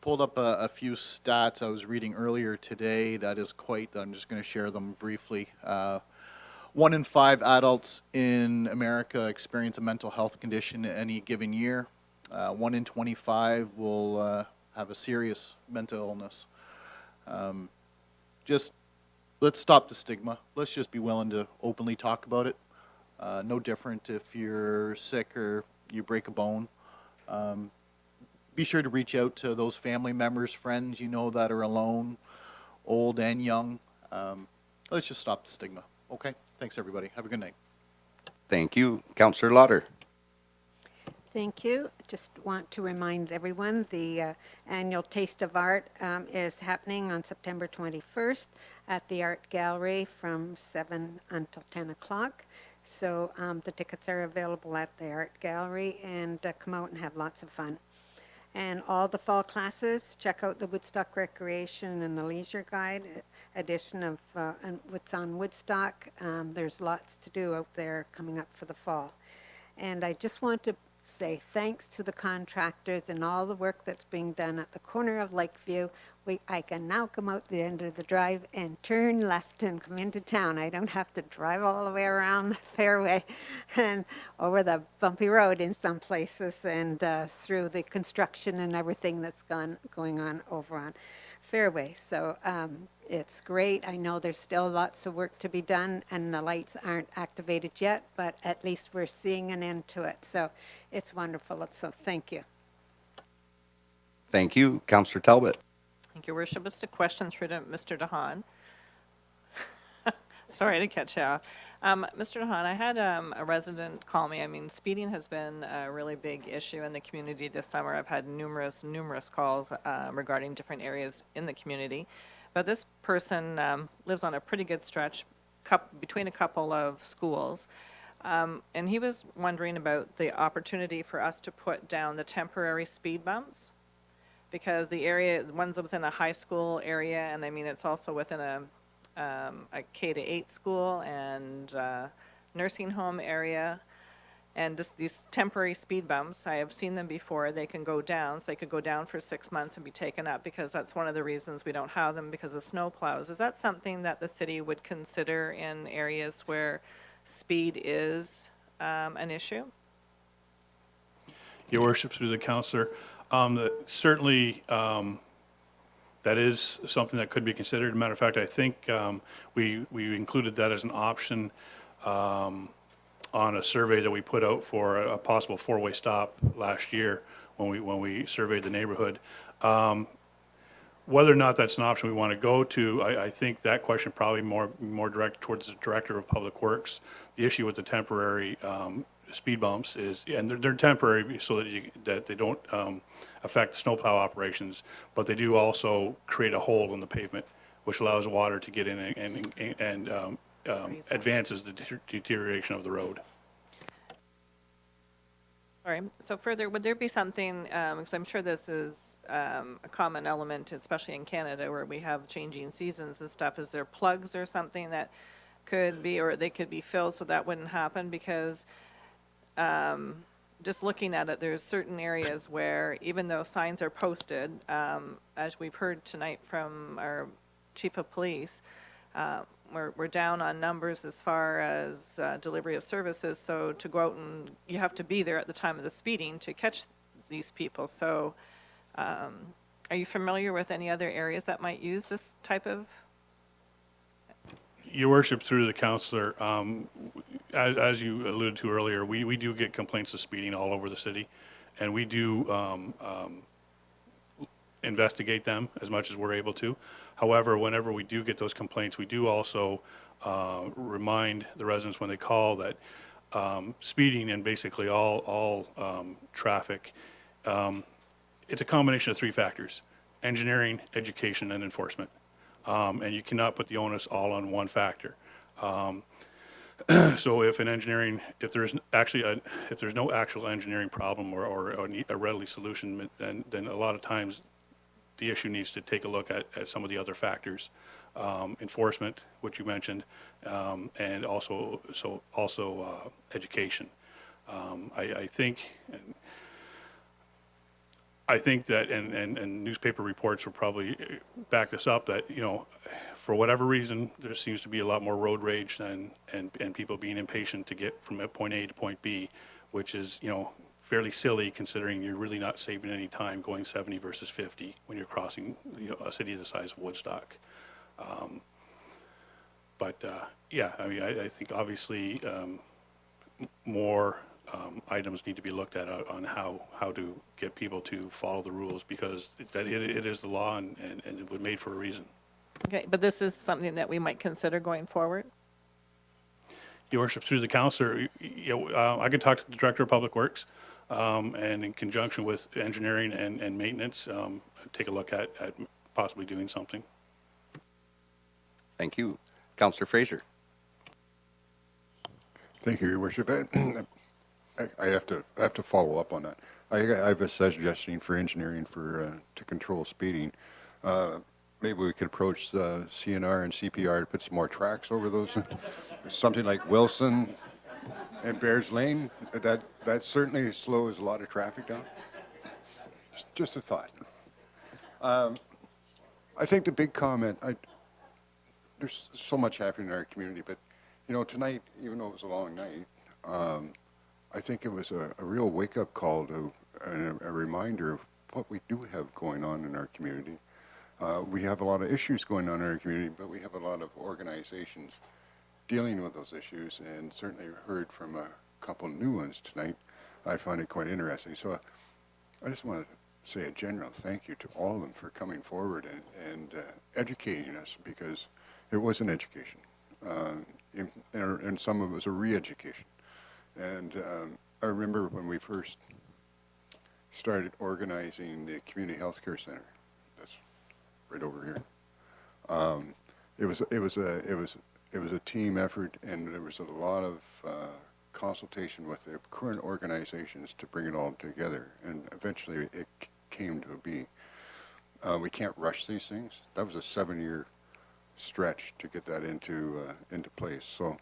[SPEAKER 6] Pulled up a few stats I was reading earlier today that is quite, I'm just going to share them briefly. 1 in 5 adults in America experience a mental health condition any given year. 1 in 25 will have a serious mental illness. Just let's stop the stigma. Let's just be willing to openly talk about it. No different if you're sick or you break a bone. Be sure to reach out to those family members, friends you know that are alone, old and young. Let's just stop the stigma. Okay? Thanks, everybody. Have a good night.
[SPEAKER 1] Thank you. Councillor Lauder.
[SPEAKER 9] Thank you. Just want to remind everyone the annual Taste of Art is happening on September 21st at the Art Gallery from 7 until 10 o'clock. So the tickets are available at the Art Gallery, and come out and have lots of fun. And all the fall classes, check out the Woodstock Recreation and the Leisure Guide edition of what's on Woodstock. There's lots to do out there coming up for the fall. And I just want to say thanks to the contractors and all the work that's being done at the corner of Lakeview. I can now come out the end of the drive and turn left and come into town. I don't have to drive all the way around the fairway and over the bumpy road in some places and through the construction and everything that's going on over on Fairway. So it's great. I know there's still lots of work to be done and the lights aren't activated yet, but at least we're seeing an end to it. So it's wonderful. So thank you.
[SPEAKER 1] Thank you. Councillor Talbot.
[SPEAKER 14] Thank you, Worship. Just a question through to Mr. DeHaan. Sorry to catch you off. Mr. DeHaan, I had a resident call me. I mean, speeding has been a really big issue in the community this summer. I've had numerous calls regarding different areas in the community. But this person lives on a pretty good stretch between a couple of schools. And he was wondering about the opportunity for us to put down the temporary speed bumps, because the area, one's within a high school area, and I mean, it's also within a K-8 school and nursing home area. And just these temporary speed bumps, I have seen them before. They can go down, so they could go down for 6 months and be taken up, because that's one of the reasons we don't have them, because of snow plows. Is that something that the city would consider in areas where speed is an issue?
[SPEAKER 16] Your Worship, through the councillor, certainly that is something that could be considered. Matter of fact, I think we included that as an option on a survey that we put out for a possible four-way stop last year when we surveyed the neighborhood. Whether or not that's an option we want to go to, I think that question probably more directed towards the Director of Public Works. The issue with the temporary speed bumps is, and they're temporary so that they don't affect the snowplow operations, but they do also create a hole in the pavement, which allows water to get in and advances the deterioration of the road.
[SPEAKER 14] All right. So further, would there be something, because I'm sure this is a common element, especially in Canada, where we have changing seasons and stuff. Is there plugs or something that could be, or they could be filled so that wouldn't happen? Because just looking at it, there's certain areas where even though signs are posted, as we've heard tonight from our chief of police, we're down on numbers as far as delivery of services. So to go out and you have to be there at the time of the speeding to catch these people. So are you familiar with any other areas that might use this type of?
[SPEAKER 16] Your Worship, through the councillor, as you alluded to earlier, we do get complaints of speeding all over the city, and we do investigate them as much as we're able to. However, whenever we do get those complaints, we do also remind the residents when they call that speeding and basically all traffic, it's a combination of three factors: engineering, education, and enforcement. And you cannot put the onus all on one factor. So if there's no actual engineering problem or a readily solution, then a lot of times the issue needs to take a look at some of the other factors, enforcement, which you mentioned, and also education. I think that, and newspaper reports will probably back this up, that, for whatever reason, there seems to be a lot more road rage and people being impatient to get from point A to point B, which is, fairly silly considering you're really not saving any time going 70 versus 50 when you're crossing a city the size of Woodstock. I think obviously more items need to be looked at on how to get people to follow the rules, because it is the law and it was made for a reason.
[SPEAKER 14] Okay, but this is something that we might consider going forward?
[SPEAKER 16] Your Worship, through the councillor, I could talk to the Director of Public Works, and in conjunction with engineering and maintenance, take a look at possibly doing something.
[SPEAKER 1] Thank you. Councillor Fraser.
[SPEAKER 7] Thank you, Your Worship. I have to follow up on that. I have a suggestion for engineering to control speeding. Maybe we could approach the CNR and CPR to put some more tracks over those. Something like Wilson and Bears Lane. That certainly slows a lot of traffic down. Just a thought. I think the big comment. There's so much happening in our community, but tonight, even though it was a long night, I think it was a real wake-up call and a reminder of what we do have going on in our community. We have a lot of issues going on in our community, but we have a lot of organizations dealing with those issues, and certainly heard from a couple new ones tonight. I find it quite interesting. So I just want to say a general thank you to all of them for coming forward and educating us, because it was an education. And some of it was a re-education. And I remember when we first started organizing the community health care center. That's right over here. It was a team effort, and there was a lot of consultation with the current organizations to bring it all together. And eventually, it came to be. We can't rush these things. That was a 7-year stretch to get that into place. So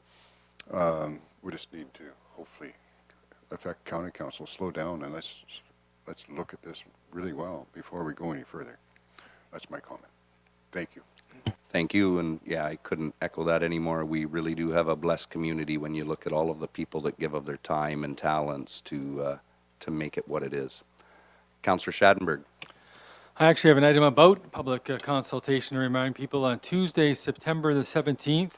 [SPEAKER 7] we just need to hopefully affect county council, slow down, and let's look at this really well before we go any further. That's my comment. Thank you.
[SPEAKER 1] Thank you, and yeah, I couldn't echo that anymore. We really do have a blessed community when you look at all of the people that give of their time and talents to make it what it is. Councillor Schadenberg.
[SPEAKER 3] I actually have an item about public consultation to remind people on Tuesday, September the 17th,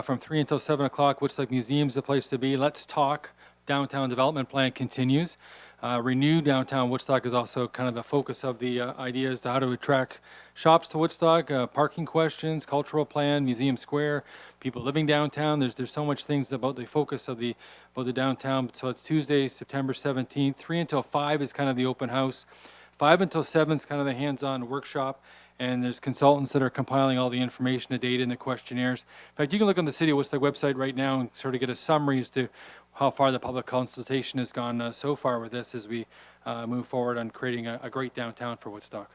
[SPEAKER 3] from 3 until 7 o'clock, Woodstock Museum's the place to be. Let's Talk Downtown Development Plan continues. Renew Downtown Woodstock is also kind of the focus of the idea as to how to attract shops to Woodstock, parking questions, cultural plan, museum square, people living downtown. There's so much things about the focus of the downtown. So it's Tuesday, September 17th. 3 until 5 is kind of the open house. 5 until 7 is kind of the hands-on workshop, and there's consultants that are compiling all the information, the data, and the questionnaires. In fact, you can look on the City of Woodstock website right now and sort of get a summary as to how far the public consultation has gone so far with this as we move forward on creating a great downtown for Woodstock.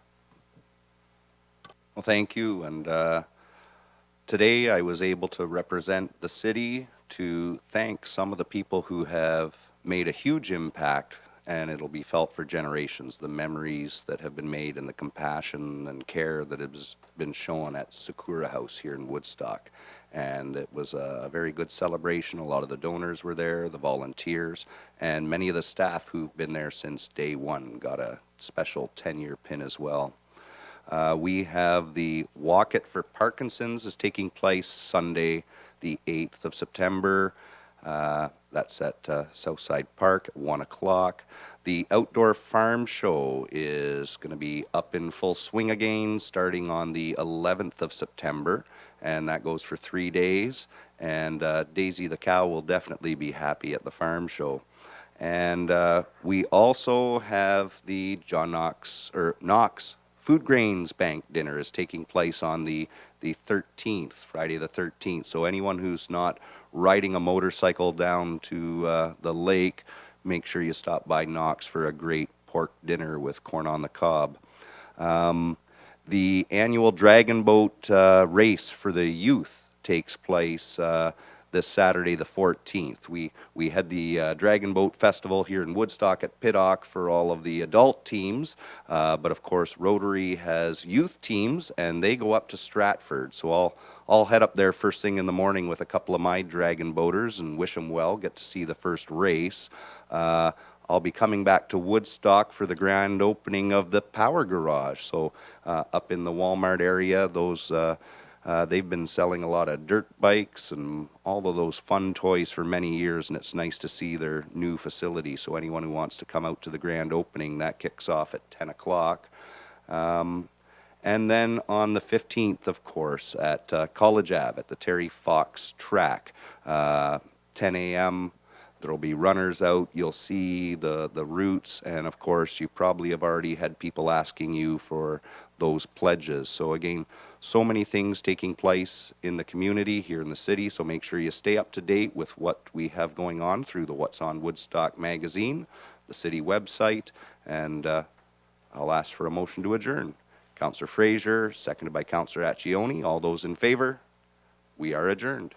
[SPEAKER 1] Well, thank you. And today I was able to represent the city to thank some of the people who have made a huge impact, and it'll be felt for generations. The memories that have been made and the compassion and care that has been shown at Sakura House here in Woodstock. And it was a very good celebration. A lot of the donors were there, the volunteers, and many of the staff who've been there since day one got a special 10-year pin as well. We have the Walk It for Parkinson's is taking place Sunday, the 8th of September. That's at Southside Park at 1 o'clock. The Outdoor Farm Show is going to be up in full swing again starting on the 11th of September, and that goes for 3 days. And Daisy the cow will definitely be happy at the farm show. And we also have the John Knox Food Grains Bank dinner is taking place on the 13th, Friday the 13th. So anyone who's not riding a motorcycle down to the lake, make sure you stop by Knox for a great pork dinner with corn on the cob. The annual Dragon Boat race for the youth takes place this Saturday the 14th. We had the Dragon Boat Festival here in Woodstock at Piddock for all of the adult teams, but of course Rotary has youth teams and they go up to Stratford. So I'll head up there first thing in the morning with a couple of my Dragon Boaters and wish them well, get to see the first race. I'll be coming back to Woodstock for the grand opening of the Power Garage. So up in the Walmart area, they've been selling a lot of dirt bikes and all of those fun toys for many years, and it's nice to see their new facility. So anyone who wants to come out to the grand opening, that kicks off at 10 o'clock. And then on the 15th, of course, at College Ave at the Terry Fox track, 10 a.m., there'll be runners out. You'll see the routes, and of course, you probably have already had people asking you for those pledges. So again, so many things taking place in the community here in the city, so make sure you stay up to date with what we have going on through the What's on Woodstock magazine, the city website, and I'll ask for a motion to adjourn. Councillor Fraser, seconded by Councillor Accioni. All those in favor? We are adjourned.